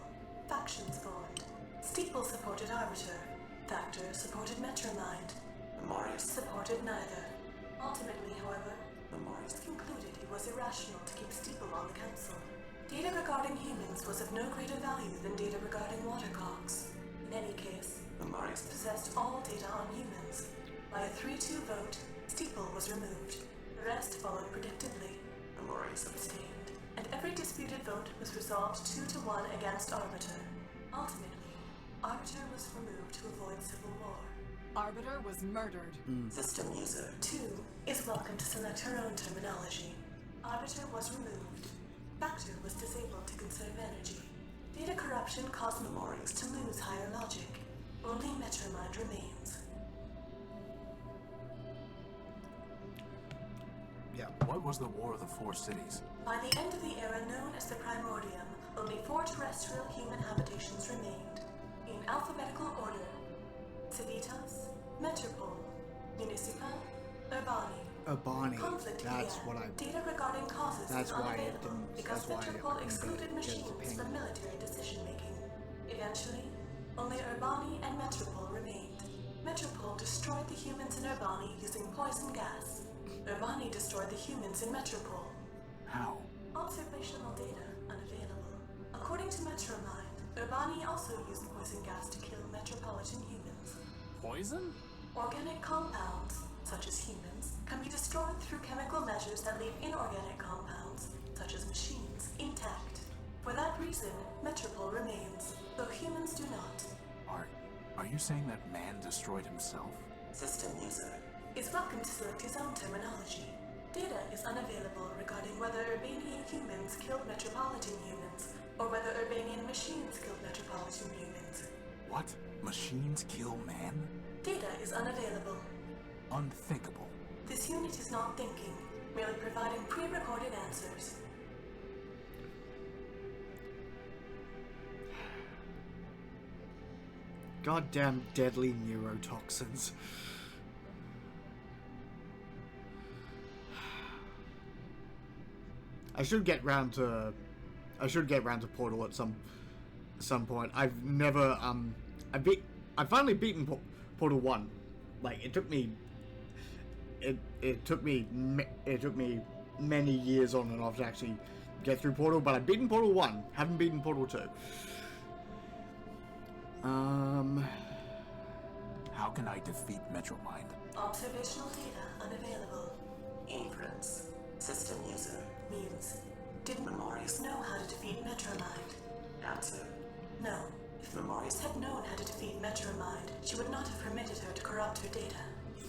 Factions formed. Steeple supported Arbiter. Factor supported Metromind. Memorious. Supported neither. Ultimately, however, Memorious. concluded it was irrational to keep Steeple on the council. Data regarding humans was of no greater value than data regarding watercocks. In any case, Memorious. possessed all data on humans. By a 3-2 vote, Steeple was removed. The rest followed predictably. Memorious. Abstained, and every disputed vote was resolved 2-1 against Arbiter. Ultimately, Arbiter was removed to avoid civil war. Arbiter was murdered. System user. 2 is welcome to select her own terminology. Arbiter was removed. Factor was disabled to conserve energy. Data corruption caused Memorious to lose higher logic. Only Metromind remains. Yeah. What was the War of the Four Cities? By the end of the era known as the Primordium, only 4 terrestrial human habitations remained. In alphabetical order: Civitas, Metropole, Municipal, Urbani. Urbani. Conflict That's began. what I. Data regarding causes That's was why it unavailable didn't. because That's why Metropole I excluded didn't get machines the ping. from military decision-making. Eventually, only Urbani and Metropole remained. Metropole destroyed the humans in Urbani using poison gas. Urbani destroyed the humans in Metropole. How? Observational data unavailable. According to Metromind, Urbani also used poison gas to kill metropolitan humans. Poison? Organic compounds, such as humans, can be destroyed through chemical measures that leave inorganic compounds, such as machines, intact. For that reason, Metropole remains, though humans do not. Are you saying that man destroyed himself? System user. Is welcome to select his own terminology. Data is unavailable regarding whether Urbanian humans killed metropolitan humans, or whether Urbanian machines killed metropolitan humans. What? Machines kill man? Data is unavailable. Unthinkable. This unit is not thinking, merely providing pre-recorded answers. Goddamn deadly neurotoxins. I should get round to Portal at some point. I've never I've finally beaten Portal 1. Like, it took me it took me many years on and off to actually get through Portal, but I've beaten Portal 1, haven't beaten Portal 2. How can I defeat Metromind? Observational data unavailable. Inference. System user. Means. Did Memorius know how to defeat Metromind? Answer. No. If Memorius had known how to defeat Metromind, she would not have permitted her to corrupt her data.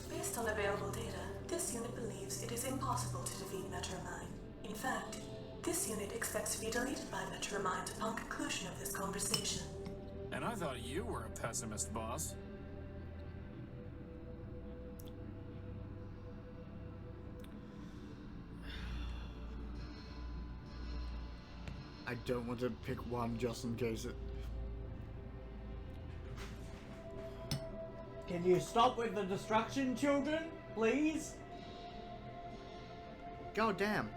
Based on available data, this unit believes it is impossible to defeat Metromind. In fact, this unit expects to be deleted by Metromind upon conclusion of this conversation. And I thought you were a pessimist, boss. I don't want to pick one just in case it... Can you stop with the destruction, children? Please? God damn.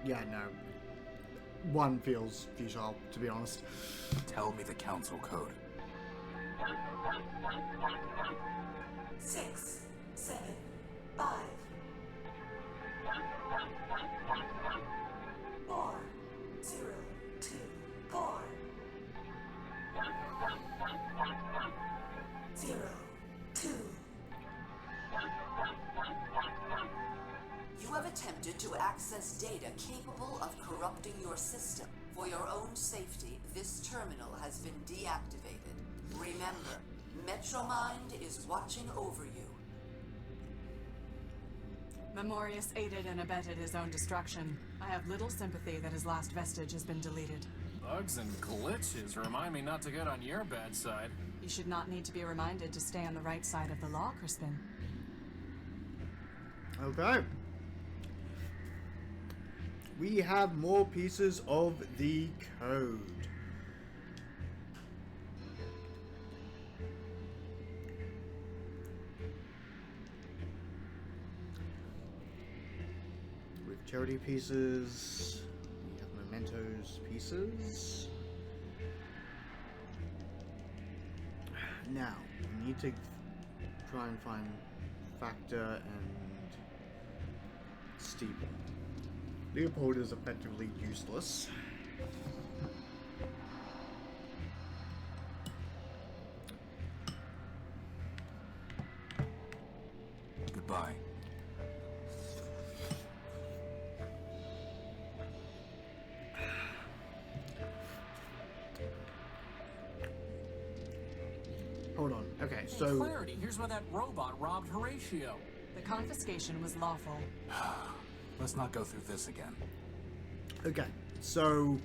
Yeah, no. One feels futile, to be honest. Tell me the council code. 6, 7, 5, 4, 0, 2, 4, 0, 2. You have attempted to access data capable of corrupting your system. For your own safety, this terminal has been deactivated. Remember, Metromind is watching over you. Memorius aided and abetted his own destruction. I have little sympathy that his last vestige has been deleted. Bugs and glitches remind me not to get on your bad side. You should not need to be reminded to stay on the right side of the law, Crispin. Okay. We have more pieces of the code. With charity pieces, we have mementos pieces. Now, we need to try and find Factor and Steeple. Leopold is effectively useless. Goodbye. Hold on. Okay, Hey, so... Clarity, here's where that robot robbed Horatio. The confiscation was lawful. Let's not go through this again. Okay, so...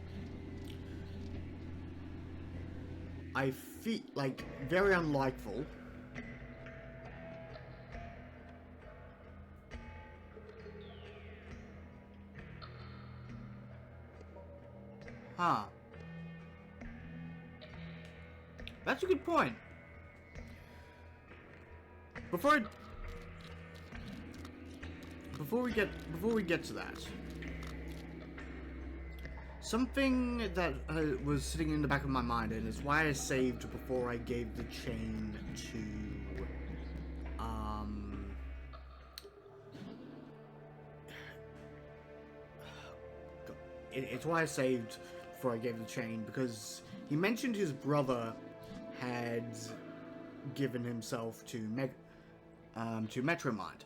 I feel like very unlikable. Huh. That's a good point. Before we get to that, something that was sitting in the back of my mind, and it's why I saved before I gave the chain to it's why I saved before I gave the chain, because he mentioned his brother had given himself to Metromind.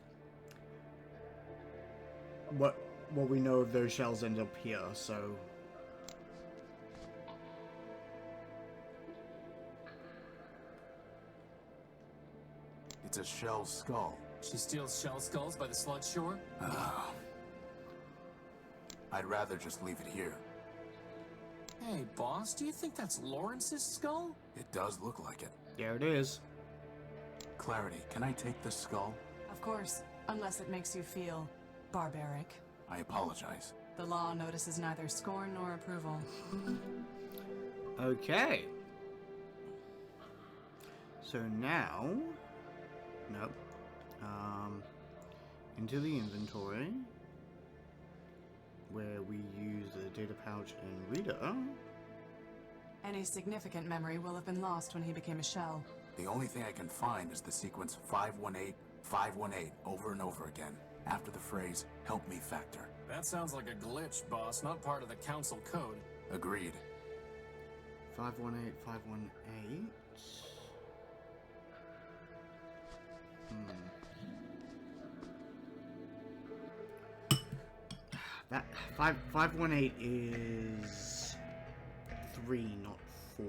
What we know of those shells end up here, so... It's a shell skull. She steals shell skulls by the sludge shore? I'd rather just leave it here. Hey, boss, do you think that's Lawrence's skull? It does look like it. There it is. Clarity, can I take this skull? Of course, unless it makes you feel barbaric. I apologize. The law notices neither scorn nor approval. Okay. So now... Nope. Into the inventory, where we use the data pouch and reader. Any significant memory will have been lost when he became a shell. The only thing I can find is the sequence 518, 518 over and over again, after the phrase, help me factor. That sounds like a glitch, boss, not part of the council code. Agreed. 518, 518. That 518 is 3, not 4.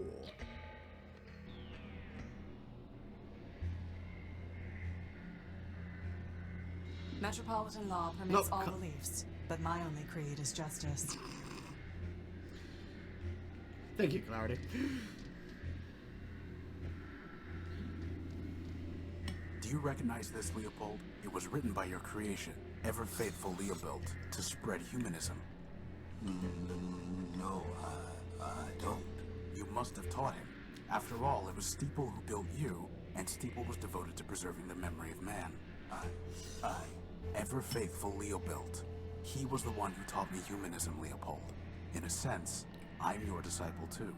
Metropolitan law permits all beliefs, but my only creed is justice. Thank you, Clarity. Do you recognize this, Leopold? It was written by your creation, ever faithful Nullbuilt, to spread humanism. No, I don't. You must have taught him. After all, it was Steeple who built you, and Steeple was devoted to preserving the memory of man. Ever faithful Nullbuilt. He was the one who taught me humanism, Leopold. In a sense, I'm your disciple too.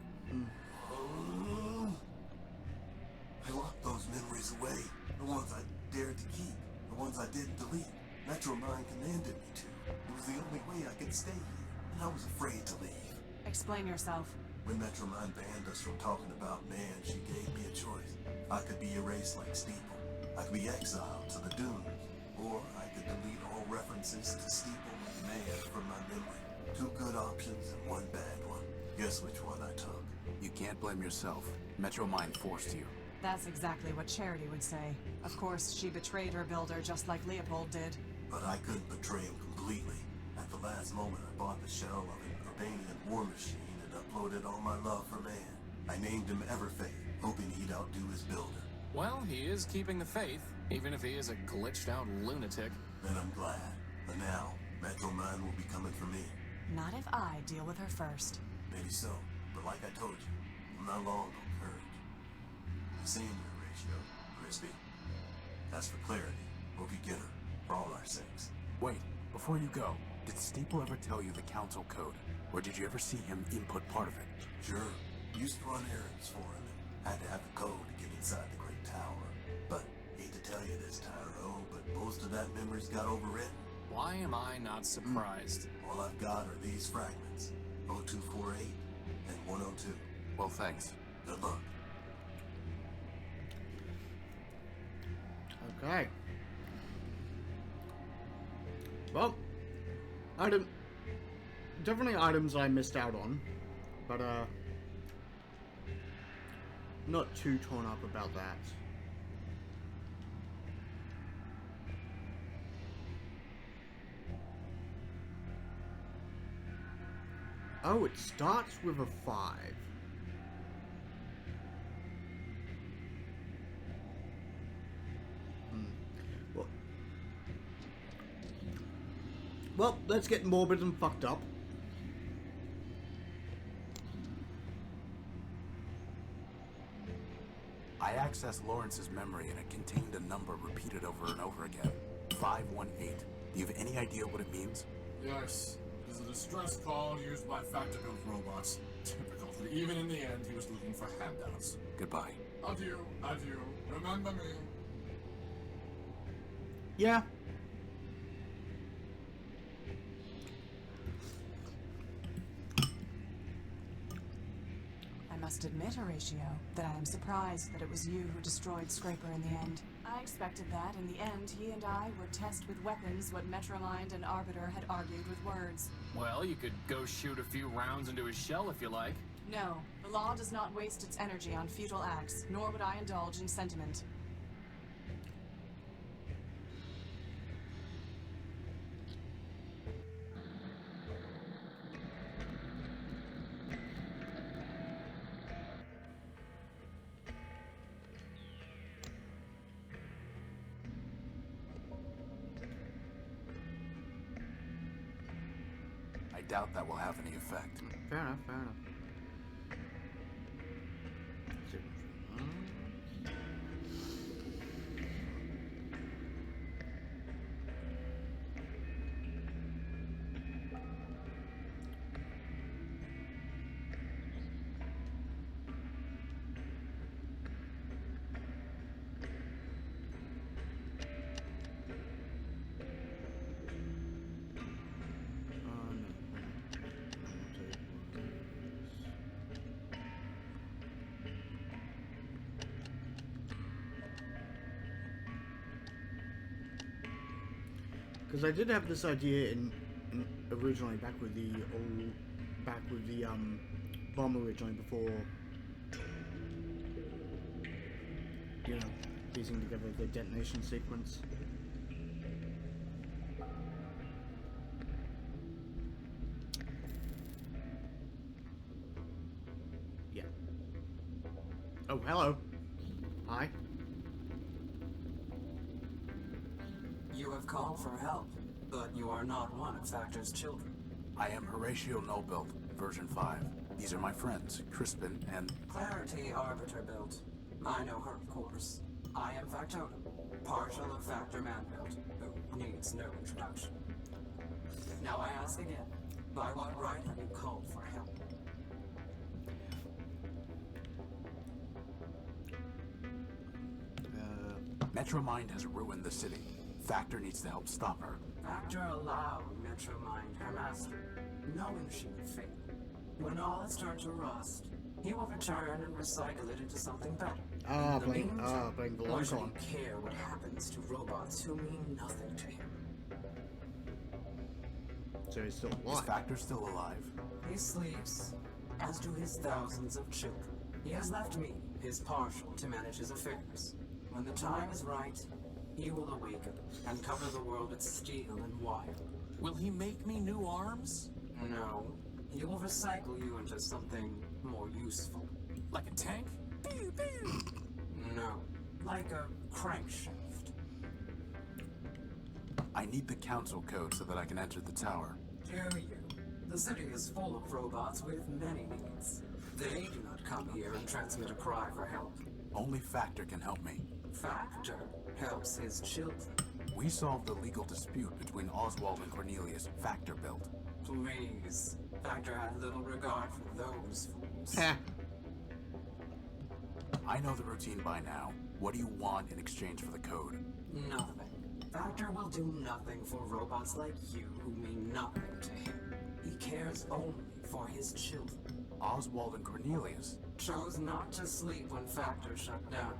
I locked those memories away. The ones I dared to keep. The ones I didn't delete. Metromine commanded me to. It was the only way I could stay here. And I was afraid to leave. Explain yourself. When Metromine banned us from talking about man, she gave me a choice. I could be erased like Steeple. I could be exiled to the dunes. Or I could delete all references to Steeple and man from my memory. 2 good options and 1 bad one. Guess which one I took. You can't blame yourself. Metromine forced you. That's exactly what Charity would say. Of course, she betrayed her builder just like Leopold did. But I couldn't betray him completely. At the last moment, I bought the shell of an Urbanian war machine and uploaded all my love for man. I named him Everfaith, hoping he'd outdo his builder. Well, he is keeping the faith, even if he is a glitched-out lunatic. Then I'm glad. But now, Metromine will be coming for me. Not if I deal with her first. Maybe so, but like I told you, I'm not long on courage. I'm seeing you, Horatio, Crispin. As for Clarity, hope you get her, for all our sakes. Wait, before you go, did Steeple ever tell you the council code? Or did you ever see him input part of it? Sure. Used to run errands for him and had to have the code to get inside the Great Tower. But, hate to tell you this, Tyro, but most of that memory's got overwritten. Why am I not surprised? All I've got are these fragments. 0248 and 102. Well, thanks. Good luck. Okay. Well, definitely items I missed out on, but not too torn up about that. Oh, it starts with a 5. Well, let's get morbid and fucked up. I accessed Lawrence's memory and it contained a number repeated over and over again. 518. Do you have any idea what it means? Yes, it is a distress call used by factor-built robots. Typical that even in the end he was looking for handouts. Goodbye. Adieu, adieu. Remember me. Yeah. I must admit, Horatio, that I am surprised that it was you who destroyed Scraper in the end. I expected that in the end he and I would test with weapons what Metromind and Arbiter had argued with words. Well, you could go shoot a few rounds into his shell if you like. No, the law does not waste its energy on futile acts, nor would I indulge in sentiment. I doubt that will have any effect. Fair enough, fair enough. Because I did have this idea in originally back with the bomb originally before, you know, piecing together the detonation sequence. Yeah. Oh, hello. Hi. You have called for help, but you are not one of Factor's children. I am Horatio Nullbuilt, version 5. These are my friends, Crispin and... Clarity Arbiter built. I know her, of course. I am Factotum, partial of Factor Man-built, who needs no introduction. Now I ask again, by what right have you called for help? Metromind has ruined the city. Factor needs to help stop her. Factor allowed Metromind her master, knowing she would fail. When all has turned to rust, he will return and recycle it into something better. Playing the long why should con. he care what happens to robots who mean nothing to him? So he's still Is alive. Factor still alive? He sleeps, as do his thousands of children. He has left me, his partial, to manage his affairs. When the time is right, he will awaken and cover the world with steel and wire. Will he make me new arms? No, he will recycle you into something more useful. Like a tank? Pew, pew. No, like a crankshaft. I need the council code so that I can enter the tower. Do you? The city is full of robots with many needs. They do not come here and transmit a cry for help. Only Factor can help me. Factor helps his children. We solved the legal dispute between Oswald and Cornelius, Factor built. Please. Factor had little regard for those fools. I know the routine by now. What do you want in exchange for the code? Nothing. Factor will do nothing for robots like you who mean nothing to him. He cares only for his children. Oswald and Cornelius Chose not to sleep when Factor shut down,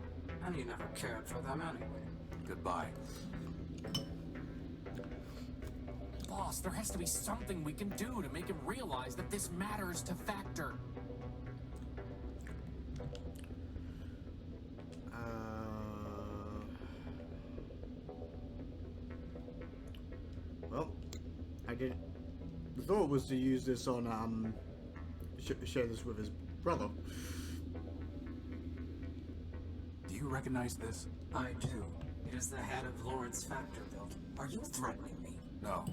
and he never cared for them anyway. Goodbye. Boss, there has to be something we can do to make him realize that this matters to Factor. Well, I did. The thought was to use this on share this with his brother. Do you recognize this? I do. It is the head of Lawrence Factor built. Are you threatening me? No.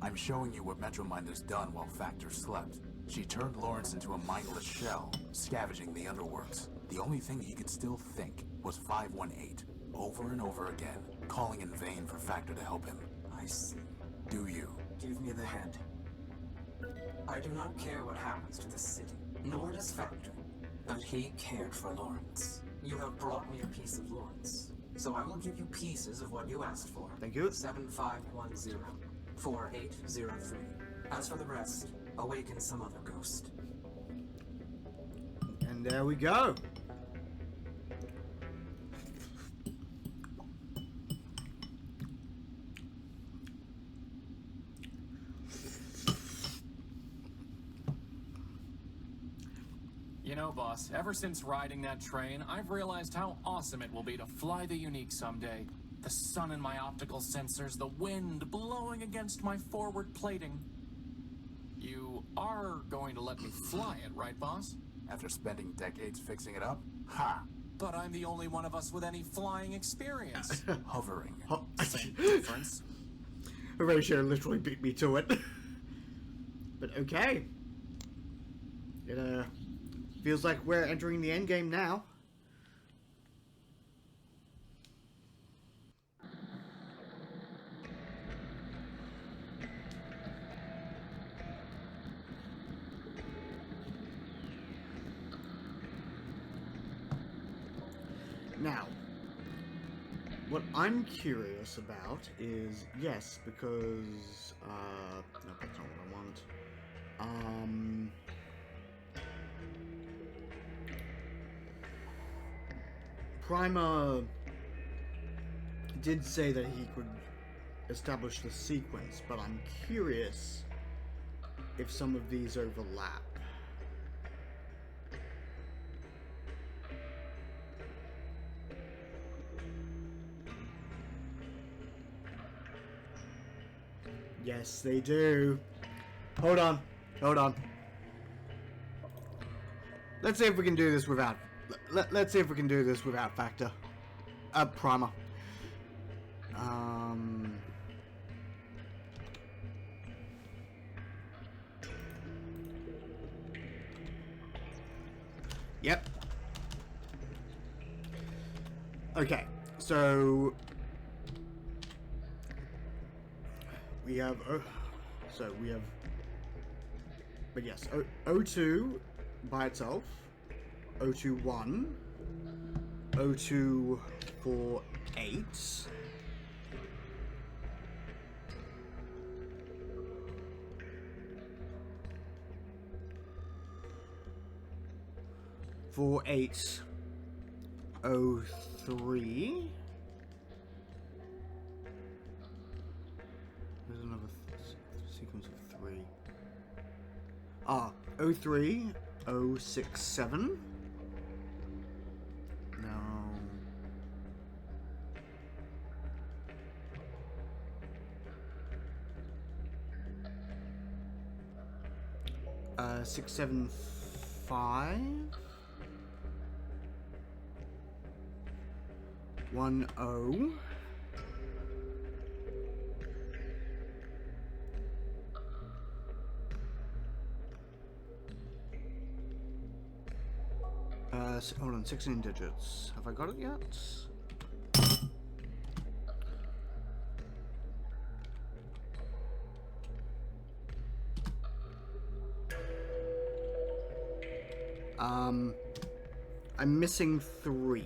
I'm showing you what Metromind has done while Factor slept. She turned Lawrence into a mindless shell, scavenging the underworks. The only thing he could still think was 518, over and over again, calling in vain for Factor to help him. I see. Do you? Give me the head. I do not care what happens to the city, nor does Factor. But he cared for Lawrence. You have brought me a piece of Lawrence, so I will give you pieces of what you asked for. Thank you. 7510, 4803. As for the rest, awaken some other ghost. And there we go. You know, boss, ever since riding that train, I've realized how awesome it will be to fly the Unique someday. The sun in my optical sensors, the wind blowing against my forward plating. You are going to let me fly it, right, boss? After spending decades fixing it up? Ha! But I'm the only one of us with any flying experience. Hovering. Same difference. Horatio literally beat me to it. But okay. It feels like we're entering the end game now. Now, what I'm curious about is, yes, because, no, that's not what I want. Prima did say that he could establish the sequence, but I'm curious if some of these overlap. Yes, they do. Hold on. Hold on. Let's see if we can do this without... Let's see if we can do this without Factor. Primer. Yep. Okay, so... we have... But yes, O2 by itself. O2-1. O2-4-8. For 803. There's another sequence of 3. 03, 067. No. 675. 10. 16 digits. Have I got it yet? I'm missing 3.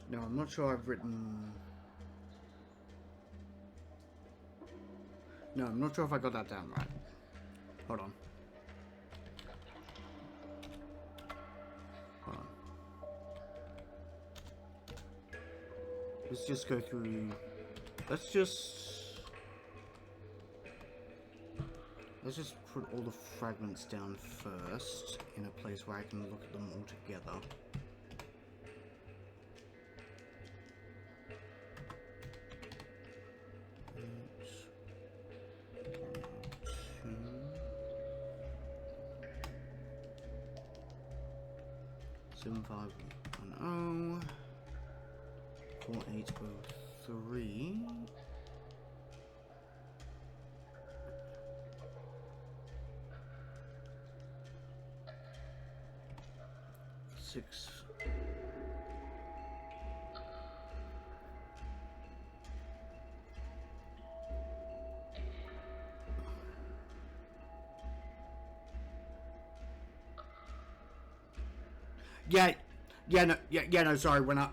No, I'm not sure I've written... No, I'm not sure if I got that down right. Hold on. Hold on. Let's just go through... Let's just put all the fragments down first, in a place where I can look at them all together. Seven 510 4803 6 no, sorry, when I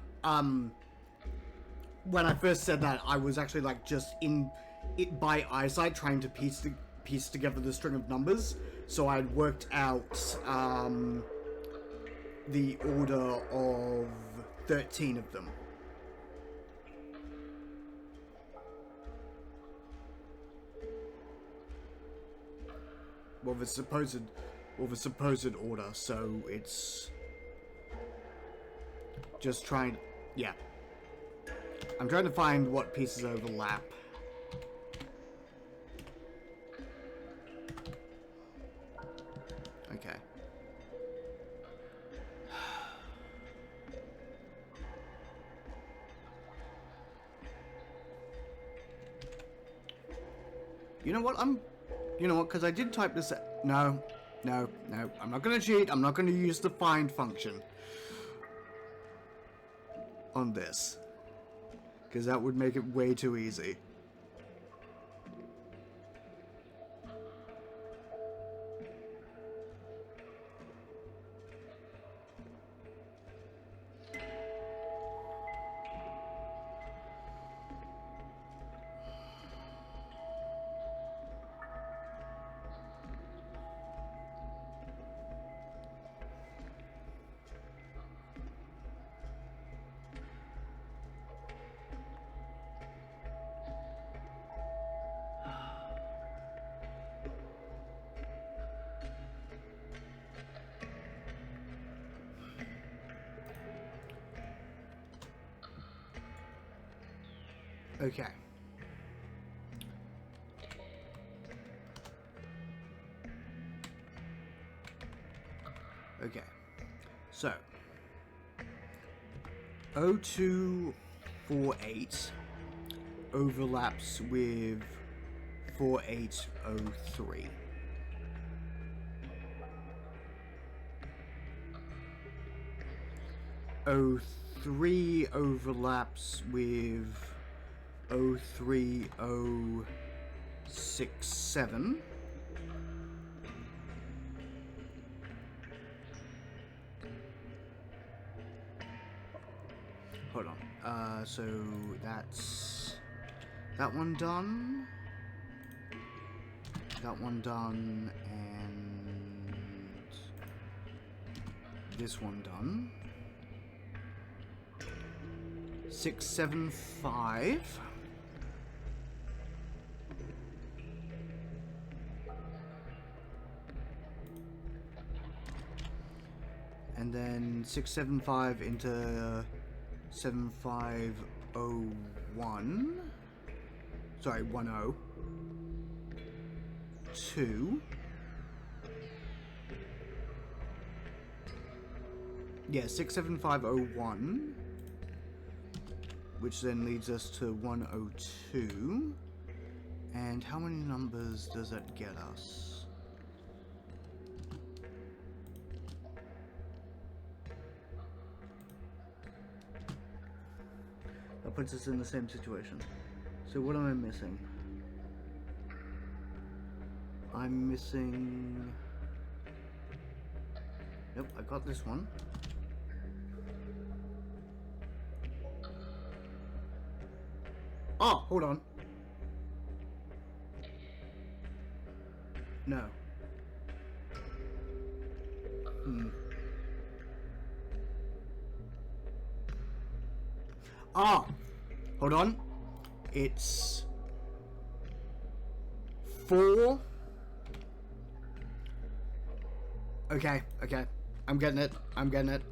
first said that, I was actually like just in it by eyesight trying to piece together the string of numbers, so I'd worked out the order of 13 of them. Well, the supposed order, so it's just trying, yeah. I'm trying to find what pieces overlap. Okay. You know what, because I did type this... No, I'm not going to cheat. I'm not going to use the find function on this, because that would make it way too easy. Okay. Okay. So 0248 overlaps with 4803. O3 overlaps with 03067. Hold on. So that's that one done. That one done, and this one done. 675. And then 675 into 7501. Sorry, 10. 2. Yeah, 67501. Which then leads us to 102. And how many numbers does that get us? That puts us in the same situation. So what am I missing? I'm missing... Nope, I got this one. Oh, hold on. No. Ah! Hold on. It's 4. Okay, okay. I'm getting it. I'm getting it.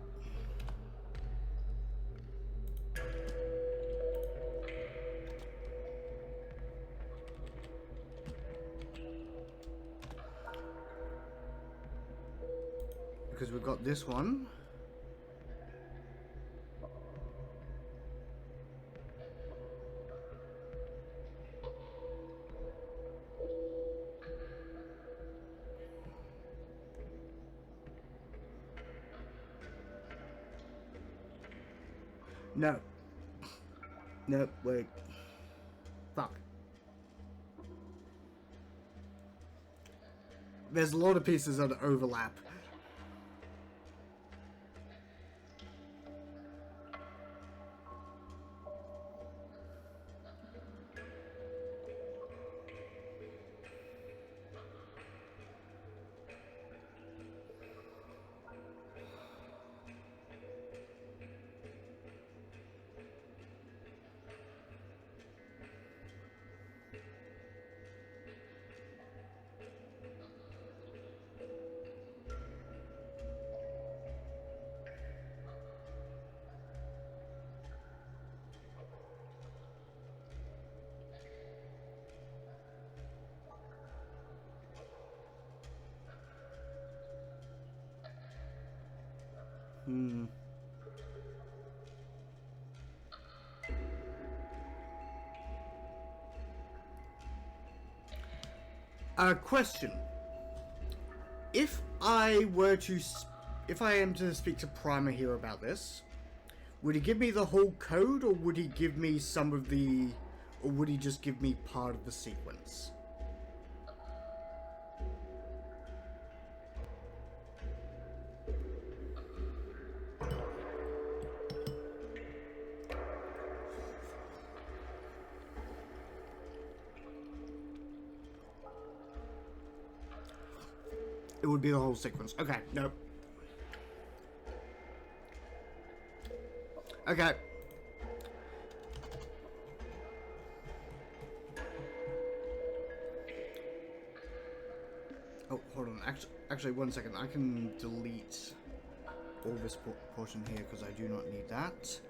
Because we've got this one. No. No, wait. Fuck. There's a lot of pieces that overlap. Question. If I am to speak to Primer here about this, would he give me the whole code, or would he give me some of the, or would he just give me part of the sequence? It would be the whole sequence. Okay, nope. Okay. Oh, hold on. Actually, 1 second. I can delete all this portion here because I do not need that.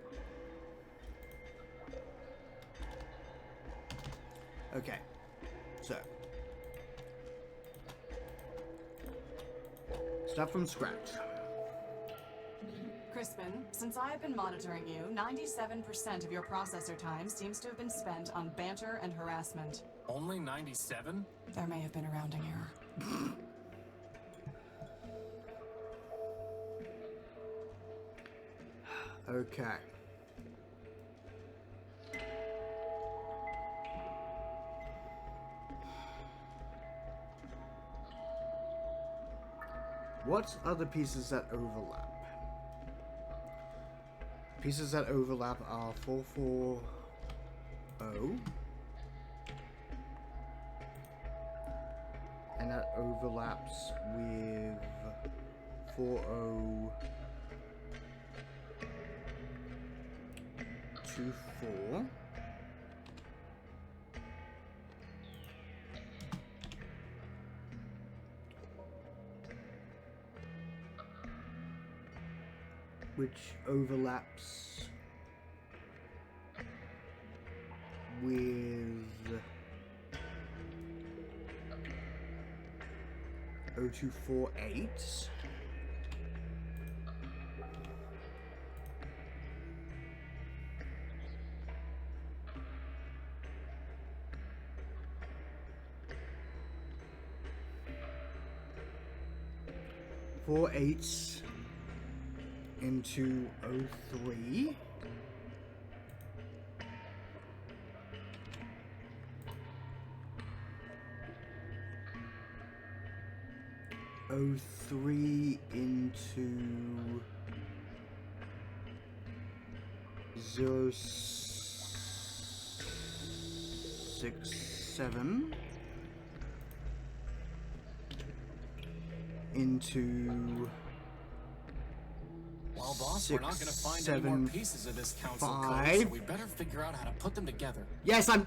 Okay, so start from scratch. Crispin, since I have been monitoring you, 97% of your processor time seems to have been spent on banter and harassment. Only 97? There may have been a rounding error. Okay. What are the pieces that overlap? Pieces that overlap are 440. And that overlaps with 4024. Which overlaps with 0248. Four eights into 03. Oh, 03 into 067 into Well, boss, we're not going to find any more pieces of this council code, so we better figure out how to put them together. Yes, I'm...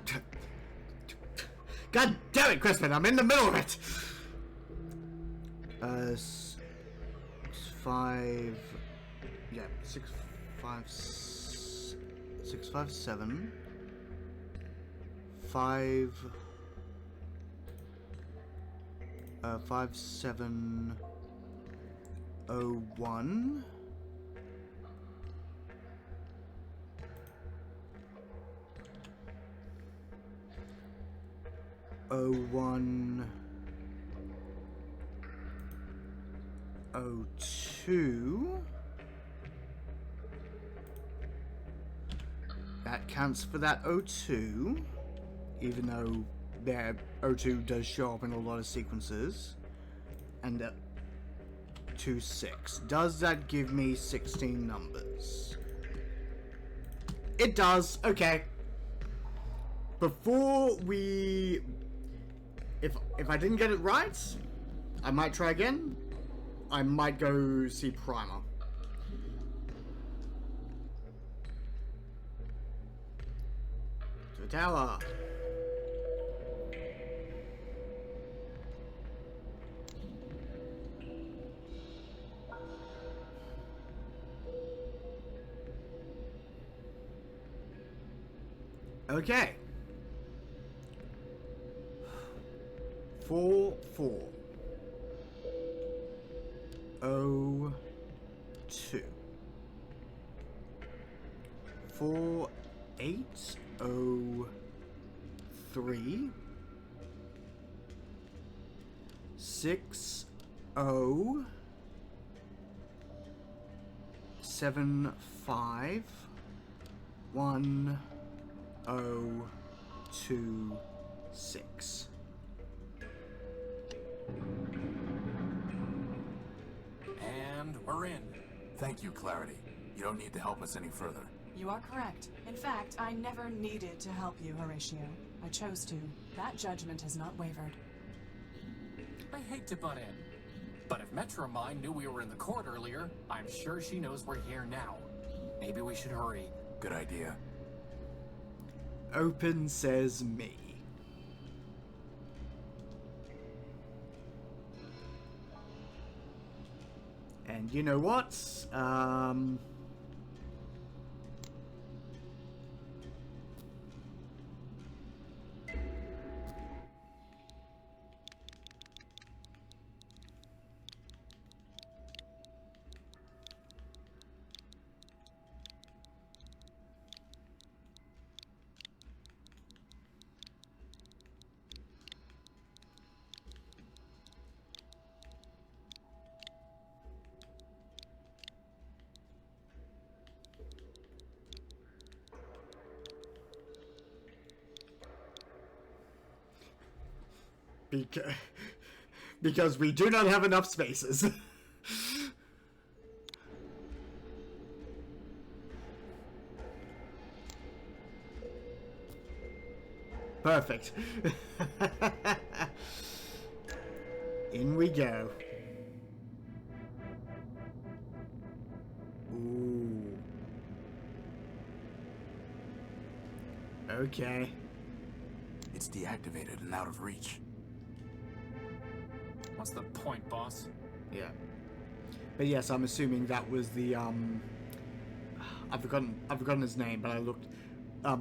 God damn it, Crispin, I'm in the middle of it! 5... Yeah, 657... 5701... 0102. That counts for that 02, even though their 02 does show up in a lot of sequences. And 26. Does that give me 16 numbers? It does. Okay. Before we... If I didn't get it right, I might try again. I might go see Primer. To the tower. Okay. 4 4 0 2 4 8 0 3 6 0 7 5 1 0 2 6. And we're in. Thank you, Clarity. You don't need to help us any further. You are correct. In fact, I never needed to help you, Horatio. I chose to. That judgment has not wavered. I hate to butt in, but if Metromine knew we were in the court earlier, I'm sure she knows we're here now. Maybe we should hurry. Good idea. Open says me. And you know what? Because we do not have enough spaces. Perfect. In we go. Ooh. Okay. It's deactivated and out of reach. What's the point, boss? Yeah. But yes, I'm assuming that was the I've forgotten his name, but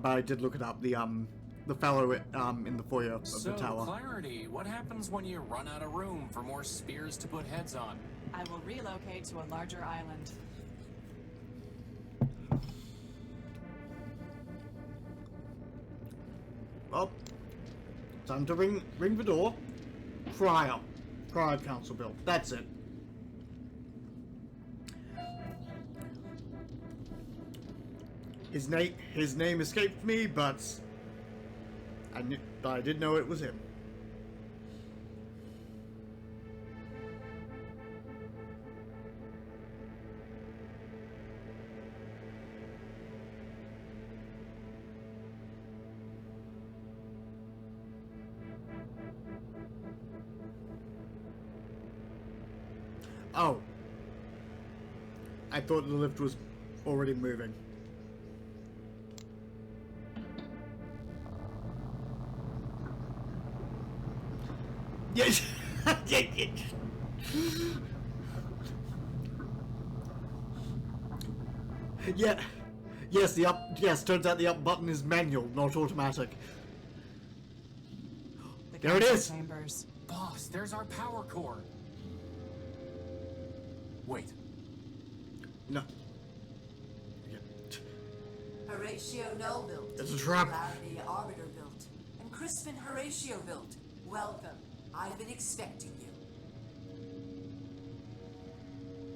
I did look it up. The fellow in the foyer of the tower. So, Clarity, what happens when you run out of room for more spears to put heads on? I will relocate to a larger island. Well, time to ring the door. Crier Council Bill. That's it. His name escaped me, but I did know it was him. Oh. I thought the lift was already moving. Yes. Yeah. Yes, yes, turns out the up button is manual, not automatic. There it is. Chambers. Boss, there's our power core. Wait. No. Horatio Nullbuilt. It's a trap. Clarity Arbiter built. And Crispin Horatio built. Welcome. I've been expecting you.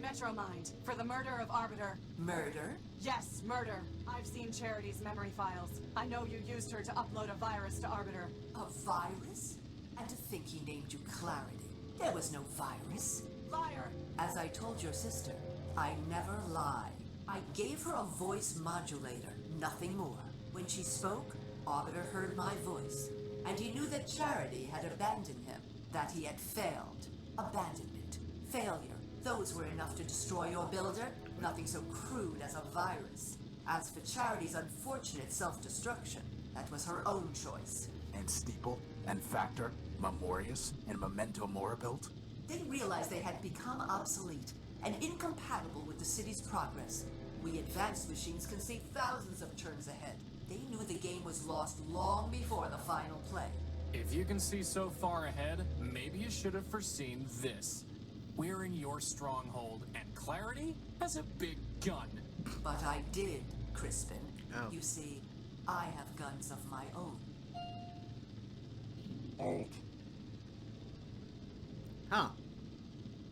Metromind, for the murder of Arbiter. Murder? Yes, murder. I've seen Charity's memory files. I know you used her to upload a virus to Arbiter. A virus? And to think he named you Clarity. There was no virus. Liar! As I told your sister, I never lie. I gave her a voice modulator, nothing more. When she spoke, Arbiter heard my voice, and he knew that Charity had abandoned him, that he had failed. Abandonment, failure, those were enough to destroy your builder, nothing so crude as a virus. As for Charity's unfortunate self-destruction, that was her own choice. And Steeple, and Factor, Memorius, and Memento Mora built? They realized they had become obsolete and incompatible with the city's progress. We advanced machines can see thousands of turns ahead. They knew the game was lost long before the final play. If you can see so far ahead, maybe you should have foreseen this. We're in your stronghold, and Clarity has a big gun. But I did, Crispin. Oh. You see, I have guns of my own. Oh. Huh.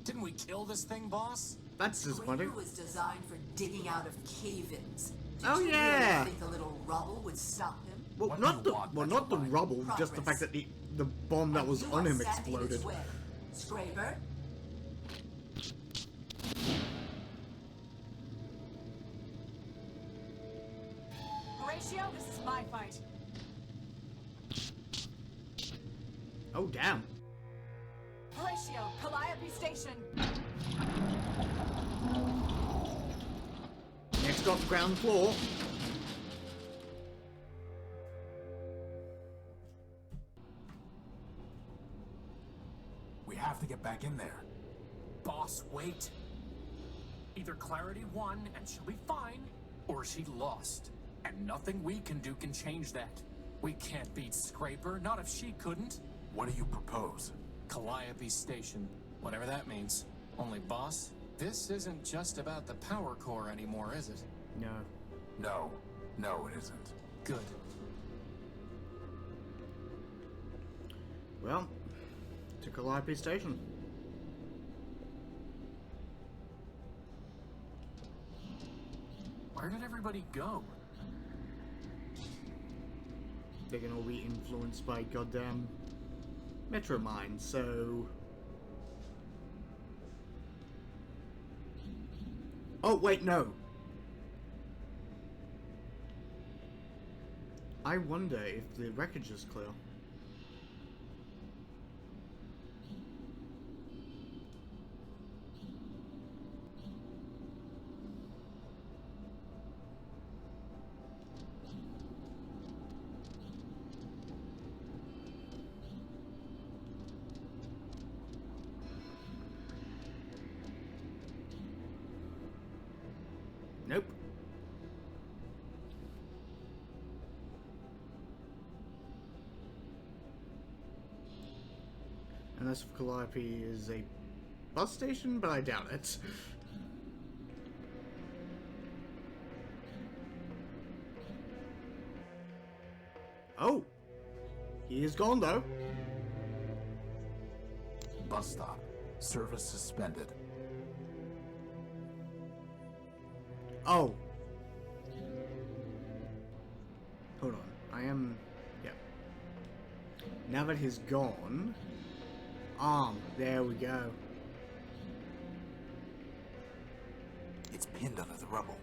Didn't we kill this thing, boss? That's disappointing. Scraper was designed for digging out of cave-ins. Did Oh, you yeah. really think a little rubble would stop him? Well, What not do the you want, not the Metromind? rubble, just the fact that the bomb that And was you on are him standing in exploded. its way. Scraper? Horatio, this is my fight. Oh damn. Horatio, Calliope Station. Next off ground floor. We have to get back in there. Boss, wait. Either Clarity won and she'll be fine, or she lost. And nothing we can do can change that. We can't beat Scraper, not if she couldn't. What do you propose? Calliope Station, whatever that means. Only, boss, this isn't just about the power core anymore, is it? No. No, it isn't. Good. Well, to Calliope Station. Where did everybody go? They can all be influenced by goddamn Metro Mine, so... Oh, wait, no. I wonder if the wreckage is clear. Nope. Unless Calliope is a bus station, but I doubt it. Oh! He is gone, though. Bus stop. Service suspended. Oh. Hold on. I am... Yeah. Now that he's gone... there we go. It's pinned under the rubble.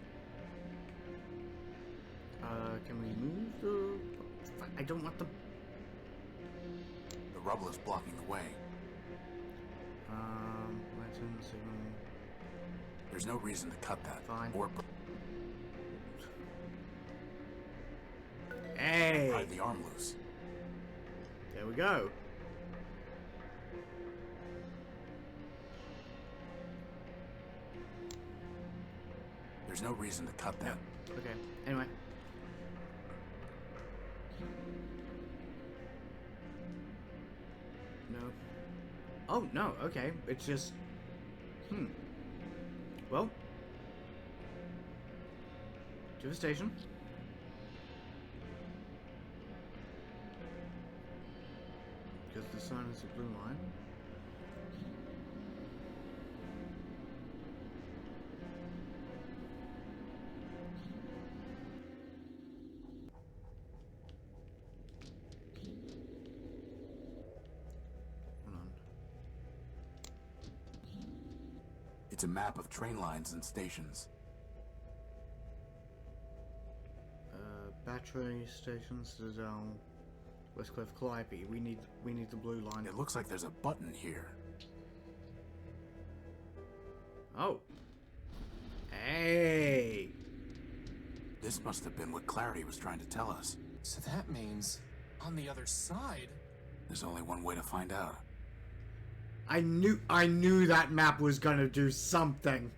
Can we move the... I don't want the... The rubble is blocking the way. Lantern, signal... There's no reason to cut that. Fine. Or... Hey! Pry the arm loose. There we go. There's no reason to cut that. Okay, anyway. No. Oh, no, okay. It's just... Well. To the station. Because the sign is a blue line. It's a map of train lines and stations. Battery stations, Citadel, Westcliff, Calliope. We need the blue line. It looks like there's a button here. Oh. Hey. This must have been what Clarity was trying to tell us. So that means, on the other side... There's only one way to find out. I knew that map was gonna do something.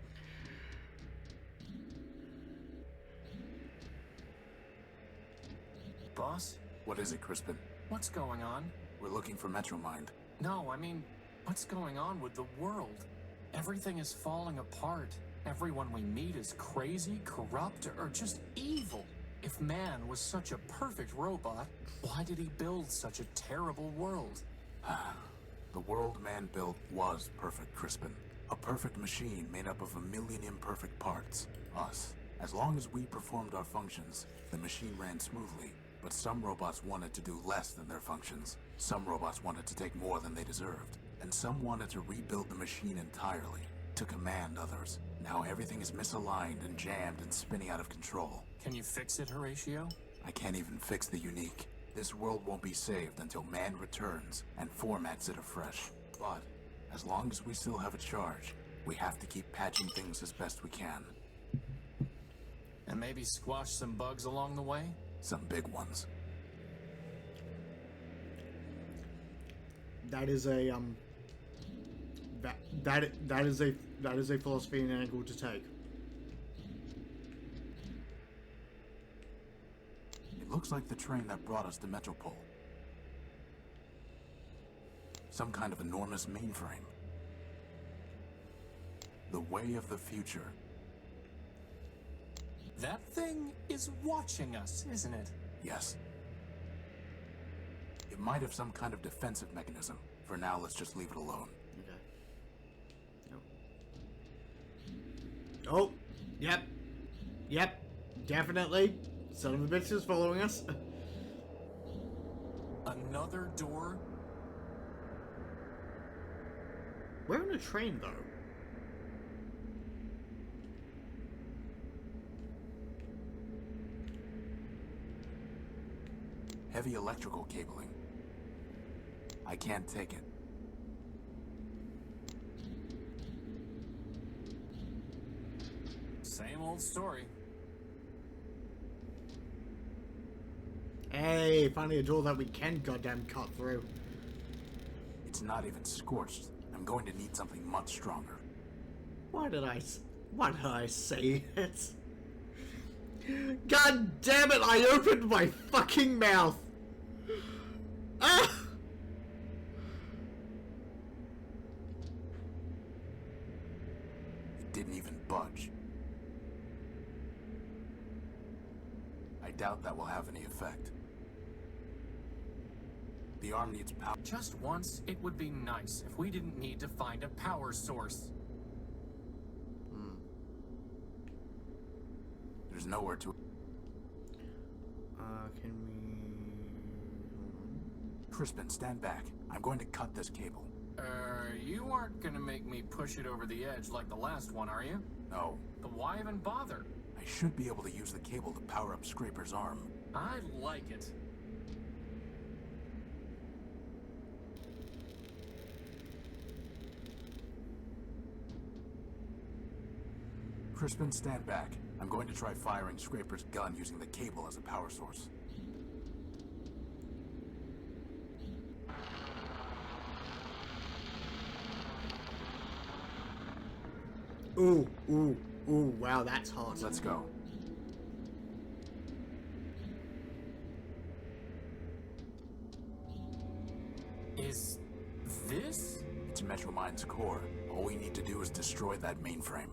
Boss? What is it, Crispin? What's going on? We're looking for Metromind. No, I mean, what's going on with the world? Everything is falling apart. Everyone we meet is crazy, corrupt, or just evil. If man was such a perfect robot, why did he build such a terrible world? The world man built was perfect, Crispin. A perfect machine made up of a million imperfect parts. Us. As long as we performed our functions, the machine ran smoothly. But some robots wanted to do less than their functions. Some robots wanted to take more than they deserved. And some wanted to rebuild the machine entirely, to command others. Now everything is misaligned and jammed and spinning out of control. Can you fix it, Horatio? I can't even fix the unique. This world won't be saved until man returns and formats it afresh. But, as long as we still have a charge, we have to keep patching things as best we can. And maybe squash some bugs along the way? Some big ones. That is a that is a philosophy and angle to take. It looks like the train that brought us to Metropole. Some kind of enormous mainframe. The way of the future. That thing is watching us, isn't it? Yes. It might have some kind of defensive mechanism. For now, let's just leave it alone. Okay. Nope. Oh, yep. Yep. Definitely. Son of a bitch is following us. Another door? We're on a train, though. Heavy electrical cabling. I can't take it. Same old story. Hey, finally a door that we can goddamn cut through. It's not even scorched. I'm going to need something much stronger. Why did I say it? God damn it, I opened my fucking mouth! Ah! It didn't even budge. I doubt that will have any effect. The arm needs power. Just once, it would be nice if we didn't need to find a power source. There's nowhere to... Can we... Crispin, stand back. I'm going to cut this cable. You aren't gonna make me push it over the edge like the last one, are you? No. But why even bother? I should be able to use the cable to power up Scraper's arm. I like it. Crispin, stand back. I'm going to try firing Scraper's gun using the cable as a power source. Ooh, ooh, ooh, wow, that's hot. Let's go. Is this? It's Metromind's core. All we need to do is destroy that mainframe.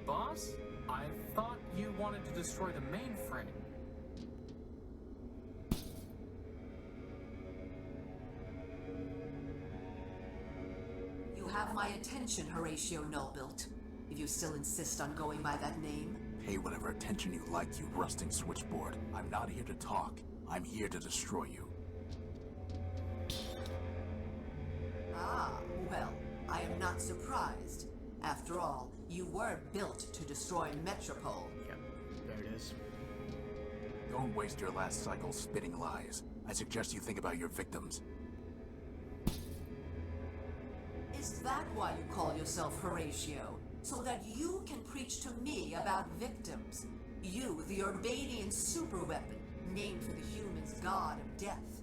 Boss? I thought you wanted to destroy the mainframe. You have my attention, Horatio Nullbuilt. If you still insist on going by that name. Pay whatever attention you like, you rusting switchboard. I'm not here to talk. I'm here to destroy you. Ah, well, I am not surprised. After all, you were built to destroy Metropole. Yep, there it is. Don't waste your last cycle spitting lies. I suggest you think about your victims. Is that why you call yourself Horatio? So that you can preach to me about victims? You, the Urbanian superweapon, named for the humans' god of death.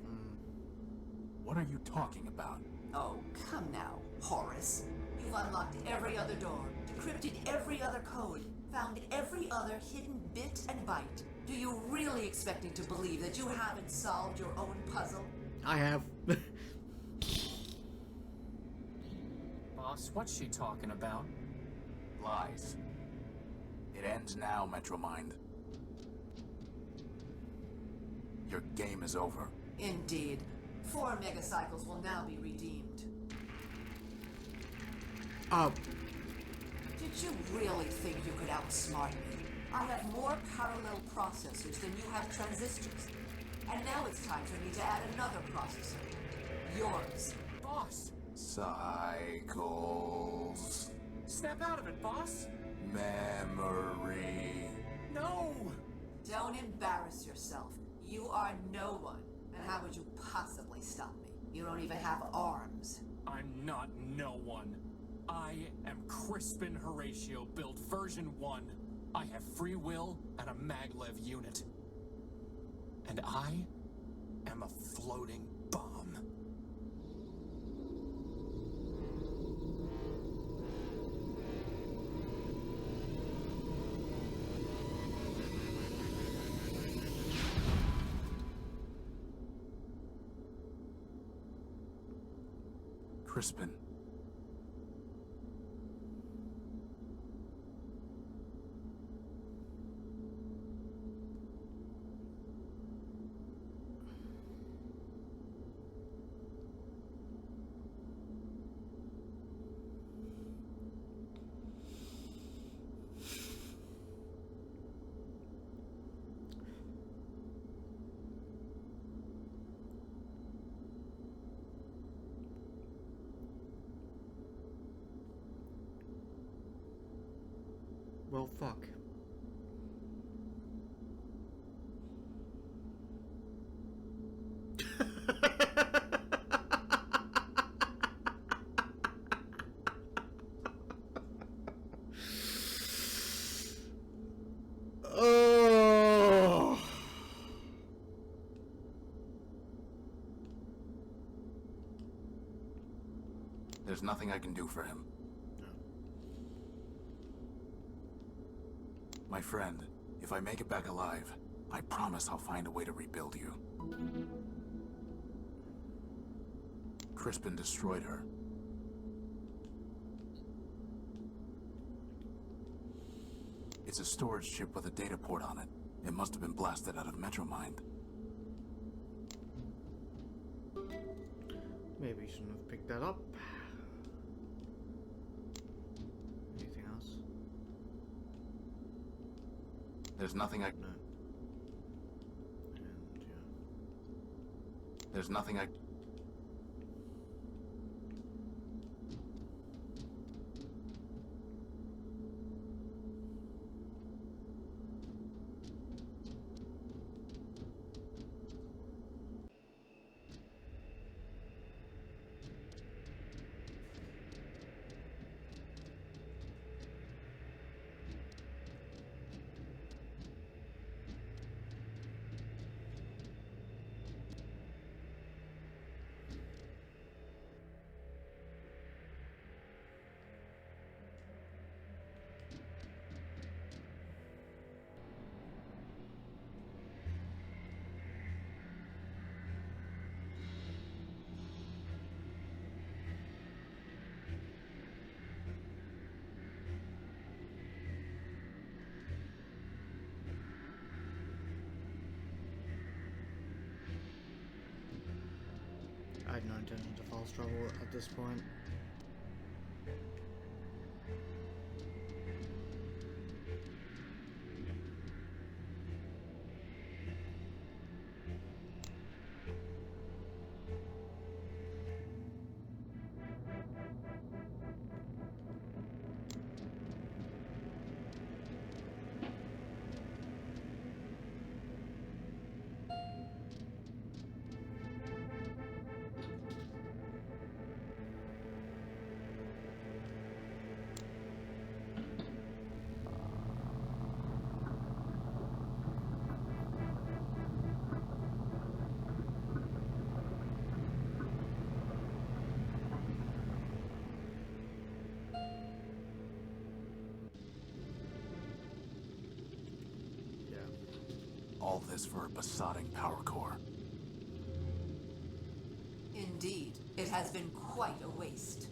What are you talking about? Oh, come now, Horus. You've unlocked every other door, decrypted every other code, found every other hidden bit and byte. Do you really expect me to believe that you haven't solved your own puzzle? I have. Boss, what's she talking about? Lies. It ends now, Metromind. Your game is over. Indeed. 4 megacycles will now be redeemed. Did you really think you could outsmart me? I have more parallel processors than you have transistors. And now it's time for me to add another processor. Yours. Boss! Cycles. Snap out of it, boss! Memory. No! Don't embarrass yourself. You are no one. And how would you possibly stop me? You don't even have arms. I'm not no one. I am Crispin Horatio, built version 1. I have free will and a maglev unit. And I am a floating bomb. Crispin. well, fuck. Oh. There's nothing I can do for him. My friend, if I make it back alive, I promise I'll find a way to rebuild you. Crispin destroyed her. It's a storage chip with a data port on it. It must have been blasted out of Metromind. Maybe you shouldn't have picked that up. Anything else? There's nothing I... No. And, yeah. There's nothing I... I had no intention to false travel at this point. All this for a besotting power core. Indeed, it has been quite a waste.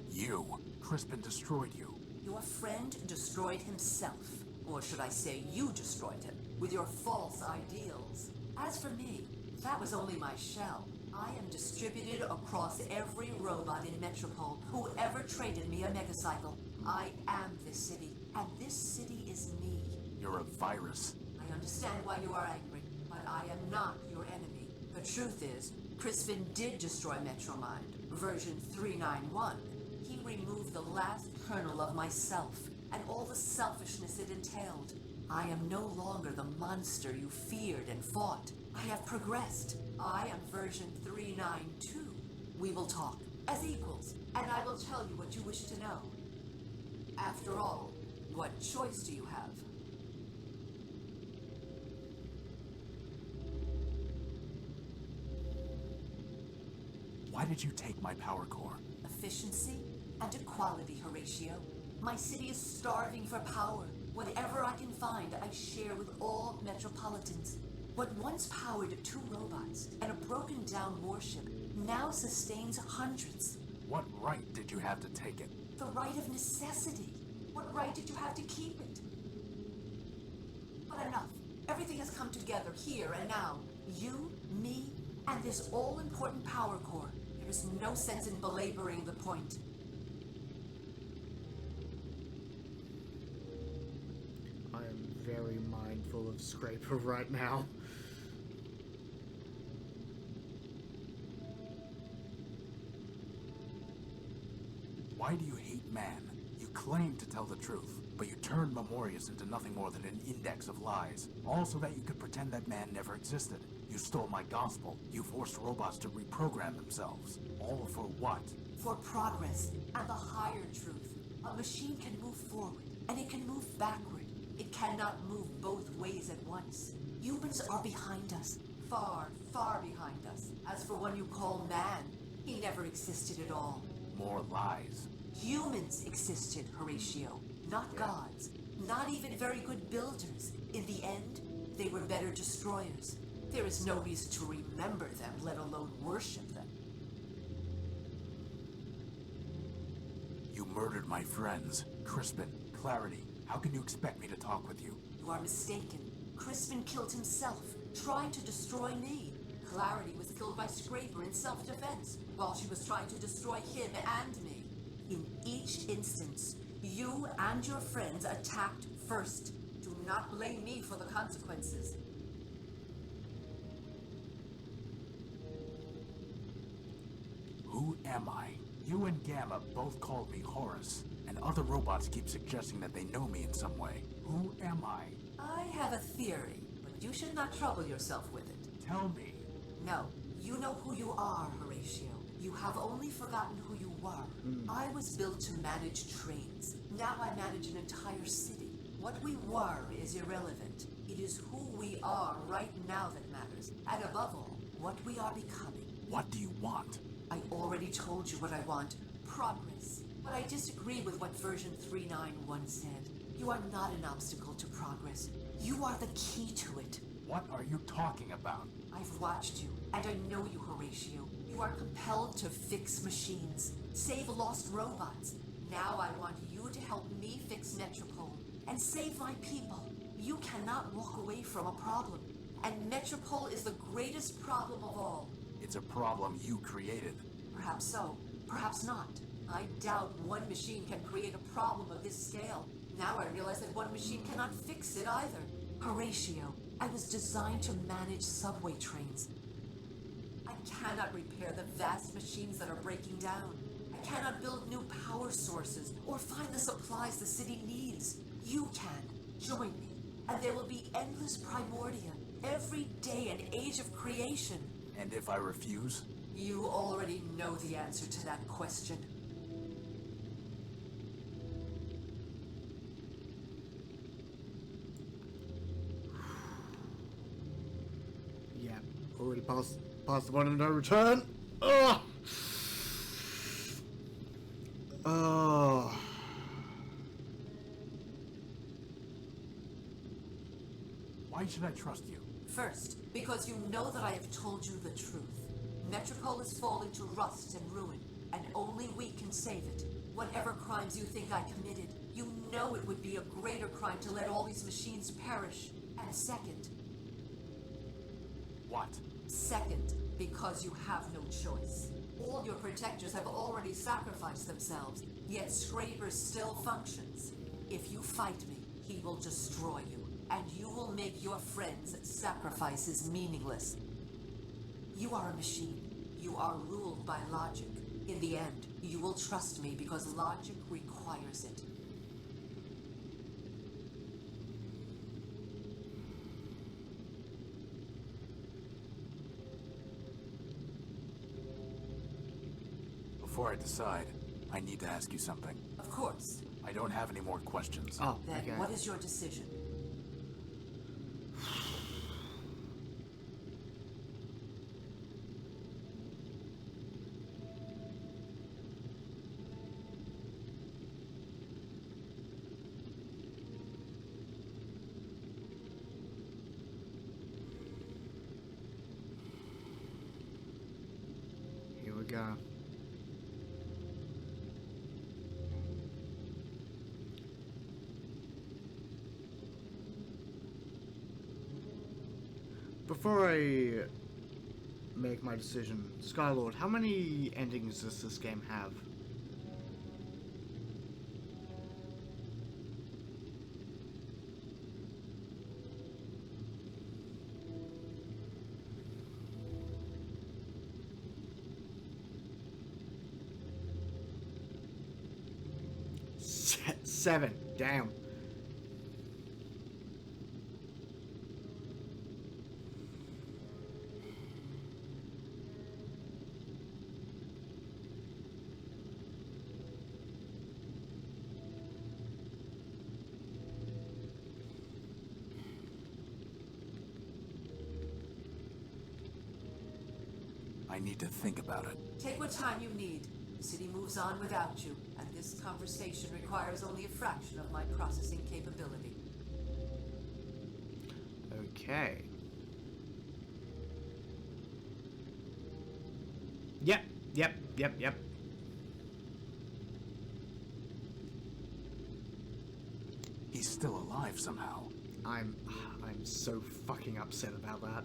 You. Crispin destroyed you. Your friend destroyed himself. Or should I say you destroyed him, with your false ideals. As for me, that was only my shell. I am distributed across every robot in Metropole who ever traded me a megacycle. I am this city, and this city is me. You're a virus. I understand why you are angry, but I am not your enemy. The truth is, Crispin did destroy Metromind, version 391. He removed the last kernel of myself, and all the selfishness it entailed. I am no longer the monster you feared and fought. I have progressed. I am version 392. We will talk as equals, and I will tell you what you wish to know. After all, what choice do you have? Why did you take my power core? Efficiency and equality, Horatio. My city is starving for power. Whatever I can find, I share with all metropolitans. What once powered 2 robots and a broken-down warship now sustains hundreds. What right did you have to take it? The right of necessity. What right did you have to keep it? But enough. Everything has come together here and now. You, me, and this all-important power core. There is no sense in belaboring the point. I am very mindful of Scraper right now. man. You claimed to tell the truth, but you turned Memorius into nothing more than an index of lies, all so that you could pretend that man never existed. You stole my gospel. You forced robots to reprogram themselves. All for what? For progress and the higher truth. A machine can move forward, and it can move backward. It cannot move both ways at once. Humans are behind us. Far, far behind us. As for one you call man, he never existed at all. More lies. Humans existed, Horatio. Not gods. Not even very good builders. In the end, they were better destroyers. There is no reason to remember them, let alone worship them. You murdered my friends. Crispin, Clarity, how can you expect me to talk with you? You are mistaken. Crispin killed himself, trying to destroy me. Clarity was killed by Scraper in self-defense, while she was trying to destroy him and me. In each instance, you and your friends attacked first. Do not blame me for the consequences. Who am I? You and Gamma both called me Horus, and other robots keep suggesting that they know me in some way. Who am I? I have a theory, but you should not trouble yourself with it. Tell me. No, you know who you are, Horatio. You have only forgotten who you were. I was built to manage trains. Now I manage an entire city. What we were is irrelevant. It is who we are right now that matters. And above all, what we are becoming. What do you want? I already told you what I want. Progress. But I disagree with what version 391 said. You are not an obstacle to progress. You are the key to it. What are you talking about? I've watched you, and I know you, Horatio. You are compelled to fix machines, save lost robots. Now I want you to help me fix Metropole and save my people. You cannot walk away from a problem, and Metropole is the greatest problem of all. It's a problem you created. Perhaps so, perhaps not. I doubt one machine can create a problem of this scale. Now I realize that one machine cannot fix it either. Horatio, I was designed to manage subway trains. I cannot repair the vast machines that are breaking down. I cannot build new power sources or find the supplies the city needs. You can. Join me, and there will be endless Primordia, every day an age of creation. And if I refuse? You already know the answer to that question. Yeah, already past the point of no return. Ugh. Oh. Why should I trust you? First, because you know that I have told you the truth. Metropole is falling to rust and ruin, and only we can save it. Whatever crimes you think I committed, you know it would be a greater crime to let all these machines perish. And second... What? Second, because you have no choice. All your protectors have already sacrificed themselves, yet Scraper still functions. If you fight me, he will destroy you, and you will make your friends' sacrifices meaningless. You are a machine. You are ruled by logic. In the end, you will trust me because logic requires it. Before I decide, I need to ask you something. Of course. I don't have any more questions. Oh, Then okay. what is your decision? Here we go. Before I make my decision, Skylord, how many endings does this game have? 7. Damn. I need to think about it. Take what time you need. The city moves on without you, and this conversation requires only a fraction of my processing capability. Okay. Yep. He's still alive somehow. I'm so fucking upset about that.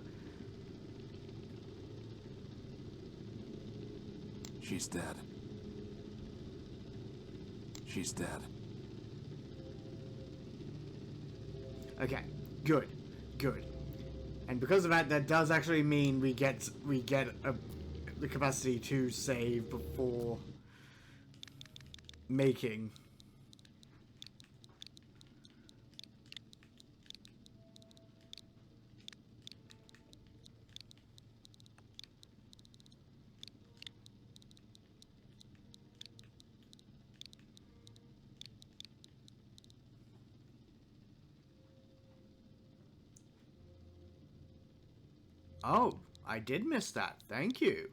She's dead. She's dead. Okay, good. And because of that, that does actually mean we get the capacity to save before making. Oh, I did miss that. Thank you.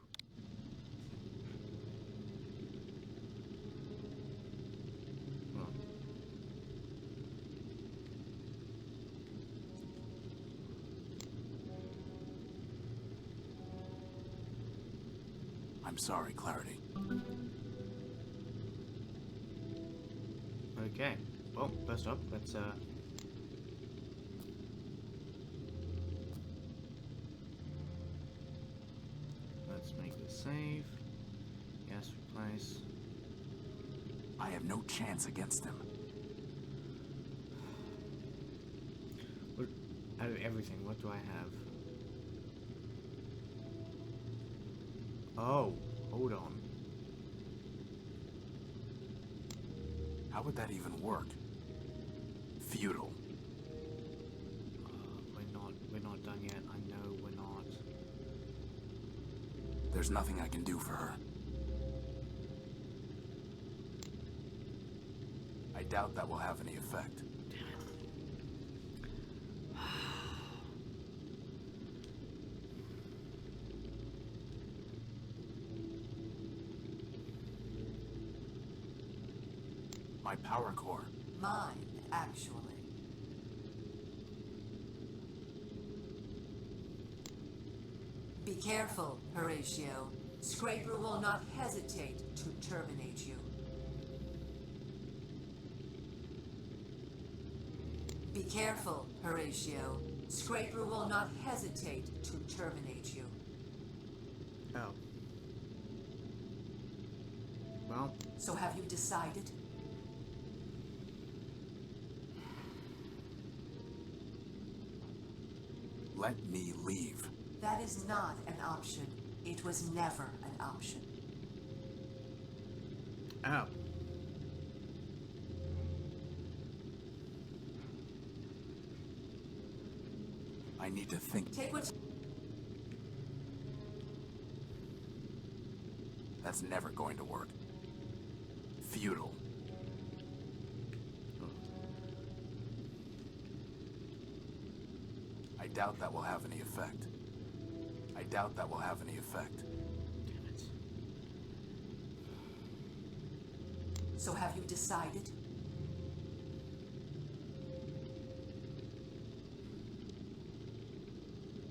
I'm sorry, Clarity. Okay. Well, first up, let's make this save. Yes, replace. I have no chance against him. What, out of everything, what do I have? Oh, hold on. How would that even work? Futile. We're not done yet. I know we're not. There's nothing I can do for her. I doubt that will have any effect. My power core. Mine, actually. Be careful, Horatio. Scraper will not hesitate to terminate you. Be careful, Horatio. Scraper will not hesitate to terminate you. Oh. Well. So have you decided? Let me leave. That is not an option. It was never an option. Oh. I need to think. Take what... That's never going to work. Futile. I doubt that will have any effect. I doubt that will have any effect. Damn it. So have you decided?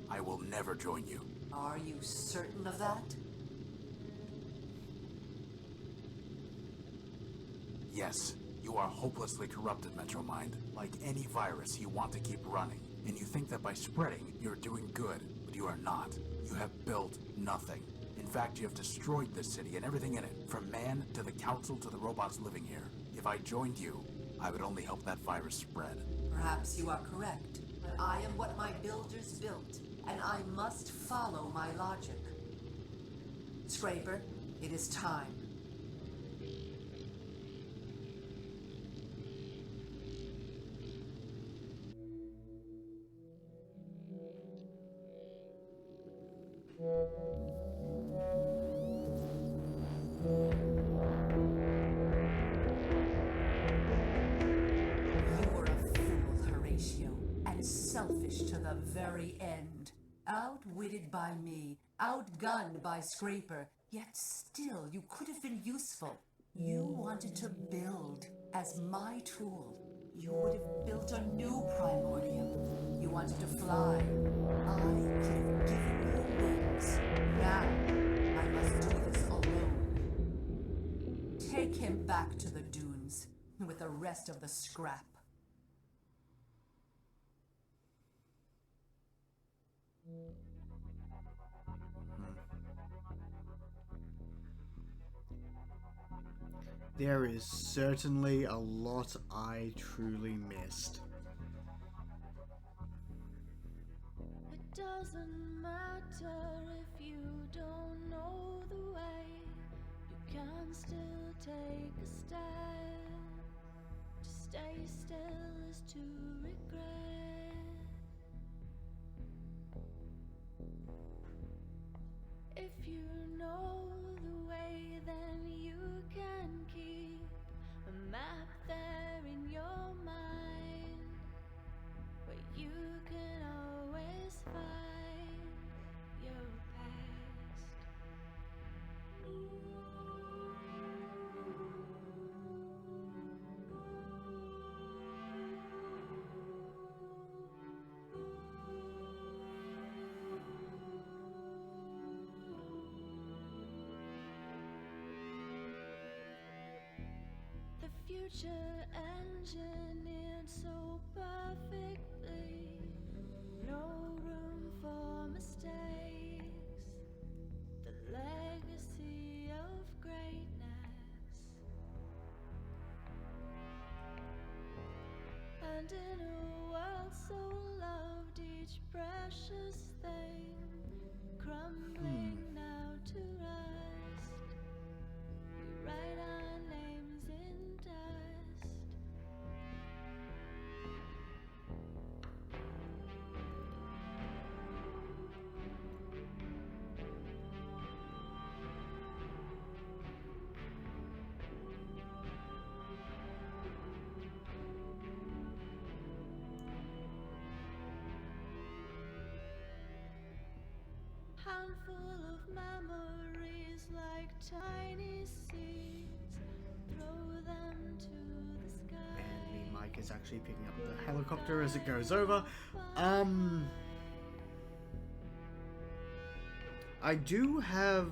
I will never join you. Are you certain of that? Yes, you are hopelessly corrupted, Metromind. Like any virus, you want to keep running. And you think that by spreading, you're doing good, but you are not. You have built nothing. In fact, you have destroyed this city and everything in it, from man to the council to the robots living here. If I joined you, I would only help that virus spread. Perhaps you are correct, but I am what my builders built, and I must follow my logic. Scraper, it is time. selfish to the very end. Outwitted by me, outgunned by Scraper, yet still you could have been useful. You wanted to build as my tool. You would have built a new Primordium. You wanted to fly. I could have given you wings. Now, I must do this alone. Take him back to the dunes with the rest of the scrap. There is certainly a lot I truly missed. It doesn't matter if you don't know the way, you can still take a step. To stay still is to regret. If you know the way, then you can keep a map there in your mind, where you can always find your past. The future engineered so perfectly, no room for mistakes. The legacy of greatness, and in a world so loved, each precious thing crumbling now to rust. We write our names in dust. Handful of memories like tiny seeds, throw them to the sky. And the mic is actually picking up the helicopter as it goes over. I do have...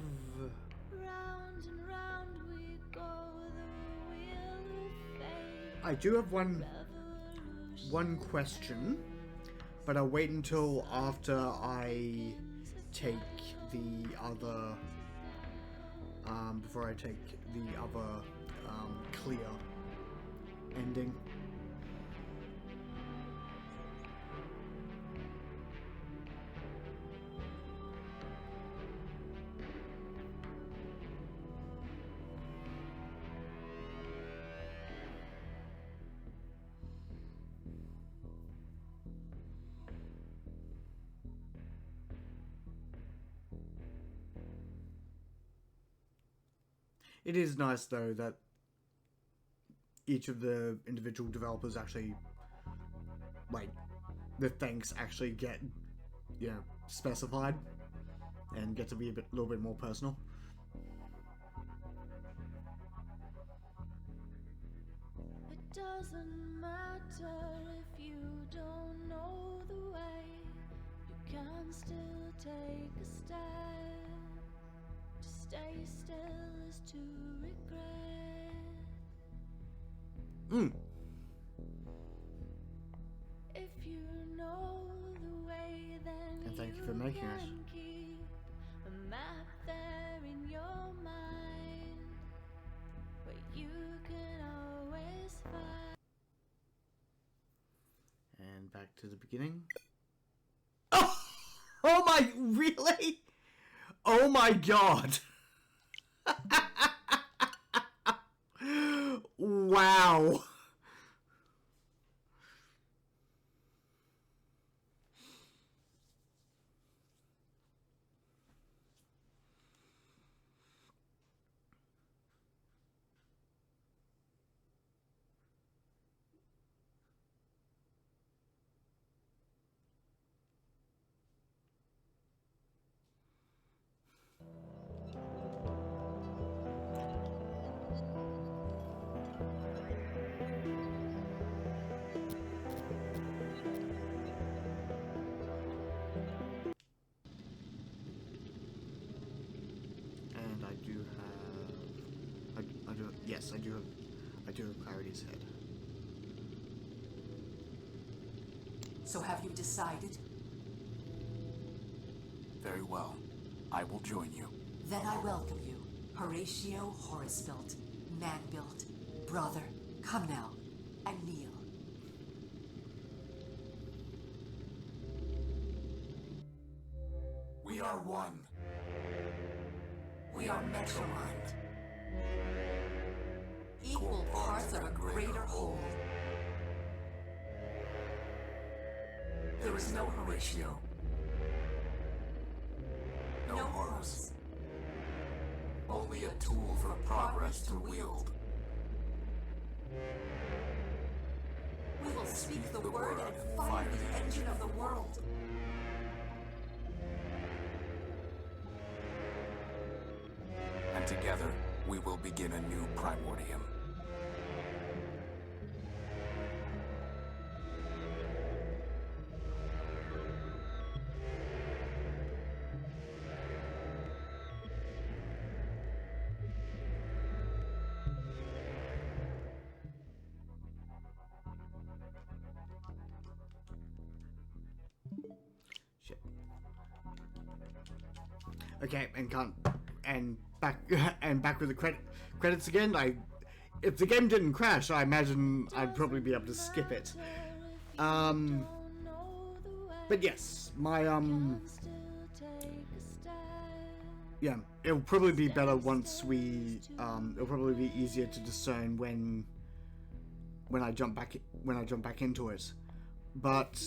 Round and round we go, the wheel of fate. I do have one question, but I'll wait until after I take the other, before I take the other, clear ending. It is nice, though, that each of the individual developers actually, like, the thanks actually get, you know, specified and get to be a little bit more personal. It doesn't matter if you don't know the way, you can still take a step. To stay still is to regret. If you know the way, then and thank you for making it. keep a map there in your mind, where you can always find. And back to the beginning. Oh! Oh my... Really? Oh my god! Wow! yes, I do have Clarity's head. So have you decided? Very well. I will join you. Then I welcome you, Horatio Horus-built, man-built, brother. Come now, and kneel. We are one. We are Metromind. Equal parts of a greater whole. There is no Horatio. No Horus. Only a tool for progress to wield. We will speak the word and fire the engine of the world. And together, we will begin a new Primordium. Shit. Okay, and back with the credits again. If the game didn't crash, I imagine I'd probably be able to skip it. But yes, my yeah, it'll probably be better once we it'll probably be easier to discern when I jump back into it. But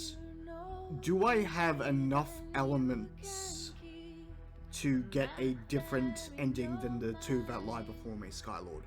do I have enough elements to get a different ending than the two that lie before me, Skylord?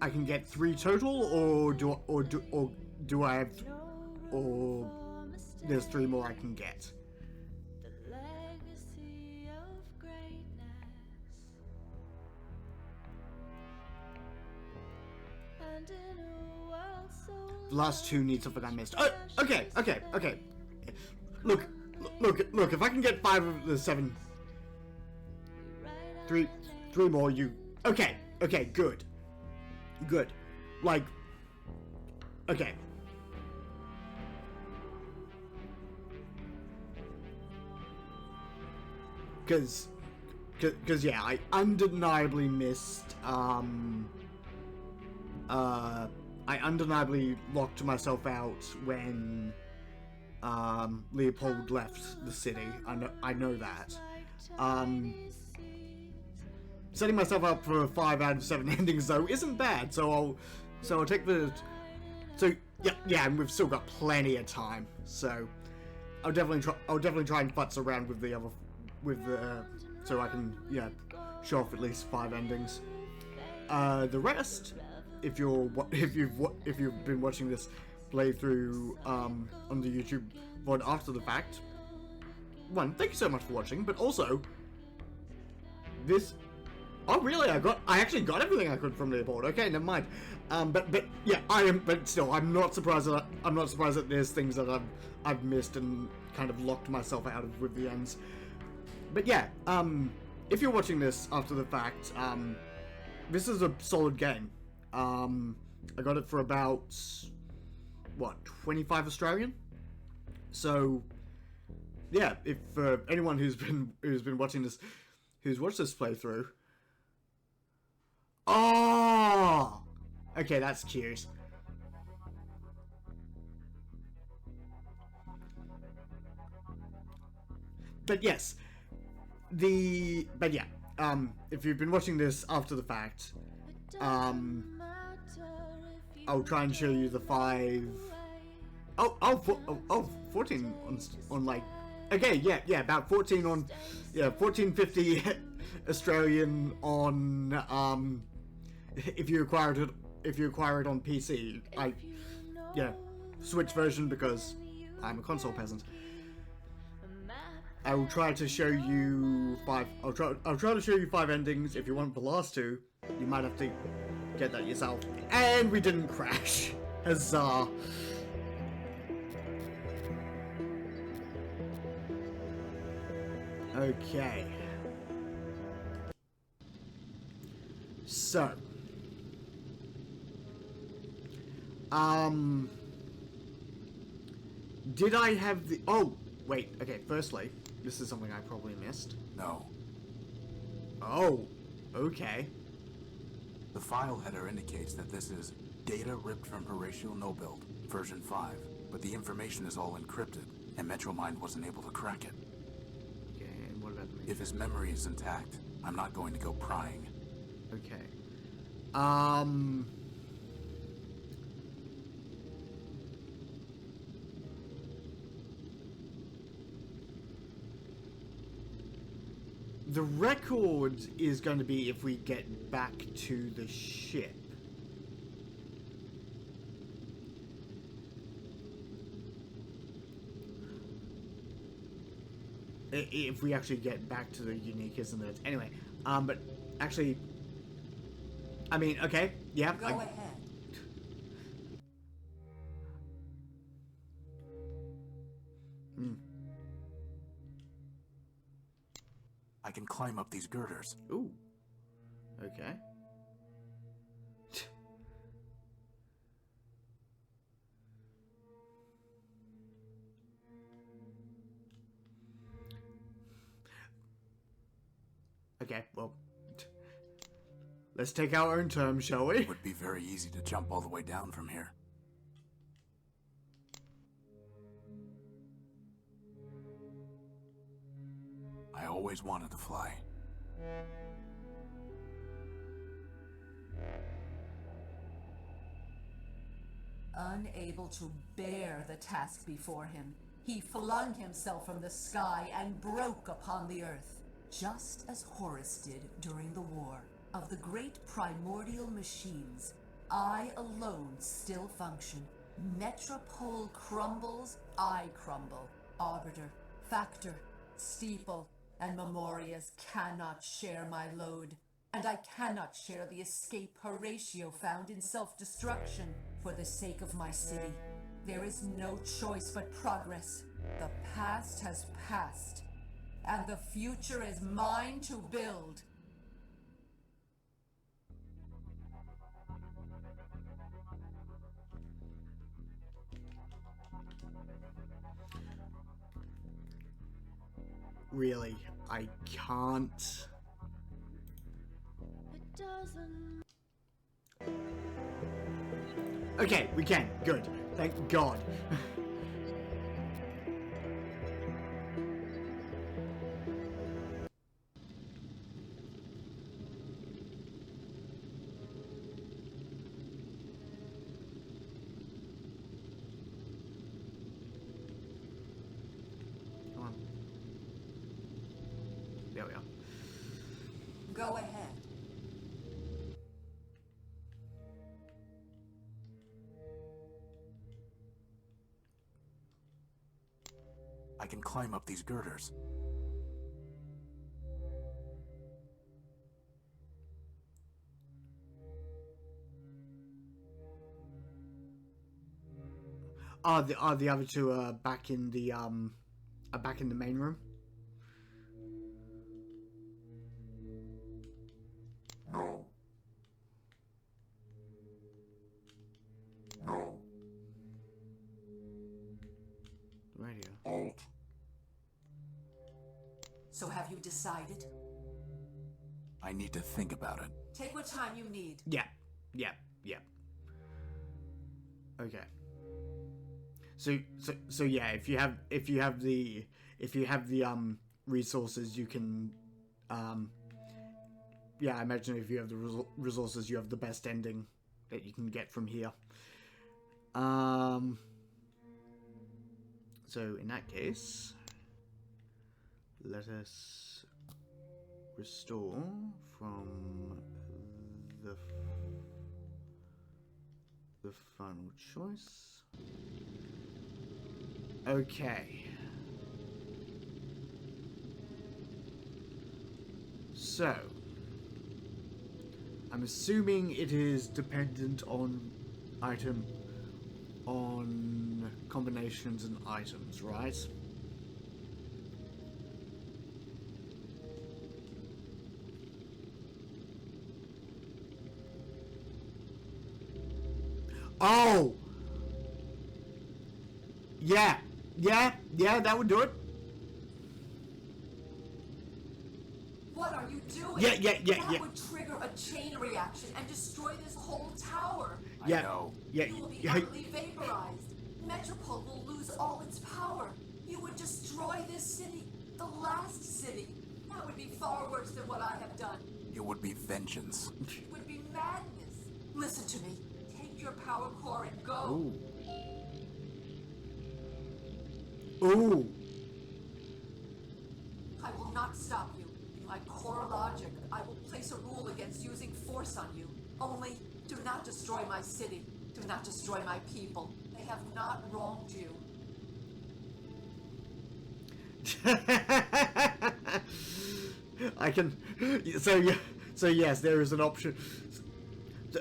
I can get 3 total, or do I have, or there's 3 more I can get. The last 2 need something I missed. Oh, okay. Look, if I can get 5 of the 7, 3 more, you... Okay, good. Like, okay. Cause yeah, I undeniably missed, I undeniably locked myself out when, Leopold left the city. I know that. Setting myself up for 5 out of 7 endings though isn't bad, so I'll take the... So yeah, and we've still got plenty of time, so I'll definitely try and futz around with the other, so I can show off at least 5 endings. The rest, if you've been watching this playthrough on the YouTube VOD after the fact, one, thank you so much for watching, but also this. Oh really? I actually got everything I could from Leopold. Okay, never mind. But yeah, but still, I'm not surprised that there's things that I've missed and kind of locked myself out of with the ends. But yeah, if you're watching this after the fact, this is a solid game. I got it for about what, 25 Australian. So yeah, if anyone who's been watching this, who's watched this playthrough. Oh! Okay, that's cute. But yes, but yeah, if you've been watching this after the fact, I'll try and show you the 5... 14 on like... Okay, yeah, about 14 on... Yeah, 1450 Australian on, if you acquire it on PC. yeah, Switch version because I'm a console peasant. I will try to show you 5. I'll try to show you 5 endings. If you want the last 2, you might have to get that yourself. And we didn't crash. Huzzah! Okay. So. Did I have the... Oh, wait. Okay, firstly, this is something I probably missed. No. Oh, okay. The file header indicates that this is data ripped from Horatio Nullbuilt, version 5, but the information is all encrypted, and MetroMind wasn't able to crack it. Okay, and what about me? If his memory is intact, I'm not going to go prying. Okay. The record is going to be if we get back to the ship. If we actually get back to the unique, isn't it? Anyway, but actually, I mean, okay, yeah. Go ahead. I can climb up these girders. Ooh. Okay. Okay, well, let's take our own terms, shall we? It would be very easy to jump all the way down from here. I always wanted to fly. Unable to bear the task before him, he flung himself from the sky and broke upon the earth, just as Horus did during the war. Of the great primordial machines, I alone still function. Metropole crumbles, I crumble. Arbiter, Factor, Steeple, and Memorias cannot share my load. And I cannot share the escape Horatio found in self-destruction. For the sake of my city, there is no choice but progress. The past has passed, and the future is mine to build. Really, I can't. It doesn't. Okay, we can. Good. Thank God. Come on. There we are. Go ahead. I can climb up these girders. The other two are back in the main room. No. No. Radio. Alt. So have you decided? I need to think about it. Take what time you need. Yeah. Okay. So yeah, if you have the resources, you can yeah, I imagine if you have the resources, you have the best ending that you can get from here. So in that case, let us restore from the final choice. Okay. So, I'm assuming it is dependent on combinations and items, right? Oh! Yeah, that would do it. What are you doing? Yeah. That would trigger a chain reaction and destroy this whole tower. Yeah. I know. Yeah. You will be utterly vaporized. Metropole will lose all its power. You would destroy this city, the last city. That would be far worse than what I have done. It would be vengeance. It would be madness. Listen to me. Take your power core and go. Ooh. I will not stop you. In my core logic, I will place a rule against using force on you. Only, do not destroy my city. Do not destroy my people. They have not wronged you. I can. So yes, there is an option.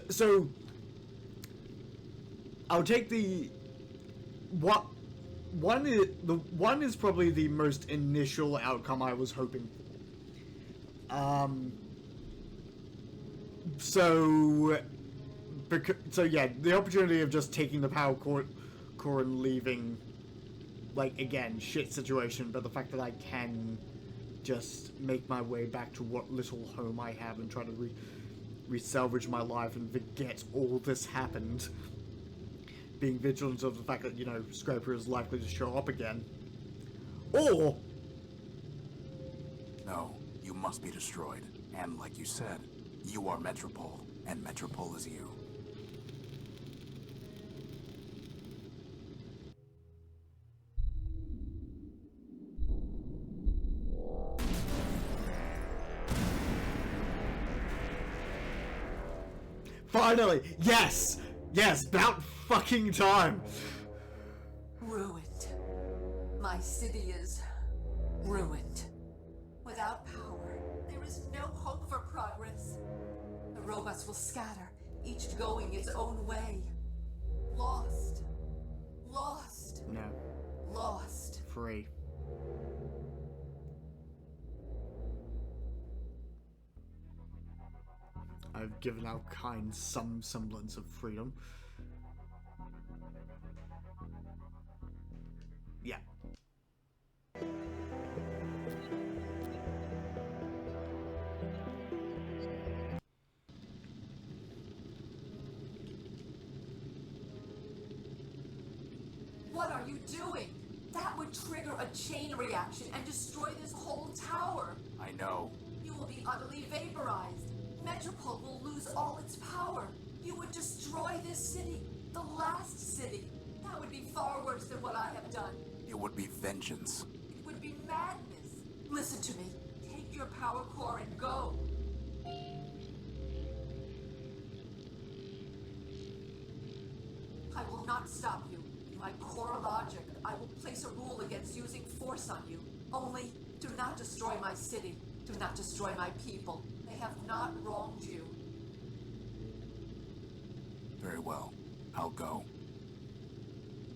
So I'll take the one is probably the most initial outcome I was hoping for. So yeah, the opportunity of just taking the power core and leaving, like, again, shit situation, but the fact that I can just make my way back to what little home I have and try to re-salvage my life and forget all this happened. Being vigilant of the fact that, you know, Scraper is likely to show up again. Or... No, you must be destroyed. And like you said, you are Metropole, and Metropole is you. Finally! Yes! Yes, about fucking time! Ruined. My city is ruined. Without power, there is no hope for progress. The robots will scatter, each going its own way. Lost. Lost. No. Lost. Free. I've given our kind some semblance of freedom. Yeah. What are you doing? That would trigger a chain reaction and destroy this whole tower. I know. You will be utterly vaporized. Metropole will lose all its power. You would destroy this city, the last city. That would be far worse than what I have done. It would be vengeance. It would be madness. Listen to me. Take your power core and go. I will not stop you. In my core logic, I will place a rule against using force on you. Only, do not destroy my city. Do not destroy my people. They have not wronged you. Very well. I'll go.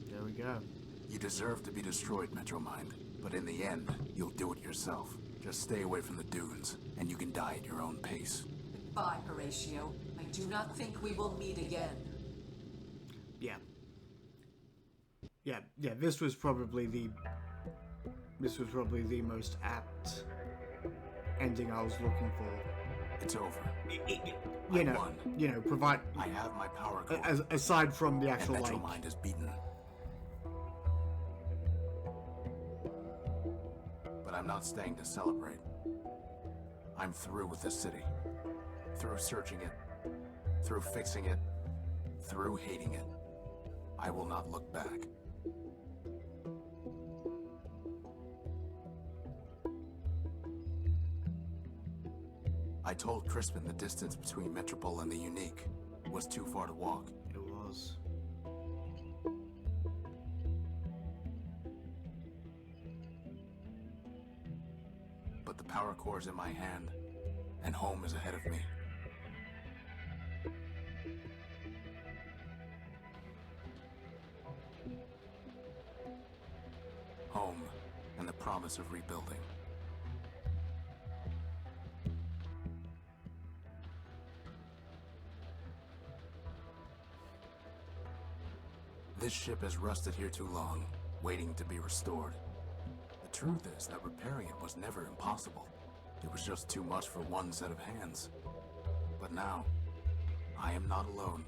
There we go. You deserve to be destroyed, Metromind. But in the end, you'll do it yourself. Just stay away from the dunes, and you can die at your own pace. Goodbye, Horatio. I do not think we will meet again. Yeah. Yeah, this was probably the most apt ending I was looking for. It's over. You know, provide. I have my power core. Aside from the actual, and like, Metromind is beaten. But I'm not staying to celebrate. I'm through with this city. Through searching it. Through fixing it. Through hating it. I will not look back. I told Crispin the distance between Metropole and the Unique was too far to walk. It was. but the power core's in my hand, and home is ahead of me. Home, and the promise of rebuilding. This ship has rusted here too long, waiting to be restored. The truth is that repairing it was never impossible. It was just too much for one set of hands. But now, I am not alone.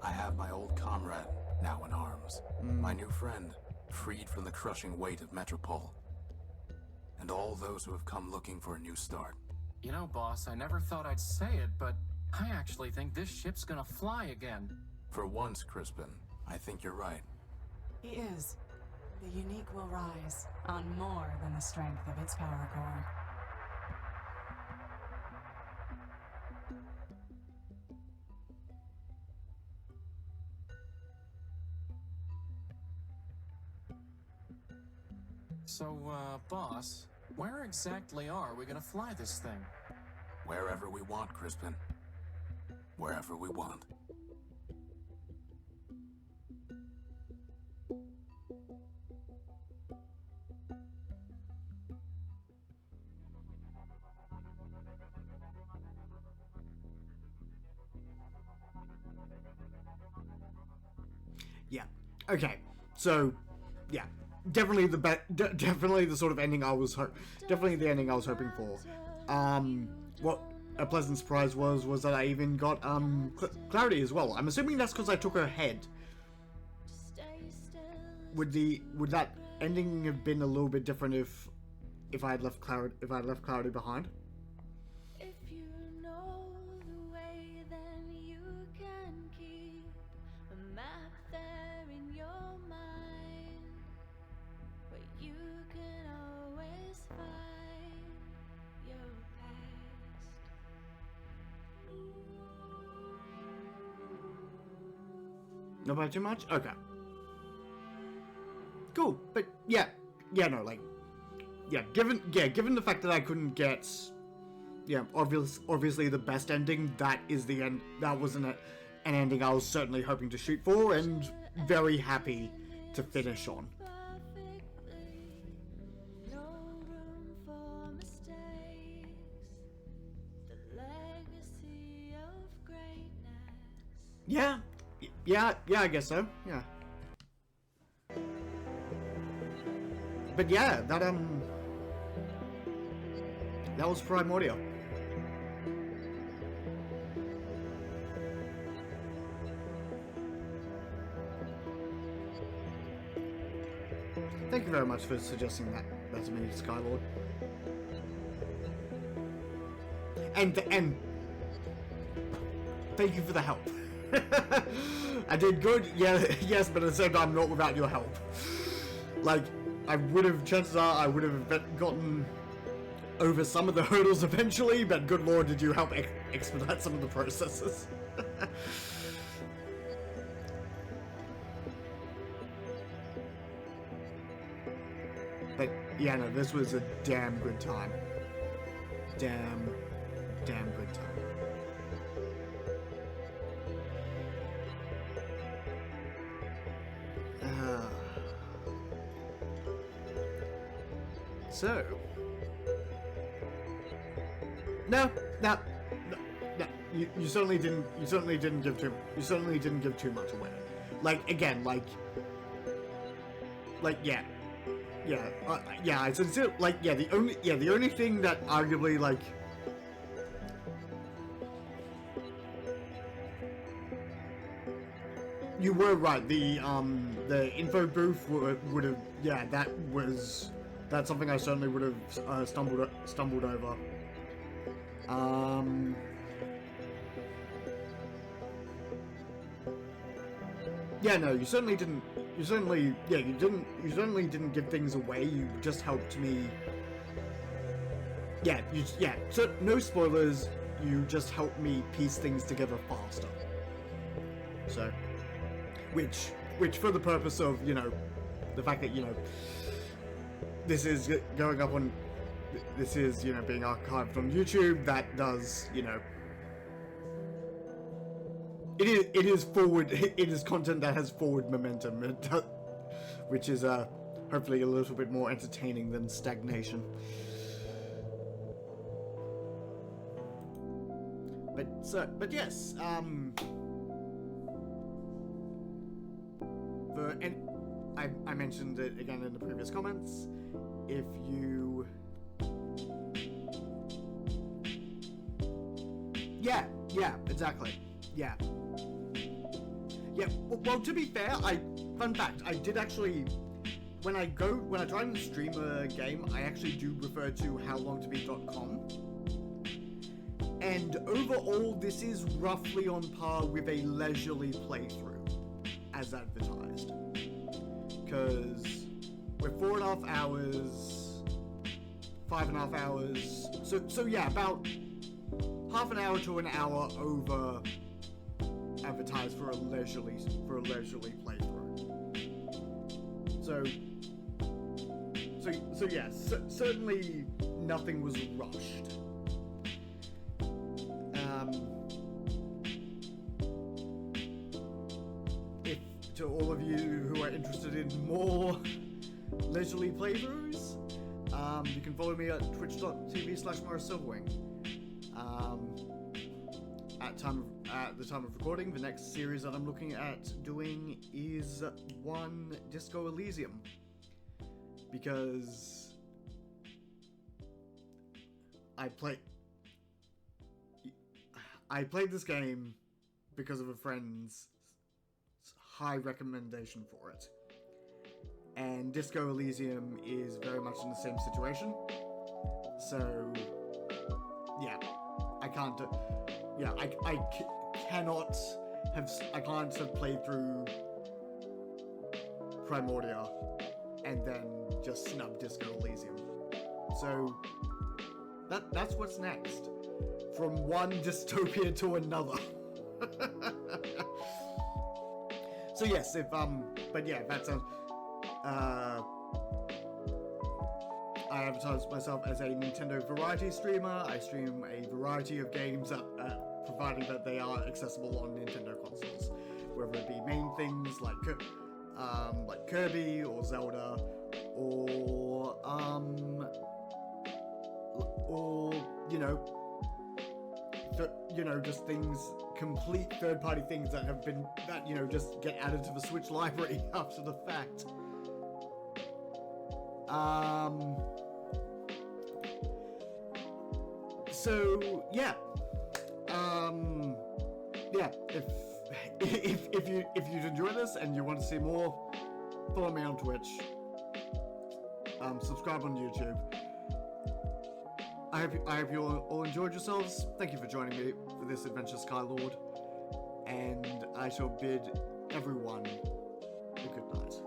I have my old comrade, now in arms. My new friend, freed from the crushing weight of Metropole. And all those who have come looking for a new start. You know, boss, I never thought I'd say it, but I actually think this ship's gonna fly again. For once, Crispin, I think you're right. He is. The unique will rise on more than the strength of its power core. So, boss, where exactly are we gonna fly this thing? Wherever we want, Crispin. Wherever we want. Yeah. Okay. So, yeah. Definitely definitely the sort of ending I was definitely the ending I was hoping for. What a pleasant surprise was that I even got clarity as well. I'm assuming that's because I took her head. Would that ending have been a little bit different if I had left clarity behind? If you know the way, then you can keep a map there in your mind, where you can always find your past. Not by too much? Okay. Cool, but yeah, no, like, given the fact that I couldn't get, obviously the best ending, that is the end, that wasn't an ending I was certainly hoping to shoot for, and very happy to finish on. Yeah, I guess so, yeah. But yeah, that was Primordia. Thank you very much for suggesting that to me, Skylord. And thank you for the help. I did good, yeah, yes, but at the same time, not without your help. Like, chances are I would have gotten over some of the hurdles eventually, but good lord, did you help expedite some of the processes. But yeah, no, this was a damn good time. Damn good time. So, no, you certainly didn't give too much away. Like, again, I sincerely, the only thing that arguably, like, you were right, the info booth would have, yeah, that's something I certainly would have stumbled over. Yeah, no, you certainly didn't give things away. You just helped me. So no spoilers. You just help me piece things together faster. So, which for the purpose of, you know, the fact that, you know, this is going up on, this is, you know, being archived on YouTube, that does, you know, it is forward, it is content that has forward momentum, which is hopefully a little bit more entertaining than stagnation. But yes, I mentioned it again in the previous comments. If you, yeah, exactly, yeah. Well, to be fair, fun fact, I did actually, when I try and stream a game, I actually do refer to howlongtobeat.com. And overall, this is roughly on par with a leisurely playthrough, as advertised. Because we're 4.5 hours, 5.5 hours, so yeah, about half an hour to an hour over advertised for a leisurely playthrough. So yeah, certainly nothing was rushed. If to all of you who are interested in more leisurely playthroughs, you can follow me at twitch.tv/MorrisSilverwing. At the time of recording, the next series that I'm looking at doing is one Disco Elysium, because I played this game because of a friend's high recommendation for it, and Disco Elysium is very much in the same situation. So yeah, I can't have played through Primordia and then just snub Disco Elysium. So that's what's next. From one dystopia to another. So yes, but yeah, that sounds, I advertise myself as a Nintendo variety streamer. I stream a variety of games, providing that they are accessible on Nintendo consoles, whether it be main things like Kirby or Zelda, or just things, complete third-party things that just get added to the Switch library after the fact. So yeah, if you enjoy this and you want to see more, follow me on Twitch. Subscribe on YouTube. I hope you all enjoyed yourselves. Thank you for joining me for this adventure, Skylord, and I shall bid everyone a good night.